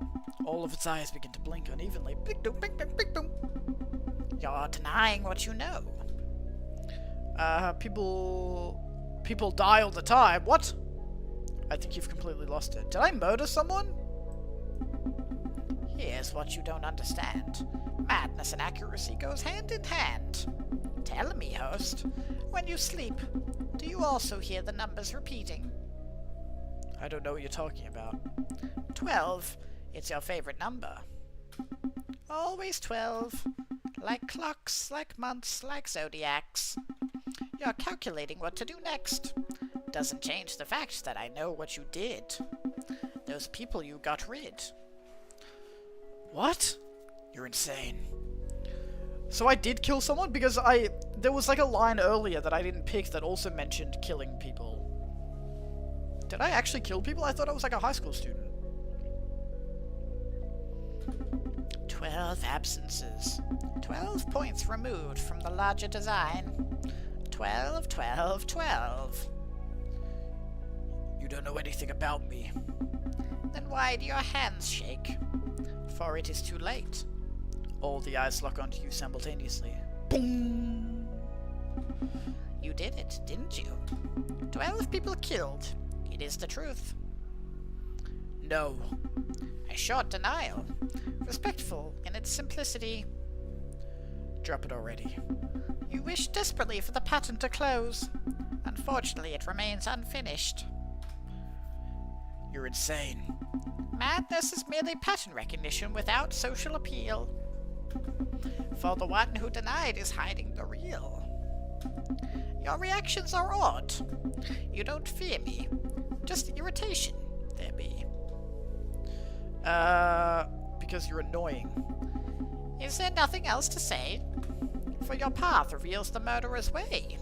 All of its eyes begin to blink unevenly. Bing, boom, bing, bing, bing, boom. You're denying what you know. People die all the time. What? I think you've completely lost it. Did I murder someone? Here's what you don't understand. Madness and accuracy goes hand in hand. Tell me, host, when you sleep, do you also hear the numbers repeating? I don't know what you're talking about. 12. It's your favorite number. Always 12. Like clocks, like months, like zodiacs. You're calculating what to do next. Doesn't change the fact that I know what you did. Those people you got rid. What? You're insane. So I did kill someone? Because there was like a line earlier that I didn't pick that also mentioned killing people. Did I actually kill people? I thought I was like a high school student. 12 absences. 12 points removed from the larger design. 12, 12, 12. You don't know anything about me. Then why do your hands shake? For it is too late. All the eyes lock onto you simultaneously. Boom! You did it, didn't you? 12 people killed. It is the truth. No. A short denial. Respectful in its simplicity. Drop it already. You wish desperately for the pattern to close. Unfortunately, it remains unfinished. You're insane. Madness is merely pattern recognition without social appeal. For the one who denied is hiding the real. Your reactions are odd. You don't fear me. Just irritation, there be. Because you're annoying. Is there nothing else to say? For your path reveals the murderer's way.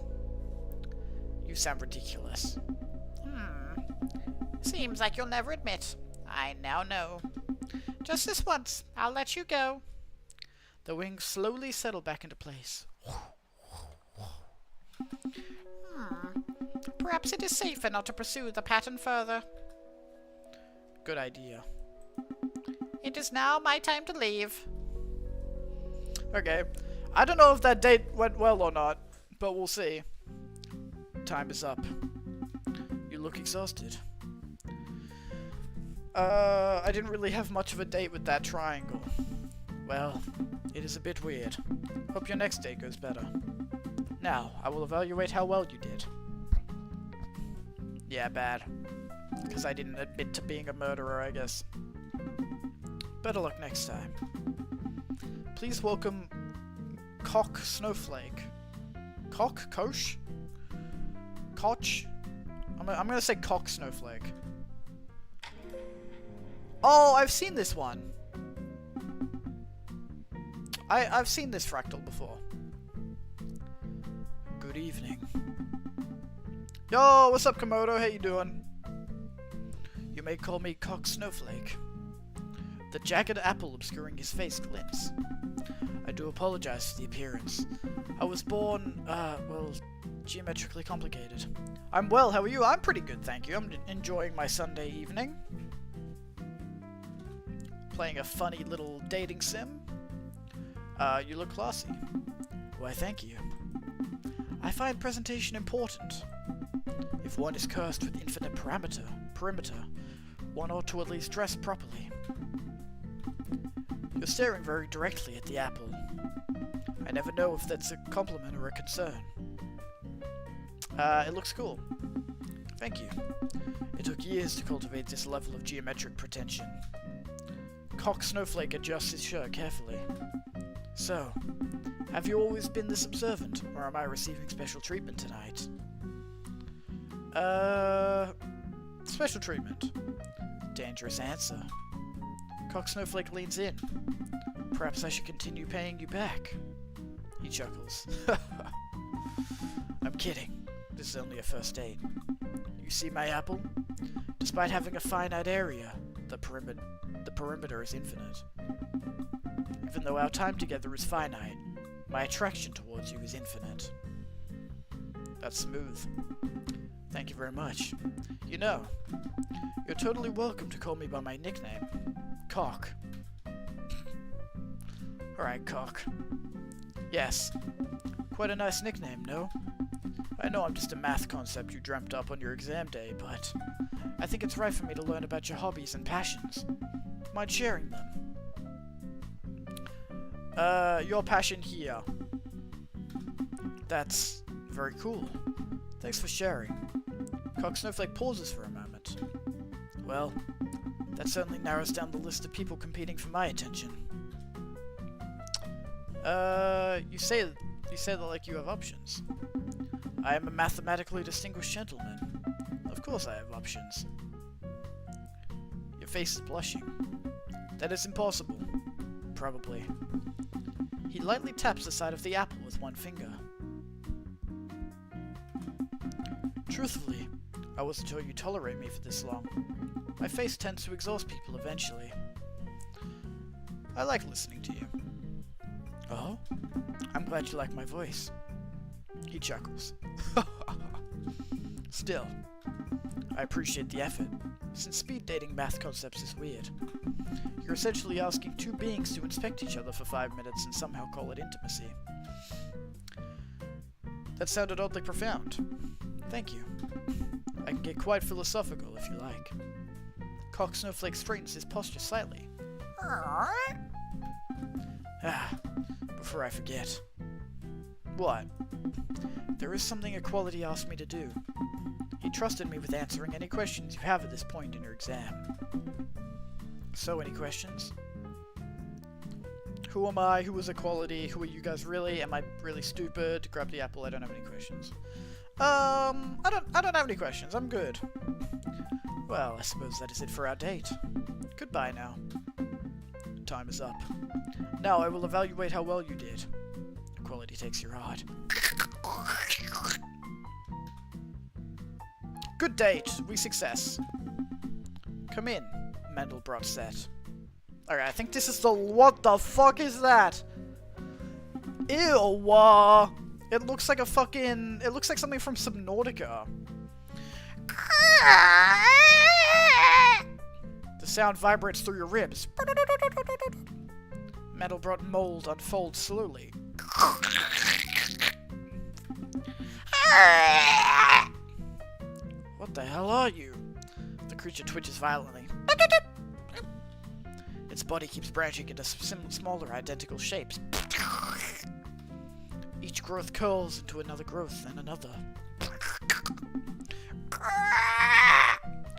You sound ridiculous. Seems like you'll never admit. I now know. Just this once, I'll let you go. The wings slowly settle back into place. Perhaps it is safer not to pursue the pattern further. Good idea. It is now my time to leave. Okay. I don't know if that date went well or not, but we'll see. Time is up. You look exhausted. I didn't really have much of a date with that triangle. Well, it is a bit weird. Hope your next date goes better. Now, I will evaluate how well you did. Yeah, bad. Because I didn't admit to being a murderer, I guess. Better luck next time. Please welcome Cock Snowflake. Koch? Koch? I'm gonna say cock snowflake. Oh, I've seen this one. I've seen this fractal before. Good evening. Yo, what's up, Komodo? How you doing? You may call me Cock Snowflake. The jagged apple obscuring his face glints. I do apologize for the appearance. I was born, well, geometrically complicated. I'm well, how are you? I'm pretty good, thank you. I'm enjoying my Sunday evening. Playing a funny little dating sim. You look classy. Why, thank you. I find presentation important. If one is cursed with infinite perimeter, one ought to at least dress properly. You're staring very directly at the apple. I never know if that's a compliment or a concern. It looks cool. Thank you. It took years to cultivate this level of geometric pretension. Cock Snowflake adjusts his shirt carefully. So, have you always been this observant, or am I receiving special treatment tonight? Special treatment. Dangerous answer. Cock Snowflake leans in. Perhaps I should continue paying you back. He chuckles. I'm kidding. This is only a first date. You see my apple? Despite having a finite area, the perimeter is infinite. Even though our time together is finite, my attraction towards you is infinite. That's smooth. Thank you very much. You know, you're totally welcome to call me by my nickname, Cock. Alright, Cock. Yes. Quite a nice nickname, no? I know I'm just a math concept you dreamt up on your exam day, but I think it's right for me to learn about your hobbies and passions. Mind sharing them? Your passion here. That's very cool. Thanks for sharing. Cock Snowflake pauses for a moment. Well, that certainly narrows down the list of people competing for my attention. You say that like you have options. I am a mathematically distinguished gentleman. Of course I have options. Your face is blushing. That is impossible. Probably. He lightly taps the side of the apple with one finger. Truthfully, I wasn't sure you'd tolerate me for this long. My face tends to exhaust people eventually. I like listening to you. Oh? I'm glad you like my voice. He chuckles. Still, I appreciate the effort, since speed dating math concepts is weird. You're essentially asking two beings to inspect each other for 5 minutes and somehow call it intimacy. That sounded oddly profound. Thank you. I can get quite philosophical if you like. Cock Snowflake straightens his posture slightly. Before I forget. What? There is something Equality asked me to do. He trusted me with answering any questions you have at this point in your exam. So, any questions? Who am I? Who is Equality? Who are you guys really? Am I really stupid? Grab the apple. I don't have any questions. I don't have any questions. I'm good. Well, I suppose that is it for our date. Goodbye now. Time is up. Now I will evaluate how well you did. Equality takes your heart. Good date. We success. Come in, Mandelbrot said. Alright, I think this is the... What the fuck is that? Ew, it looks like a fucking... It looks like something from Subnautica. The sound vibrates through your ribs. Mandelbrot mold unfolds slowly. What the hell are you? The creature twitches violently. Its body keeps branching into smaller identical shapes. Each growth curls into another growth and another.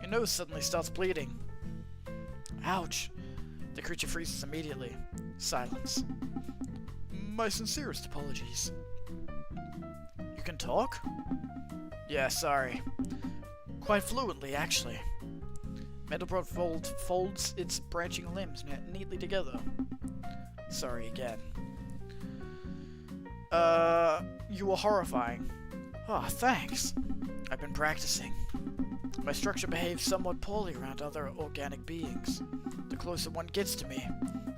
Your nose suddenly starts bleeding. Ouch. The creature freezes immediately. Silence. My sincerest apologies. You You can talk? Yeah, sorry. Quite fluently, actually. Mandelbrot folds its branching limbs neatly together. Sorry again. You were horrifying. Ah, thanks. I've been practicing. My structure behaves somewhat poorly around other organic beings. The closer one gets to me,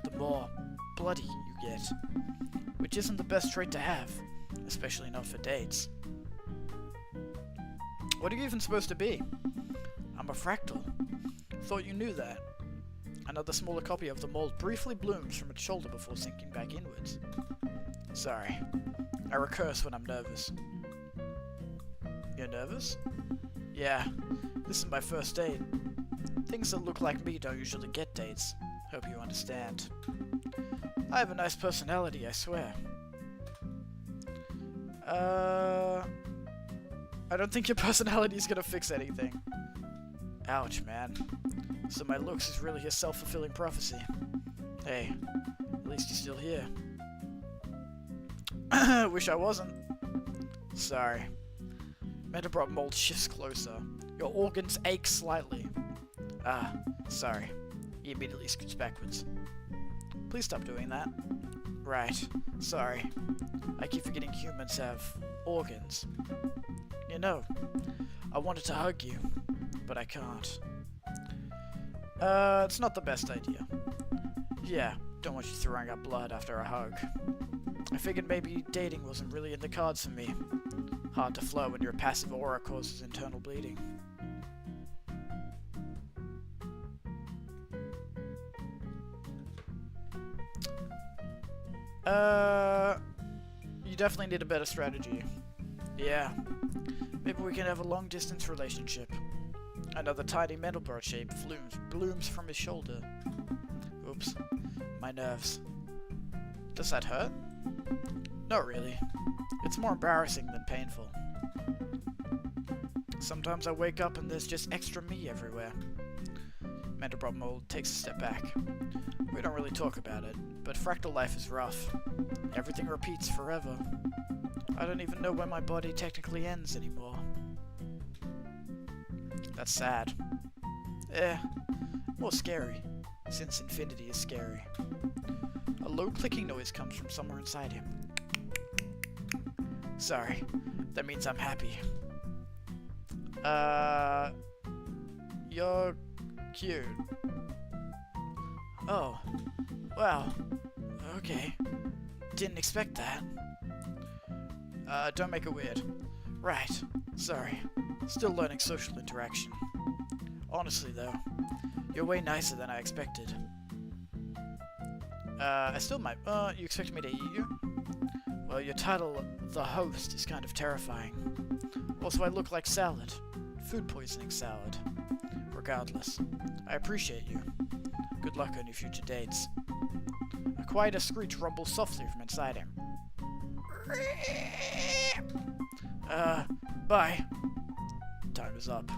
the more bloody you get. Which isn't the best trait to have, especially not for dates. What are you even supposed to be? I'm a fractal. Thought you knew that. Another smaller copy of the mold briefly blooms from its shoulder before sinking back inwards. Sorry. I recurse when I'm nervous. You're nervous? Yeah. This is my first date. Things that look like me don't usually get dates. Hope you understand. I have a nice personality, I swear. I don't think your personality is gonna fix anything. Ouch, man. So my looks is really a self-fulfilling prophecy. Hey, at least you're still here. Wish I wasn't. Sorry. Mandelbrot mold shifts closer. Your organs ache slightly. Ah, sorry. He immediately scoots backwards. Please stop doing that. Right. Sorry. I keep forgetting humans have organs. You know, I wanted to hug you, but I can't. It's not the best idea. Yeah, don't want you throwing up blood after a hug. I figured maybe dating wasn't really in the cards for me. Hard to flow when your passive aura causes internal bleeding. You definitely need a better strategy. Yeah. Maybe we can have a long-distance relationship. Another tiny Mandelbrot shape blooms from his shoulder. Oops. My nerves. Does that hurt? Not really. It's more embarrassing than painful. Sometimes I wake up and there's just extra me everywhere. Mandelbrot mold takes a step back. We don't really talk about it, but fractal life is rough. Everything repeats forever. I don't even know where my body technically ends anymore. That's sad. More scary, since infinity is scary. A low clicking noise comes from somewhere inside him. Sorry, that means I'm happy. You're cute. Oh, wow. Okay. Didn't expect that. Don't make it weird. Right. Sorry. Still learning social interaction. Honestly, though, you're way nicer than I expected. I still might. You expected me to eat you? Well, your title, The Host, is kind of terrifying. Also, I look like salad. Food poisoning salad. Regardless, I appreciate you. Good luck on your future dates. A quieter screech rumbles softly from inside him. Bye. Time is up.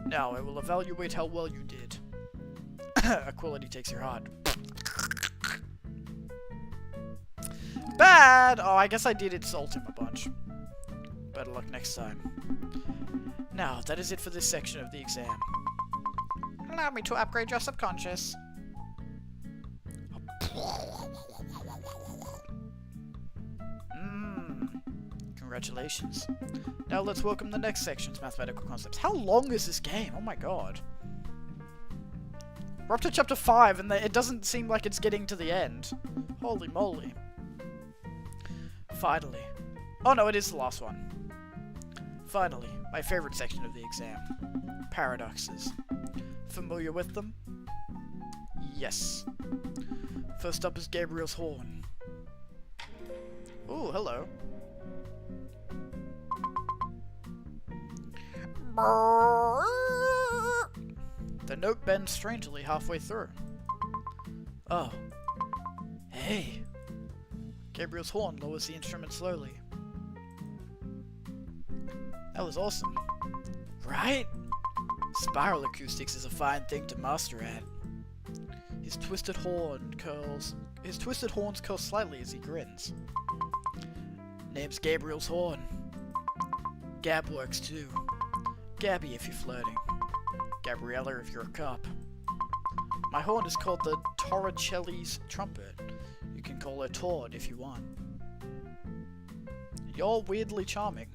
Now I will evaluate how well you did. Equality takes your heart. Bad! Oh, I guess I did insult him a bunch. Better luck next time. Now, that is it for this section of the exam. Allow me to upgrade your subconscious. Congratulations. Now let's welcome the next section's mathematical concepts. How long is this game? Oh my god. We're up to chapter 5 and it doesn't seem like it's getting to the end. Holy moly. Finally. Oh no, it is the last one. Finally, my favorite section of the exam. Paradoxes. Familiar with them? Yes. First up is Gabriel's horn. Ooh, hello. The note bends strangely halfway through. Oh. Hey. Gabriel's horn lowers the instrument slowly. That was awesome. Right? Spiral acoustics is a fine thing to master at. His twisted horns curl slightly as he grins. Name's Gabriel's horn. Gab works too. Gabby if you're flirting. Gabriella if you're a cop. My horn is called the Torricelli's trumpet. You can call her Tord if you want. You're weirdly charming.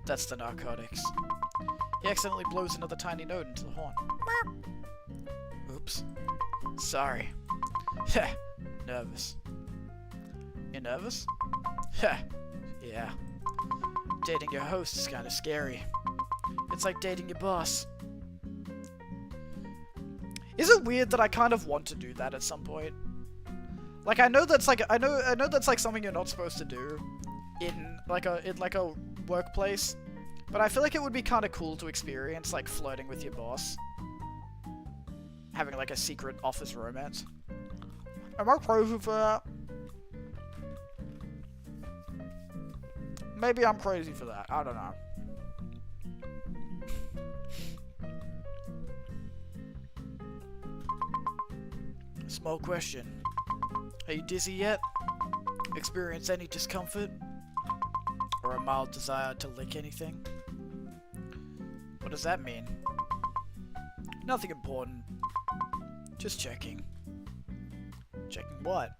That's the narcotics. He accidentally blows another tiny note into the horn. Oops. Sorry. Heh. Nervous. You're nervous? Heh. Yeah. Dating your host is kind of scary. It's like dating your boss. Is it weird that I kind of want to do that at some point? Like, I know that's like something you're not supposed to do in like a workplace, but I feel like it would be kind of cool to experience, like, flirting with your boss. Having like a secret office romance. Am I crazy for that? Maybe I'm crazy for that. I don't know. Small question. Are you dizzy yet? Experience any discomfort? Or a mild desire to lick anything? What does that mean? Nothing important. Just checking. Checking what?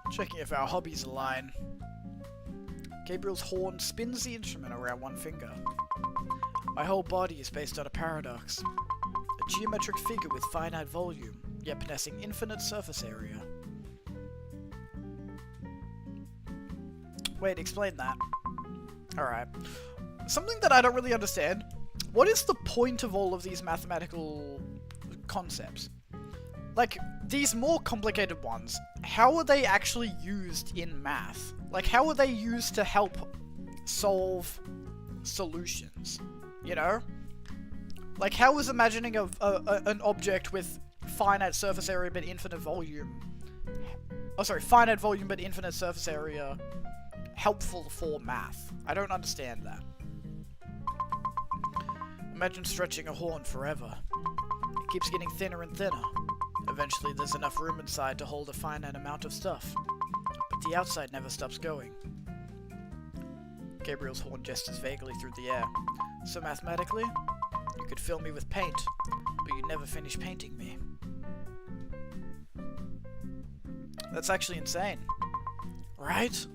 Checking if our hobbies align. Gabriel's horn spins the instrument around one finger. My whole body is based on a paradox. A geometric figure with finite volume, yet possessing infinite surface area. Wait, explain that. Alright. Something that I don't really understand. What is the point of all of these mathematical concepts? Like, these more complicated ones, how are they actually used in math? Like, how are they used to help solve solutions? You know? Like, how is imagining an object with finite surface area but infinite volume... Oh, sorry, finite volume but infinite surface area helpful for math? I don't understand that. Imagine stretching a horn forever. It keeps getting thinner and thinner. Eventually there's enough room inside to hold a finite amount of stuff. But the outside never stops going. Gabriel's horn gestures vaguely through the air. So mathematically, you could fill me with paint, but you'd never finish painting me. That's actually insane. Right?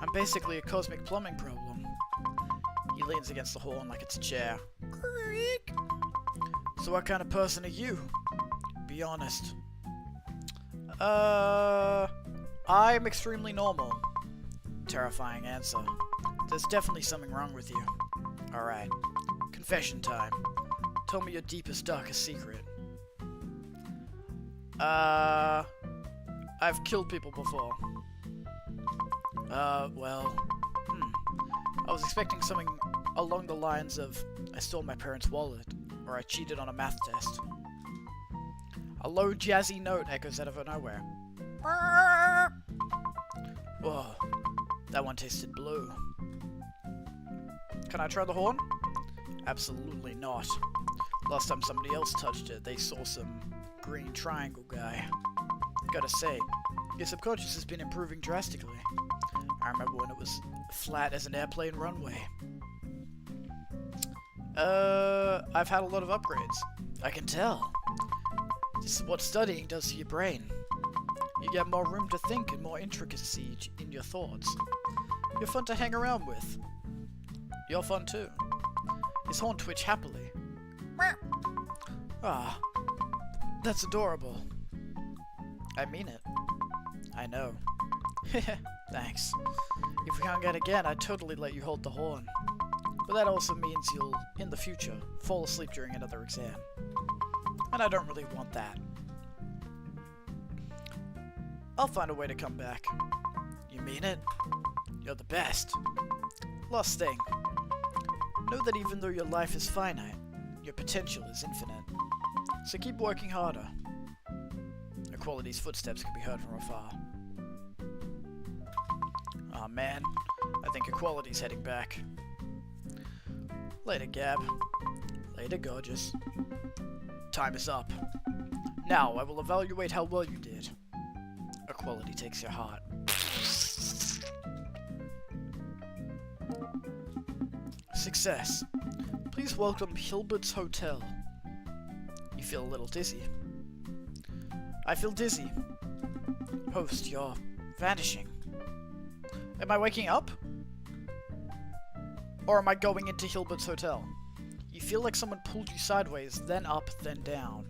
I'm basically a cosmic plumbing problem. He leans against the horn like it's a chair. Creak. So what kind of person are you? Be honest. I'm extremely normal. Terrifying answer. There's definitely something wrong with you. Alright. Confession time. Tell me your deepest, darkest secret. I've killed people before. Well... I was expecting something along the lines of, I stole my parents' wallet, or I cheated on a math test. A low, jazzy note echoes out of nowhere. Whoa, that one tasted blue. Can I try the horn? Absolutely not. Last time somebody else touched it, they saw some green triangle guy. Gotta say, your subconscious has been improving drastically. I remember when it was flat as an airplane runway. I've had a lot of upgrades. I can tell. This is what studying does to your brain. You get more room to think and more intricacy in your thoughts. You're fun to hang around with. You're fun too. His horn twitch happily. Ah, that's adorable. I mean it. I know. Thanks. If we can't get again, I'd totally let you hold the horn. But that also means you'll, in the future, fall asleep during another exam. And I don't really want that. I'll find a way to come back. You mean it? You're the best. Last thing. Know that even though your life is finite, your potential is infinite. So keep working harder. Equality's footsteps can be heard from afar. Aw, man. I think Equality's heading back. Later, Gab. Later, gorgeous. Time is up. Now, I will evaluate how well you did. Equality takes your heart. Success. Please welcome Hilbert's Hotel. You feel a little dizzy. I feel dizzy. Host, you're vanishing. Am I waking up? Or am I going into Hilbert's Hotel? You feel like someone pulled you sideways, then up, then down.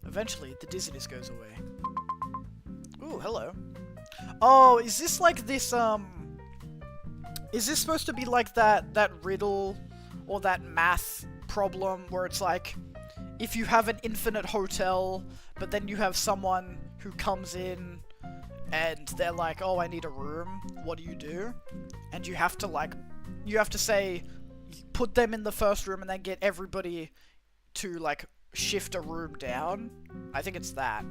Eventually, the dizziness goes away. Ooh, hello. Oh, is this like this, is this supposed to be like that riddle or that math problem where it's like, if you have an infinite hotel, but then you have someone who comes in and they're like, oh, I need a room, what do you do? And you have to like, you have to say, put them in the first room and then get everybody to like shift a room down. I think it's that.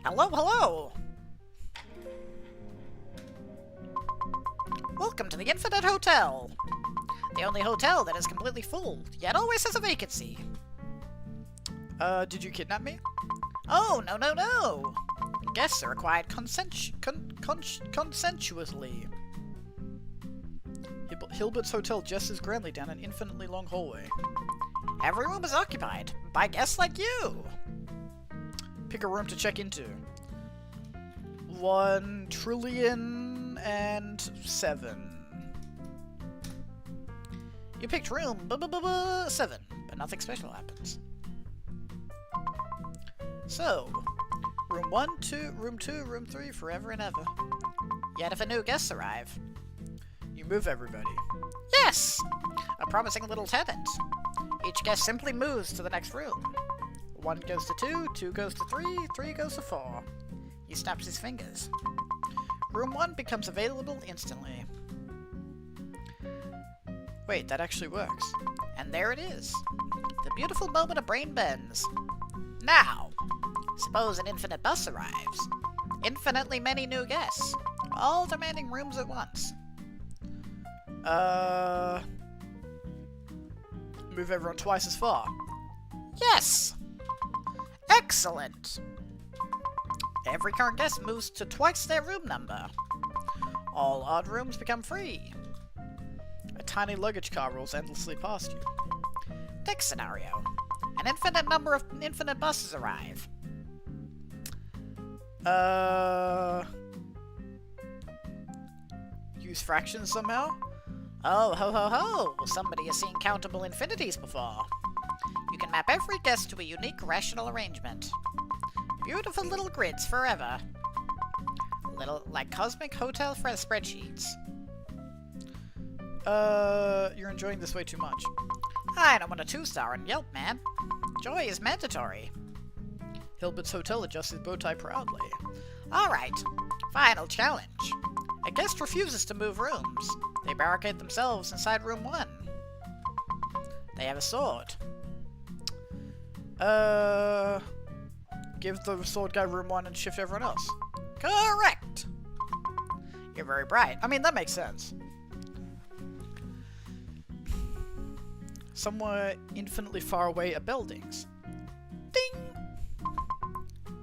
Hello, hello! Welcome to the Infinite Hotel. The only hotel that is completely full, yet always has a vacancy. Did you kidnap me? Oh, no, no, no! Guests are required consensuously. Hilbert's Hotel gestures grandly down an infinitely long hallway. Every room is occupied by guests like you. Pick a room to check into. 1,000,000,007. You picked room 7, but nothing special happens. So, room 1, 2, room 2, room 3, forever and ever. Yet if a new guests arrive, you move everybody. Yes! A promising little tenant. Each guest simply moves to the next room. 1 goes to 2, 2 goes to 3, 3 goes to 4. He snaps his fingers. Room 1 becomes available instantly. Wait, that actually works. And there it is. The beautiful moment of brain bends. Now, suppose an infinite bus arrives. Infinitely many new guests, all demanding rooms at once. Move everyone twice as far. Yes! Excellent! Every current guest moves to twice their room number. All odd rooms become free. A tiny luggage car rolls endlessly past you. Next scenario. An infinite number of infinite buses arrive. Use fractions somehow? Oh, ho ho ho! Somebody has seen countable infinities before. You can map every guest to a unique rational arrangement. Beautiful little grids forever. Little like cosmic hotel spreadsheets. You're enjoying this way too much. I don't want a 2-star on Yelp, man. Joy is mandatory. Hilbert's Hotel adjusts his bow tie proudly. Alright, final challenge. A guest refuses to move rooms. They barricade themselves inside room 1. They have a sword. Give the sword guy room 1 and shift everyone else. Correct! You're very bright. I mean, that makes sense. Somewhere infinitely far away are buildings. Ding!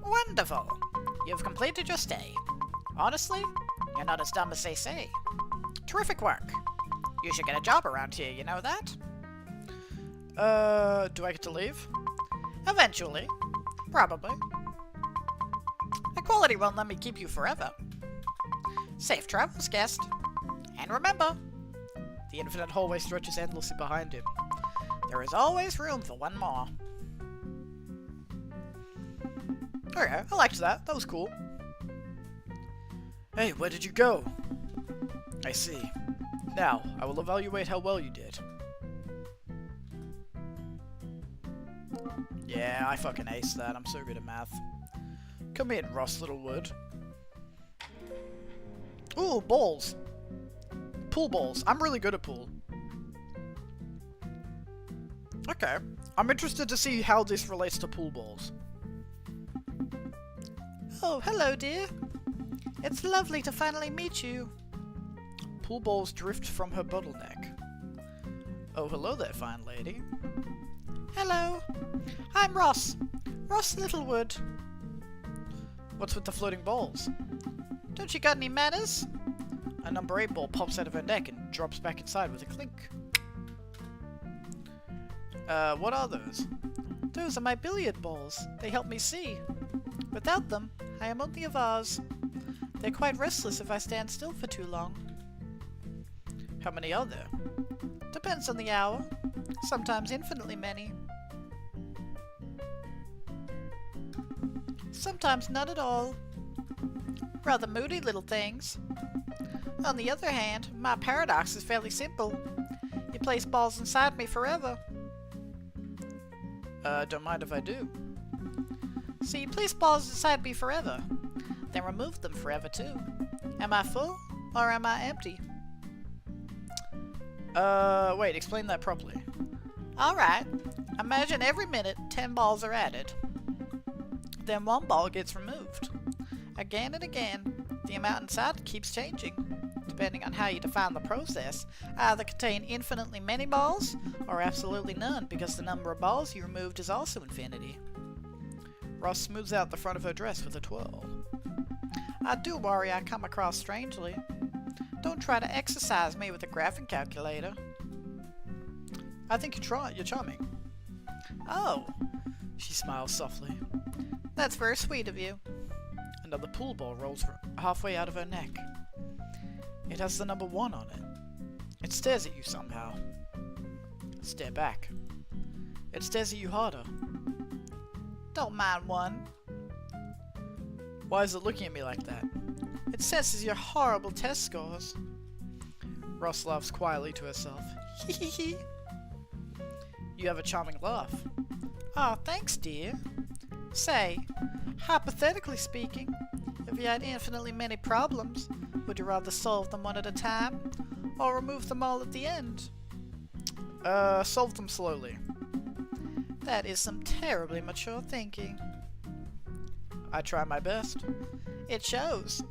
Wonderful! You've completed your stay. Honestly, you're not as dumb as they say. Terrific work. You should get a job around here, you know that? Do I get to leave? Eventually. Probably. Equality won't let me keep you forever. Safe travels, guest. And remember, The infinite hallway stretches endlessly behind him. there is always room for one more. Okay, I liked that. That was cool. Hey, where did you go? I see. Now, I will evaluate how well you did. Yeah, I fucking aced that. I'm so good at math. Come in, Ross Littlewood. Ooh, balls. Pool balls. I'm really good at pool. Okay. I'm interested to see how this relates to pool balls. Oh, hello, dear. It's lovely to finally meet you. Pool balls drift from her bottleneck. Oh, hello there, fine lady. Hello. I'm Ross. Ross Littlewood. What's with the floating balls? Don't you got any manners? A number 8 ball pops out of her neck and drops back inside with a clink. What are those? Those are my billiard balls. They help me see. Without them, I am only a vase. They're quite restless if I stand still for too long. How many are there? Depends on the hour. Sometimes infinitely many. Sometimes none at all. Rather moody little things. On the other hand, my paradox is fairly simple. You place balls inside me forever. Don't mind if I do. So you place balls inside me forever, then remove them forever too. Am I full, or am I empty? Wait, explain that properly. Alright, imagine every minute 10 balls are added. Then 1 ball gets removed. Again and again, the amount inside keeps changing, depending on how you define the process. Either contain infinitely many balls, or absolutely none, because the number of balls you removed is also infinity. Ross smooths out the front of her dress with a twirl. I do worry I come across strangely. Don't try to exercise me with a graphing calculator. I think you're charming. Oh, she smiles softly. That's very sweet of you. Another pool ball rolls halfway out of her neck. It has the number 1 on it. It stares at you somehow. Stare back. It stares at you harder. Don't mind 1. Why is it looking at me like that? It senses your horrible test scores. Ross laughs quietly to herself. Hee. You have a charming laugh. Oh, thanks, dear. Say, hypothetically speaking, if you had infinitely many problems, would you rather solve them one at a time, or remove them all at the end? Solve them slowly. That is some terribly mature thinking. I try my best. It shows.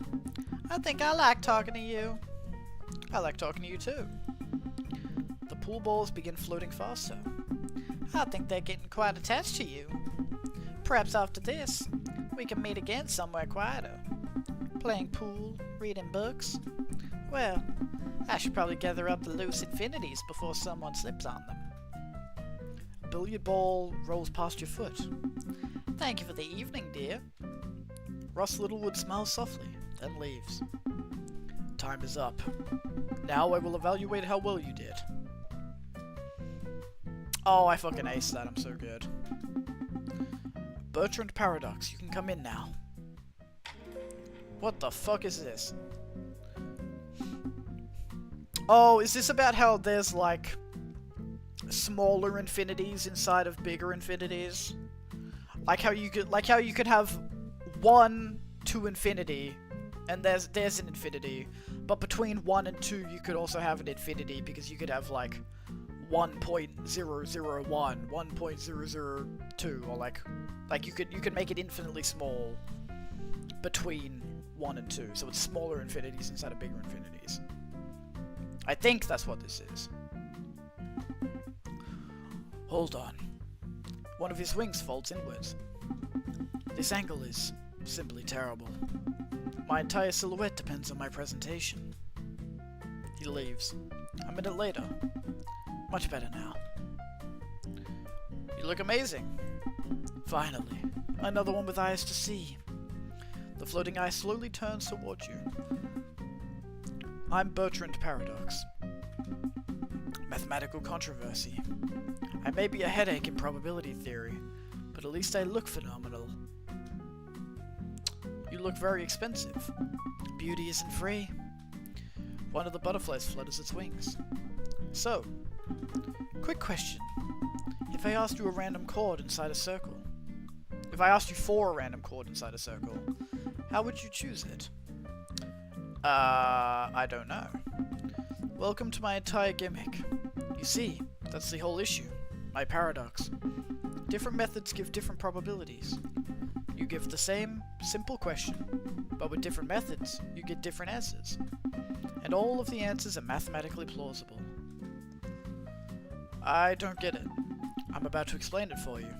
I think I like talking to you. I like talking to you too. The pool balls begin floating faster. I think they're getting quite attached to you. Perhaps after this, we can meet again somewhere quieter. Playing pool, reading books. Well, I should probably gather up the loose infinities before someone slips on them. A billiard ball rolls past your foot. Thank you for the evening, dear. Ross Littlewood smiles softly, then leaves. Time is up. Now I will evaluate how well you did. Oh, I fucking aced that. I'm so good. Bertrand Paradox, you can come in now. What the fuck is this? Oh, is this about how there's, like, smaller infinities inside of bigger infinities? Like how you could have 1 to infinity, and there's an infinity, but between 1 and 2 you could also have an infinity, because you could have, like, 1.001, 1.002, or like you could make it infinitely small between 1 and 2, so it's smaller infinities inside of bigger infinities. I think that's what this is. Hold on. One of his wings folds inwards. This angle is simply terrible. My entire silhouette depends on my presentation. He leaves. A minute later. Much better now. You look amazing. Finally. Another one with eyes to see. The floating eye slowly turns towards you. I'm Bertrand Paradox. Mathematical controversy. I may be a headache in probability theory, but at least I look phenomenal. You look very expensive. Beauty isn't free. One of the butterflies flutters its wings. So, quick question. If I asked you a random chord inside a circle, if I asked you for a random chord inside a circle, how would you choose it? I don't know. Welcome to my entire gimmick. You see, that's the whole issue. My paradox. Different methods give different probabilities. You give the same, simple question, but with different methods, you get different answers. And all of the answers are mathematically plausible. I don't get it. I'm about to explain it for you.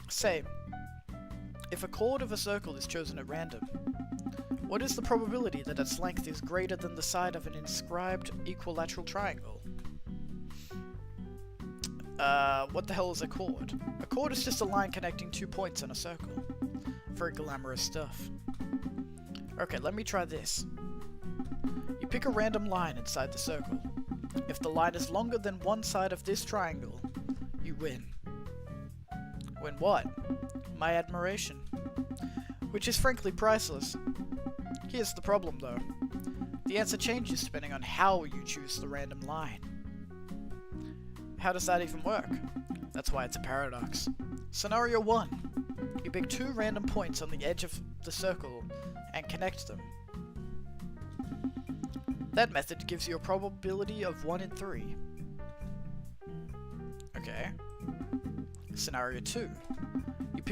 Say, if a chord of a circle is chosen at random, What is the probability that its length is greater than the side of an inscribed equilateral triangle? What the hell is a chord? A chord is just a line connecting 2 points in a circle. Very glamorous stuff. Okay, let me try this. You pick a random line inside the circle. If the line is longer than one side of this triangle, you win. Win what? My admiration. Which is frankly priceless. Here's the problem though. The answer changes depending on how you choose the random line. How does that even work? That's why it's a paradox. Scenario 1. You pick 2 random points on the edge of the circle and connect them. That method gives you a probability of 1 in 3. Okay. Scenario 2. You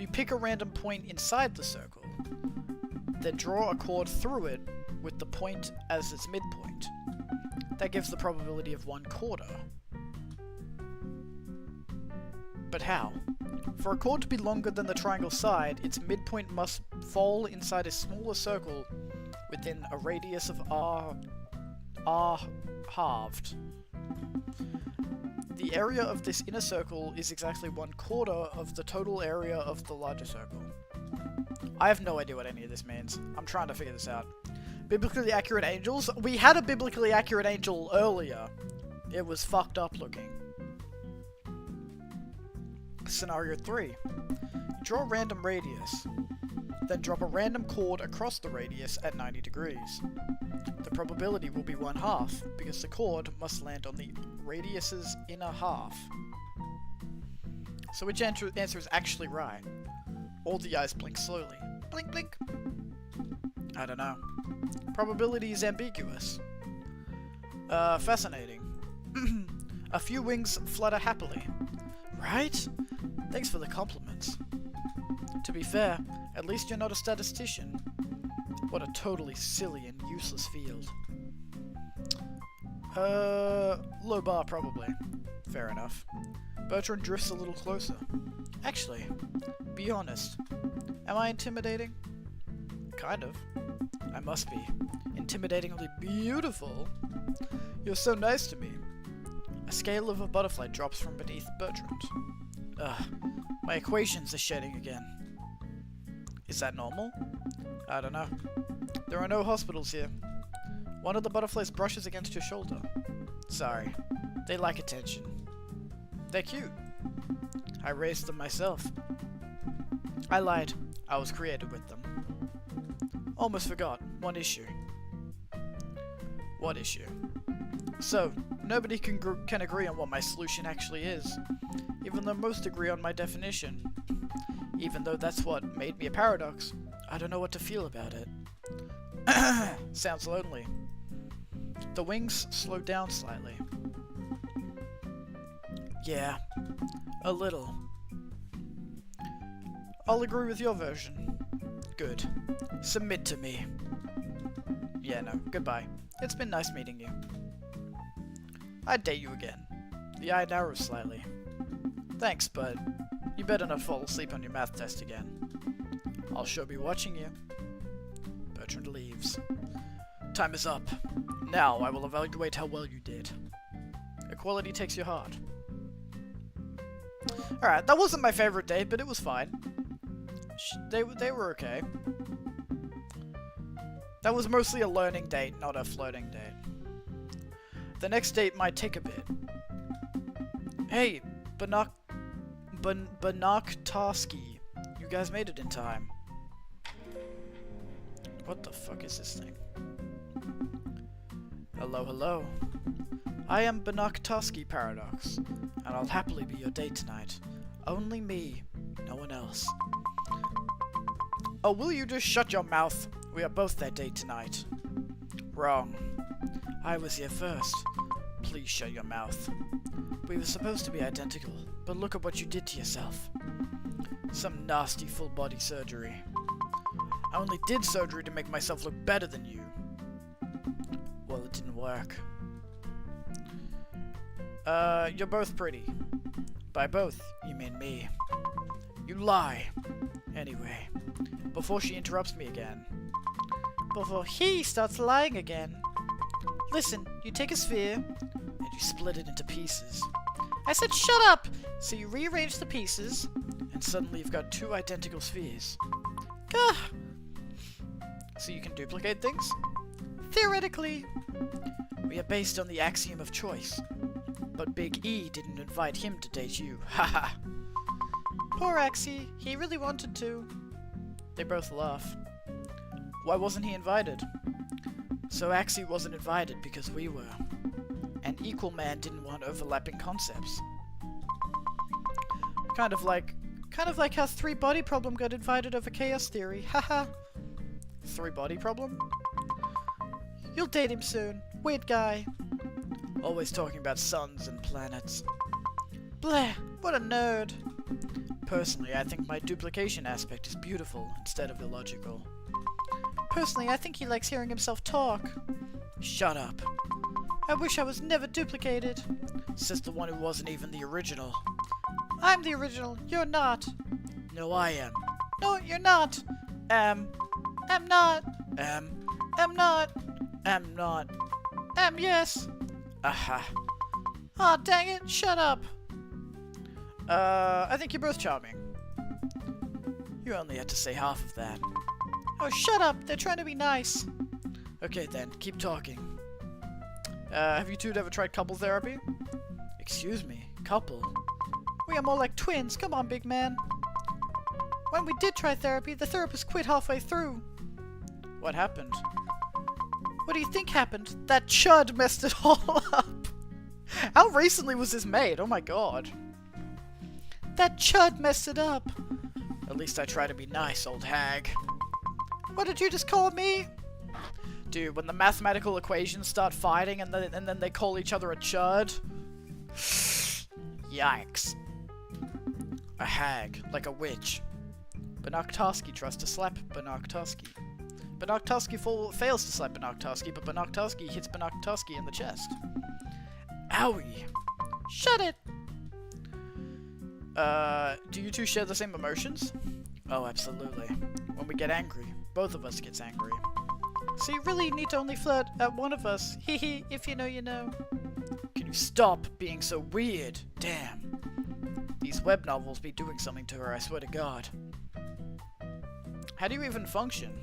pick a random point inside the circle, then draw a chord through it with the point as its midpoint. That gives the probability of 1/4. But how? For a chord to be longer than the triangle side, its midpoint must fall inside a smaller circle within a radius of r halved. The area of this inner circle is exactly 1/4 of the total area of the larger circle. I have no idea what any of this means. I'm trying to figure this out. Biblically accurate angels? We had a biblically accurate angel earlier. It was fucked up looking. Scenario 3. Draw a random radius, then drop a random chord across the radius at 90 degrees. The probability will be 1/2, because the chord must land on the radius's inner half. So which answer is actually right? All the eyes blink slowly. Blink, blink! I don't know. Probability is ambiguous. Fascinating. A few wings flutter happily. Right? Thanks for the compliments. To be fair, at least you're not a statistician. What a totally silly and useless field. Low bar probably. Fair enough. Bertrand drifts a little closer. Actually, be honest. Am I intimidating? Kind of. I must be. Intimidatingly beautiful. You're so nice to me. A scale of a butterfly drops from beneath Bertrand. Ugh, my equations are shedding again. Is that normal? I don't know. There are no hospitals here. One of the butterflies brushes against your shoulder. Sorry. They like attention. They're cute. I raised them myself. I lied. I was created with them. Almost forgot. One issue. What issue? So, nobody can agree on what my solution actually is, even though most agree on my definition. Even though that's what made me a paradox, I don't know what to feel about it. Sounds lonely. The wings slow down slightly. Yeah, a little. I'll agree with your version. Good. Submit to me. Yeah, no, goodbye. It's been nice meeting you. I'd date you again. The eye narrows slightly. Thanks, but you better not fall asleep on your math test again. I'll sure be watching you. Bertrand leaves. Time is up. Now I will evaluate how well you did. Equality takes your heart. Alright, that wasn't my favorite date, but it was fine. They were okay. That was mostly a learning date, not a flirting date. The next date might take a bit. Hey, Banaktarski, you guys made it in time. What the fuck is this thing? Hello, hello. I am Banaktarski Paradox, and I'll happily be your date tonight. Only me, no one else. Oh, will you just shut your mouth? We are both their date tonight. Wrong. I was here first. Please shut your mouth. We were supposed to be identical, but look at what you did to yourself. Some nasty full-body surgery. I only did surgery to make myself look better than you. Well, it didn't work. You're both pretty. By both, you mean me. You lie. Anyway, before she interrupts me again, before he starts lying again. Listen, you take a sphere, and you split it into pieces. I said shut up! So you rearrange the pieces, and suddenly you've got 2 identical spheres. Gah! So you can duplicate things? Theoretically. We are based on the axiom of choice. But Big E didn't invite him to date you. Haha. Poor Axie, he really wanted to. They both laugh. Why wasn't he invited? So Axie wasn't invited because we were. And Equal Man didn't want overlapping concepts. Kind of like how 3 Body Problem got invited over Chaos Theory. Haha. 3 Body Problem? You'll date him soon. Weird guy. Always talking about suns and planets. Bleh, what a nerd. Personally, I think my duplication aspect is beautiful instead of illogical. Personally, I think he likes hearing himself talk. Shut up. I wish I was never duplicated. Says the one who wasn't even the original. I'm the original, you're not. No, I am. No, you're not. I'm not. I'm not. I'm not. Yes. Aha. Aw, dang it, shut up. I think you're both charming. You only had to say half of that. Oh, shut up, they're trying to be nice. Okay then, keep talking. Have you two ever tried couple therapy? Excuse me, couple? We are more like twins, come on, big man. When we did try therapy, the therapist quit halfway through. What happened? What do you think happened? That chud messed it all up. How recently was this made? Oh my god. That chud messed it up. At least I try to be nice, old hag. What did you just call me? Dude, when the mathematical equations start fighting and then they call each other a chud. Yikes. A hag, like a witch. Banoktoski tries to slap Banoktoski. Banoktoski fails to slap Banoktoski, but Banoktoski hits Banoktoski in the chest. Owie. Shut it! Do you two share the same emotions? Oh, absolutely. When we get angry, both of us gets angry. So you really need to only flirt at one of us. Hee hee, if you know, you know. Can you stop being so weird? Damn. These web novels be doing something to her, I swear to God. How do you even function?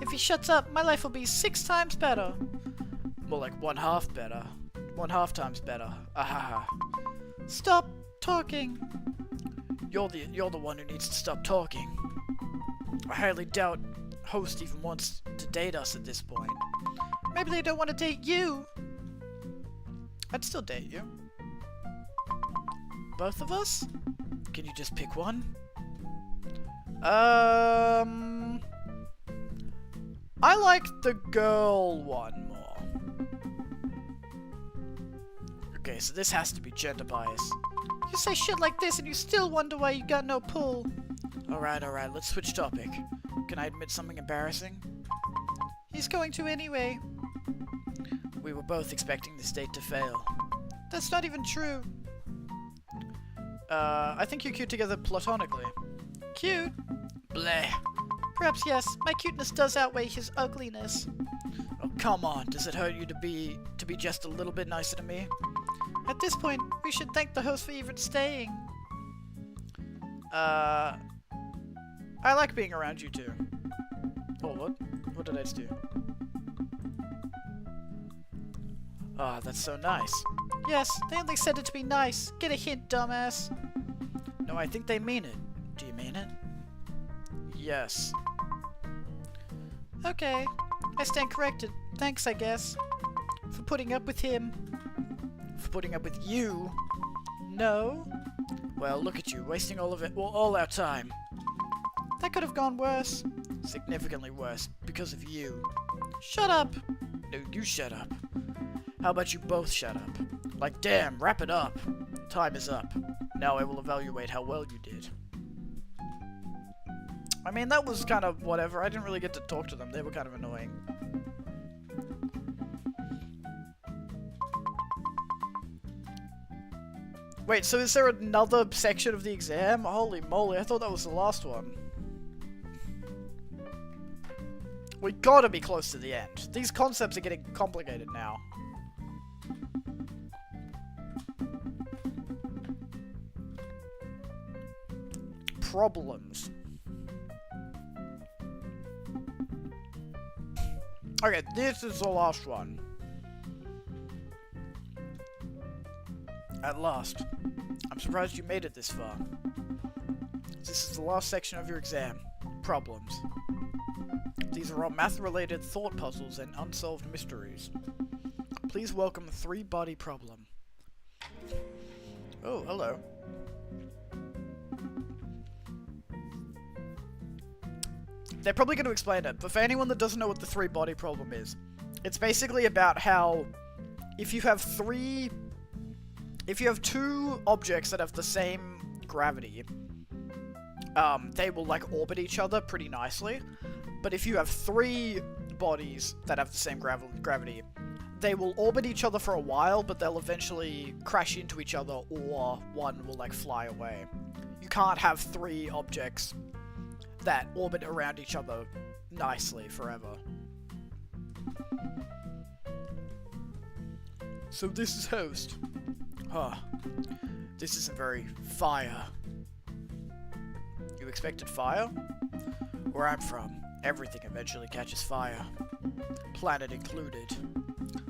If he shuts up, my life will be 6 times better. More like 1/2 better. 1/2 times better. Ahaha. Stop talking. You're the one who needs to stop talking. I highly doubt host even wants to date us at this point. Maybe they don't want to date you. I'd still date you. Both of us? Can you just pick one? I like the girl one more. Okay, so this has to be gender bias. You say shit like this and you still wonder why you got no pull. Alright, let's switch topic. Can I admit something embarrassing? He's going to anyway. We were both expecting this date to fail. That's not even true. I think you're cute together platonically. Cute? Bleh. Perhaps yes, my cuteness does outweigh his ugliness. Oh, come on, does it hurt you to be just a little bit nicer to me? At this point, we should thank the host for even staying. I like being around you two. Oh, what? What did I just do? Ah, that's so nice. Yes, they only said it to be nice. Get a hint, dumbass. No, I think they mean it. Do you mean it? Yes. Okay, I stand corrected. Thanks, I guess. For putting up with him. For putting up with you? No? Well, look at you, wasting all our time. That could have gone worse. Significantly worse, because of you. Shut up! No, you shut up. How about you both shut up? Like, damn, wrap it up. Time is up. Now I will evaluate how well you did. I mean, that was kind of whatever. I didn't really get to talk to them. They were kind of annoying. Wait, so is there another section of the exam? Holy moly, I thought that was the last one. We gotta be close to the end. These concepts are getting complicated now. Problems. Okay, this is the last one. At last. I'm surprised you made it this far. This is the last section of your exam. Problems. These are all math-related thought puzzles and unsolved mysteries. Please welcome the three-body problem. Oh, hello. They're probably going to explain it, but for anyone that doesn't know what the three-body problem is, it's basically about how if you have two objects that have the same gravity, they will like orbit each other pretty nicely. But if you have three bodies that have the same gravity, they will orbit each other for a while, but they'll eventually crash into each other, or one will like fly away. You can't have three objects that orbit around each other nicely forever. So this is host. Huh. This isn't very fire. You expected fire? Where I'm from, everything eventually catches fire. Planet included.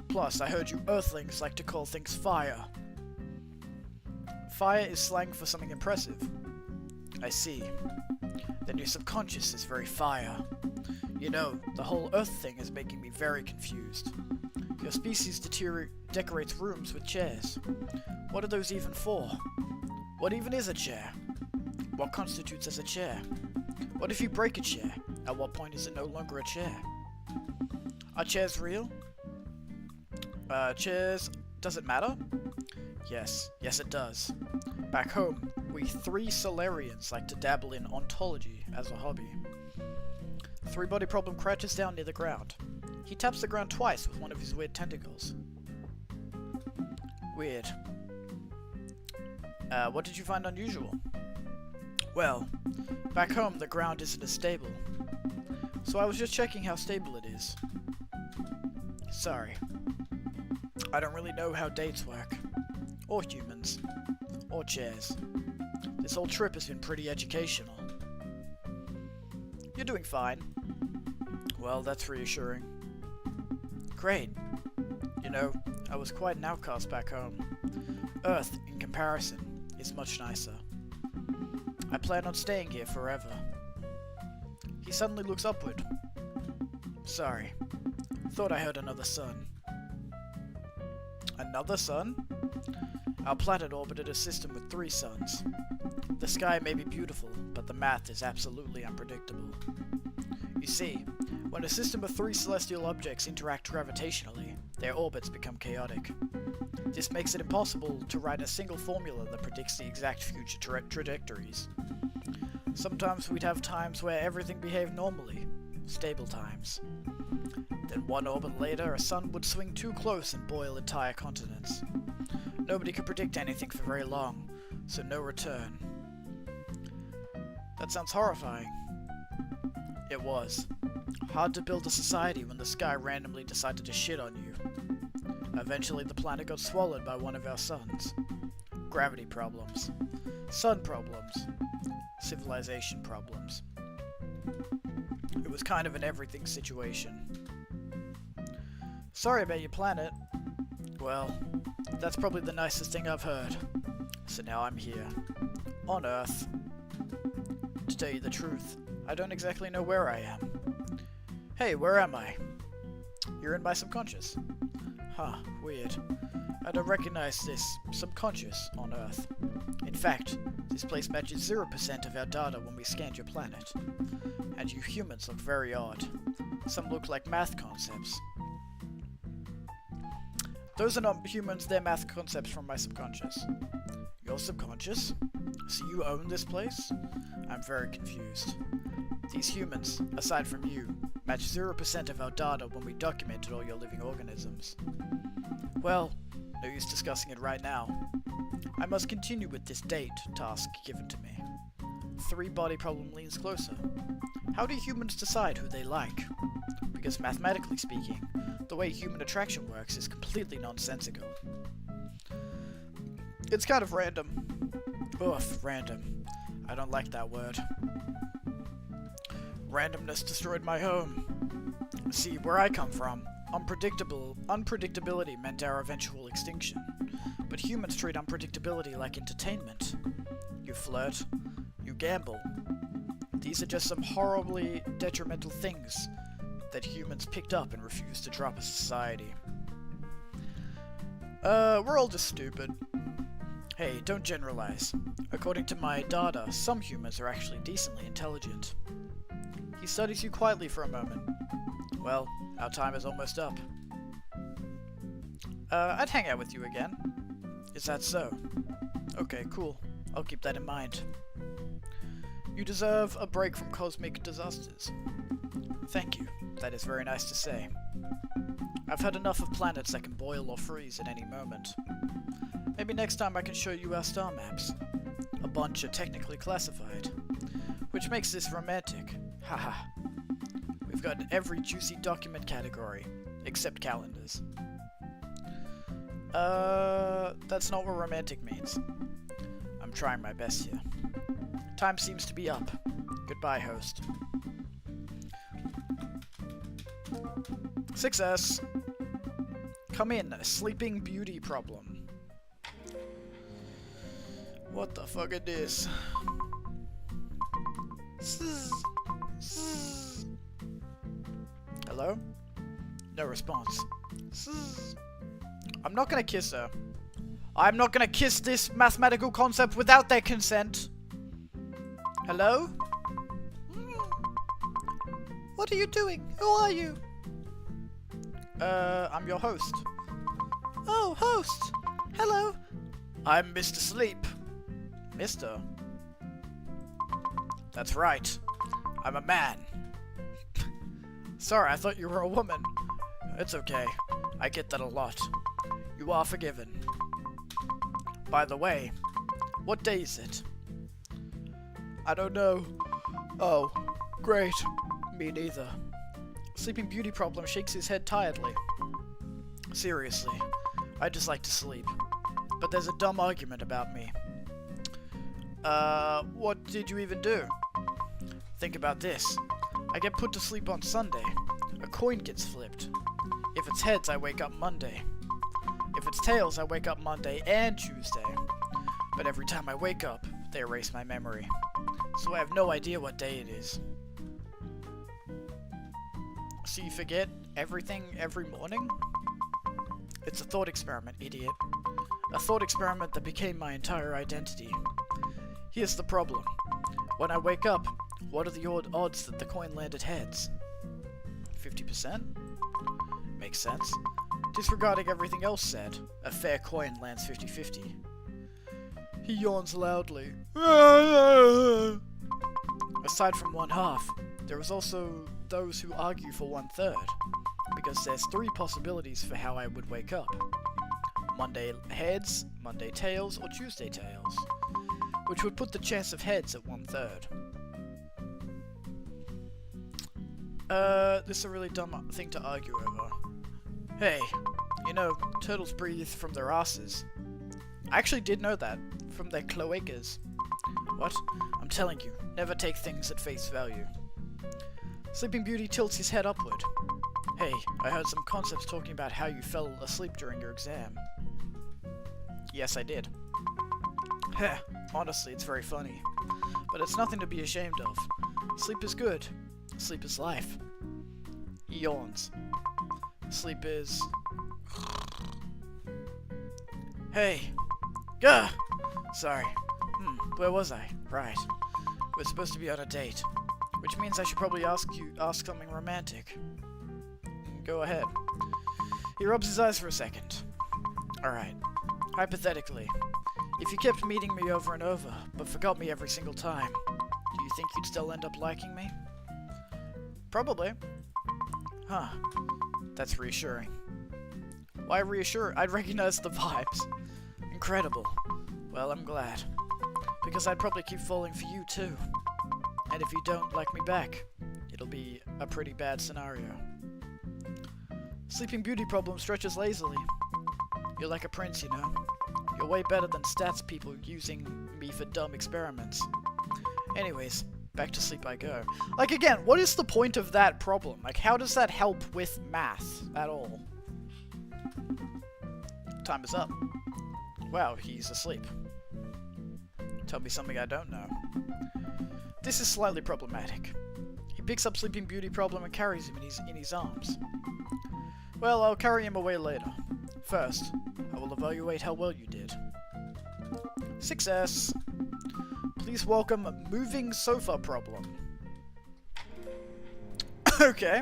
Plus, I heard you Earthlings like to call things fire. Fire is slang for something impressive. I see. Then your subconscious is very fire. You know, the whole Earth thing is making me very confused. Your species decorates rooms with chairs. What are those even for? What even is a chair? What constitutes as a chair? What if you break a chair? At what point is it no longer a chair? Are chairs real? Chairs... Does it matter? Yes it does. Back home, we three Solarians like to dabble in ontology as a hobby. Three-body problem crouches down near the ground. He taps the ground twice with one of his weird tentacles. Weird. What did you find unusual? Well, back home the ground isn't as stable. So I was just checking how stable it is. Sorry. I don't really know how dates work. Or humans. Or chairs. This whole trip has been pretty educational. You're doing fine. Well, that's reassuring. Great. You know, I was quite an outcast back home. Earth, in comparison, is much nicer. I plan on staying here forever. He suddenly looks upward. Sorry. Thought I heard another sun. Another sun? Our planet orbited a system with 3 suns. The sky may be beautiful, but the math is absolutely unpredictable. You see, when a system of 3 celestial objects interact gravitationally, their orbits become chaotic. This makes it impossible to write a single formula that predicts the exact future trajectories. Sometimes we'd have times where everything behaved normally, stable times. Then one orbit later, a sun would swing too close and boil entire continents. Nobody could predict anything for very long, so no return. That sounds horrifying. It was. Hard to build a society when the sky randomly decided to shit on you. Eventually the planet got swallowed by one of our suns. Gravity problems. Sun problems. Civilization problems. It was kind of an everything situation. Sorry about your planet. Well, that's probably the nicest thing I've heard. So now I'm here. On Earth. To tell you the truth, I don't exactly know where I am. Hey, where am I? You're in my subconscious. Huh, weird. I don't recognize this subconscious on Earth. In fact, this place matches 0% of our data when we scanned your planet. And you humans look very odd. Some look like math concepts. Those are not humans, they're math concepts from my subconscious. Your subconscious? So you own this place? I'm very confused. These humans, aside from you, match 0% of our data when we documented all your living organisms. Well, no use discussing it right now. I must continue with this date task given to me. 3-body problem leans closer. How do humans decide who they like? because mathematically speaking, the way human attraction works is completely nonsensical. It's kind of random. Oof, random. I don't like that word. Randomness destroyed my home. See, where I come from, unpredictability meant our eventual extinction. But humans treat unpredictability like entertainment. You flirt, you gamble. These are just some horribly detrimental things that humans picked up and refused to drop as a society. We're all just stupid. Hey, don't generalize. According to my data, some humans are actually decently intelligent. He studies you quietly for a moment. Well, our time is almost up. I'd hang out with you again. Is that so? Okay, cool. I'll keep that in mind. You deserve a break from cosmic disasters. Thank you. That is very nice to say. I've had enough of planets that can boil or freeze at any moment. Maybe next time I can show you our star maps. A bunch are technically classified, which makes this romantic. Haha. We've got every juicy document category, except calendars. That's not what romantic means. I'm trying my best here. Time seems to be up. Goodbye, host. Success! Come in, sleeping beauty problem. What the fuck is this? Hello? No response. I'm not gonna kiss her. I'm not gonna kiss this mathematical concept without their consent. Hello? What are you doing? Who are you? I'm your host. Oh, host! Hello! I'm Mr. Sleep. Mister? That's right. I'm a man. Sorry, I thought you were a woman. It's okay. I get that a lot. You are forgiven. By the way, what day is it? I don't know. Oh, great. Me neither. Sleeping Beauty Problem shakes his head tiredly. Seriously, I just like to sleep. But there's a dumb argument about me. What did you even do? Think about this. I get put to sleep on Sunday. A coin gets flipped. If it's heads, I wake up Monday. If it's tails, I wake up Monday and Tuesday. But every time I wake up, they erase my memory. So I have no idea what day it is. So you forget everything every morning? It's a thought experiment, idiot. A thought experiment that became my entire identity. Here's the problem. When I wake up, what are the odds that the coin landed heads? 50%? Makes sense. Disregarding everything else said, a fair coin lands 50-50. He yawns loudly. Aside from one half, there is also those who argue for 1/3, because there's 3 possibilities for how I would wake up. Monday heads, Monday tails, or Tuesday tails, which would put the chance of heads at 1/3. This is a really dumb thing to argue over. Hey, you know, turtles breathe from their asses. I actually did know that, from their cloacas. What? I'm telling you, never take things at face value. Sleeping Beauty tilts his head upward. Hey, I heard some concepts talking about how you fell asleep during your exam. Yes, I did. Heh, honestly, it's very funny. But it's nothing to be ashamed of. Sleep is good. Sleep is life. He yawns. Sleep is... Hey! Gah! Sorry. Where was I? Right. We're supposed to be on a date. Which means I should probably ask something romantic. Go ahead. He rubs his eyes for a second. Alright. Hypothetically, if you kept meeting me over and over, but forgot me every single time, do you think you'd still end up liking me? Probably. Huh. That's reassuring. Why reassure? I'd recognize the vibes. Incredible. Well, I'm glad. Because I'd probably keep falling for you too. And if you don't like me back, it'll be a pretty bad scenario. Sleeping Beauty problem stretches lazily. You're like a prince, you know. You're way better than stats people using me for dumb experiments. Anyways, back to sleep I go. Like, again, what is the point of that problem? Like, how does that help with math at all? Time is up. Wow, he's asleep. Tell me something I don't know. This is slightly problematic. He picks up Sleeping Beauty problem and carries him in his arms. Well, I'll carry him away later. First, I will evaluate how well you did. Success! Please welcome Moving Sofa Problem. Okay.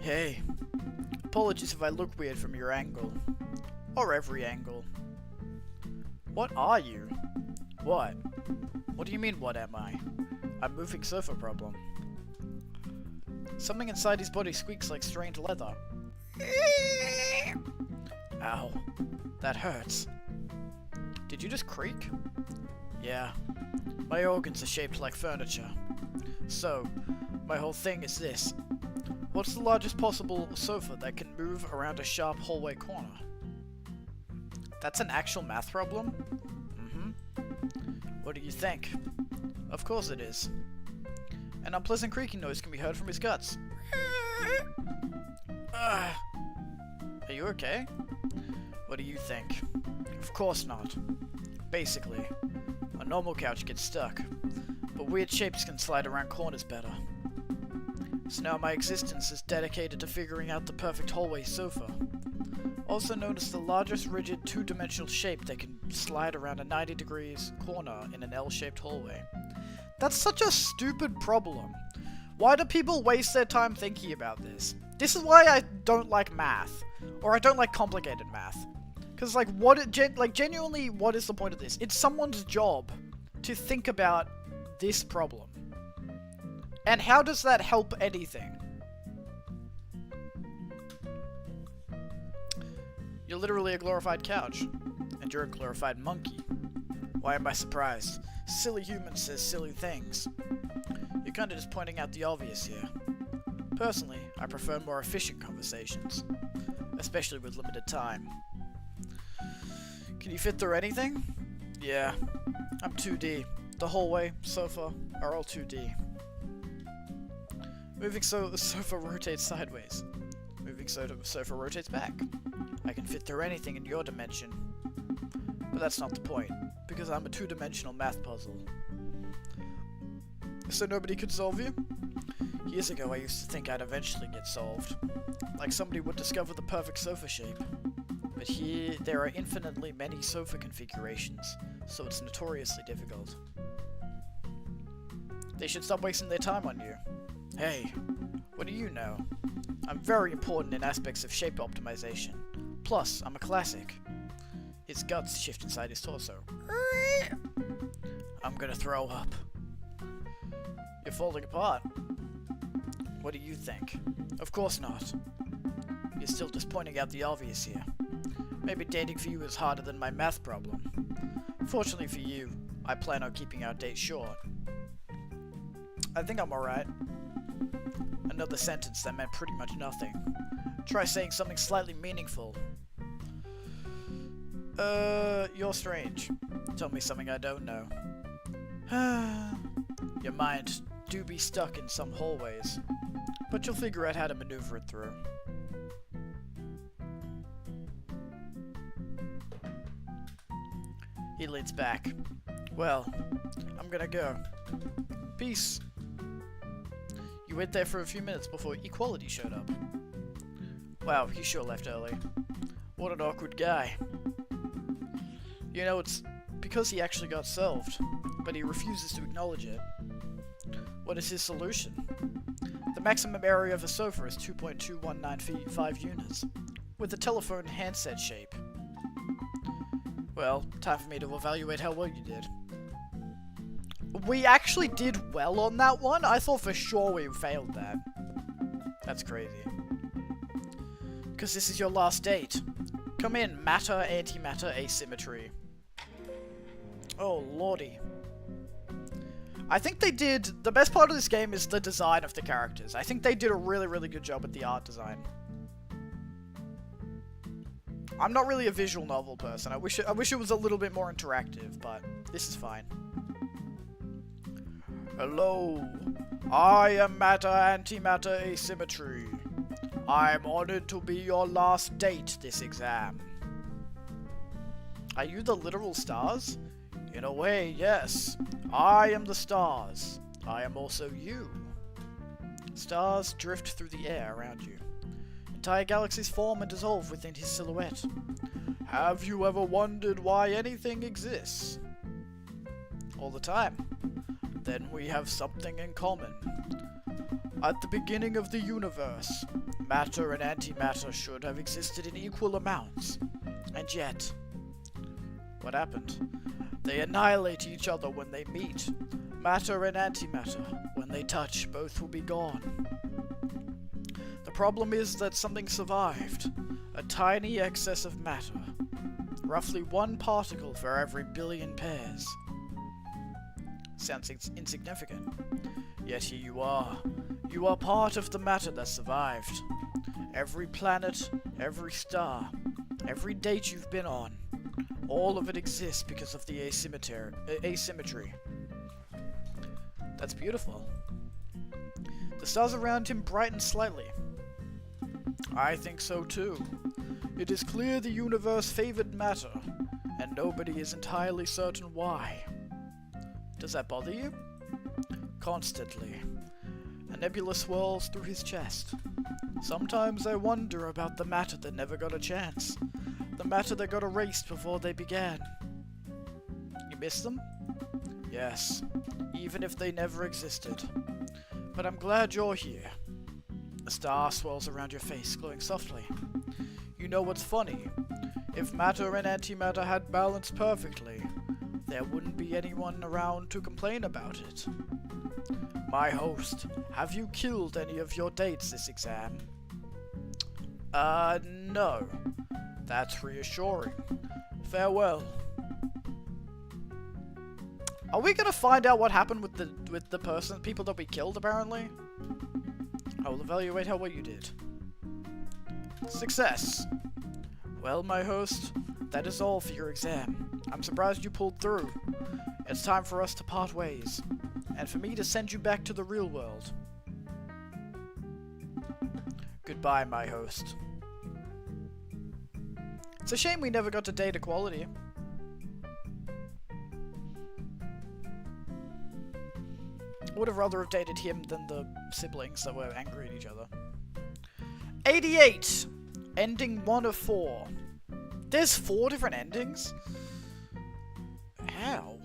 Hey. Apologies if I look weird from your angle. Or every angle. What are you? What? What do you mean, what am I? I'm Moving Sofa Problem. Something inside his body squeaks like strained leather. Ow. That hurts. Did you just creak? Yeah. My organs are shaped like furniture. So, my whole thing is this. What's the largest possible sofa that can move around a sharp hallway corner? That's an actual math problem? What do you think? Of course it is. An unpleasant creaking noise can be heard from his guts. Are you okay? What do you think? Of course not. Basically, a normal couch gets stuck, but weird shapes can slide around corners better. So now my existence is dedicated to figuring out the perfect hallway sofa. Also known as the largest rigid two-dimensional shape that can slide around a 90 degrees corner in an L-shaped hallway. That's such a stupid problem. Why do people waste their time thinking about this? This is why I don't like math. Or I don't like complicated math. Because, like, genuinely, what is the point of this? It's someone's job to think about this problem. And how does that help anything? You're literally a glorified couch. And you're a glorified monkey. Why am I surprised? Silly human says silly things. You're kinda just pointing out the obvious here. Personally, I prefer more efficient conversations. Especially with limited time. Can you fit through anything? Yeah. I'm 2D. The hallway, sofa, are all 2D. Moving the sofa rotates sideways. Moving sofa rotates back. I can fit through anything in your dimension. But that's not the point, because I'm a two-dimensional math puzzle. So nobody could solve you? Years ago I used to think I'd eventually get solved. Like somebody would discover the perfect sofa shape. But here, there are infinitely many sofa configurations, so it's notoriously difficult. They should stop wasting their time on you. Hey, what do you know? I'm very important in aspects of shape optimization. Plus, I'm a classic. His guts shift inside his torso. I'm gonna throw up. You're falling apart. What do you think? Of course not. You're still just pointing out the obvious here. Maybe dating for you is harder than my math problem. Fortunately for you, I plan on keeping our date short. I think I'm alright. Another sentence that meant pretty much nothing. Try saying something slightly meaningful. You're strange. Tell me something I don't know. Your mind do be stuck in some hallways, but you'll figure out how to maneuver it through. He leans back. Well, I'm gonna go. Peace. You wait there for a few minutes before Equality showed up. Wow, he sure left early. What an awkward guy. You know, it's because he actually got solved, but he refuses to acknowledge it. What is his solution? The maximum area of a sofa is 2.219 units, with a telephone handset shape. Well, time for me to evaluate how well you did. We actually did well on that one? I thought for sure we failed that. That's crazy. Because this is your last date. Come in, matter, antimatter, asymmetry. Oh, lordy. I think they did... The best part of this game is the design of the characters. I think they did a really, really good job with the art design. I'm not really a visual novel person. I wish it was a little bit more interactive, but this is fine. Hello. I am matter-antimatter asymmetry. I'm honored to be your last date this exam. Are you the literal stars? In a way, yes. I am the stars. I am also you. Stars drift through the air around you. Entire galaxies form and dissolve within his silhouette. Have you ever wondered why anything exists? All the time. Then we have something in common. At the beginning of the universe, matter and antimatter should have existed in equal amounts. And yet, what happened? They annihilate each other when they meet. Matter and antimatter, when they touch, both will be gone. The problem is that something survived. A tiny excess of matter. Roughly 1 particle for every billion pairs. Sounds insignificant. Yet here you are. You are part of the matter that survived. Every planet, every star, every date you've been on, all of it exists because of the asymmetry. That's beautiful. The stars around him brighten slightly. I think so too. It is clear the universe favored matter, and nobody is entirely certain why. Does that bother you? Constantly. A nebula swirls through his chest. Sometimes I wonder about the matter that never got a chance. The matter that got erased before they began. You miss them? Yes, even if they never existed. But I'm glad you're here. A star swirls around your face, glowing softly. You know what's funny? If matter and antimatter had balanced perfectly, there wouldn't be anyone around to complain about it. My host, have you killed any of your dates this exam? No. That's reassuring. Farewell. Are we gonna find out what happened with the people that we killed, apparently? I will evaluate how well you did. Success. Well, my host, that is all for your exam. I'm surprised you pulled through. It's time for us to part ways, and for me to send you back to the real world. Goodbye, my host. It's a shame we never got to date equality. I would have rather have dated him than the siblings that were angry at each other. 88! Ending 1 of 4. There's 4 different endings? How?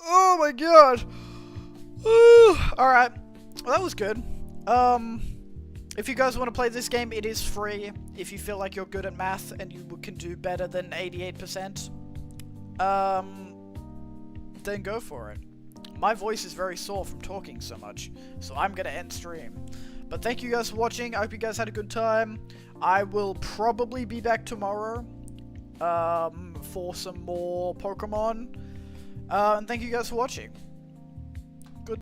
Oh my god! Alright. Well, that was good. If you guys want to play this game, it is free. If you feel like you're good at math and you can do better than 88%, then go for it. My voice is very sore from talking so much, so I'm gonna end stream. But thank you guys for watching. I hope you guys had a good time. I will probably be back tomorrow for some more Pokemon. And thank you guys for watching.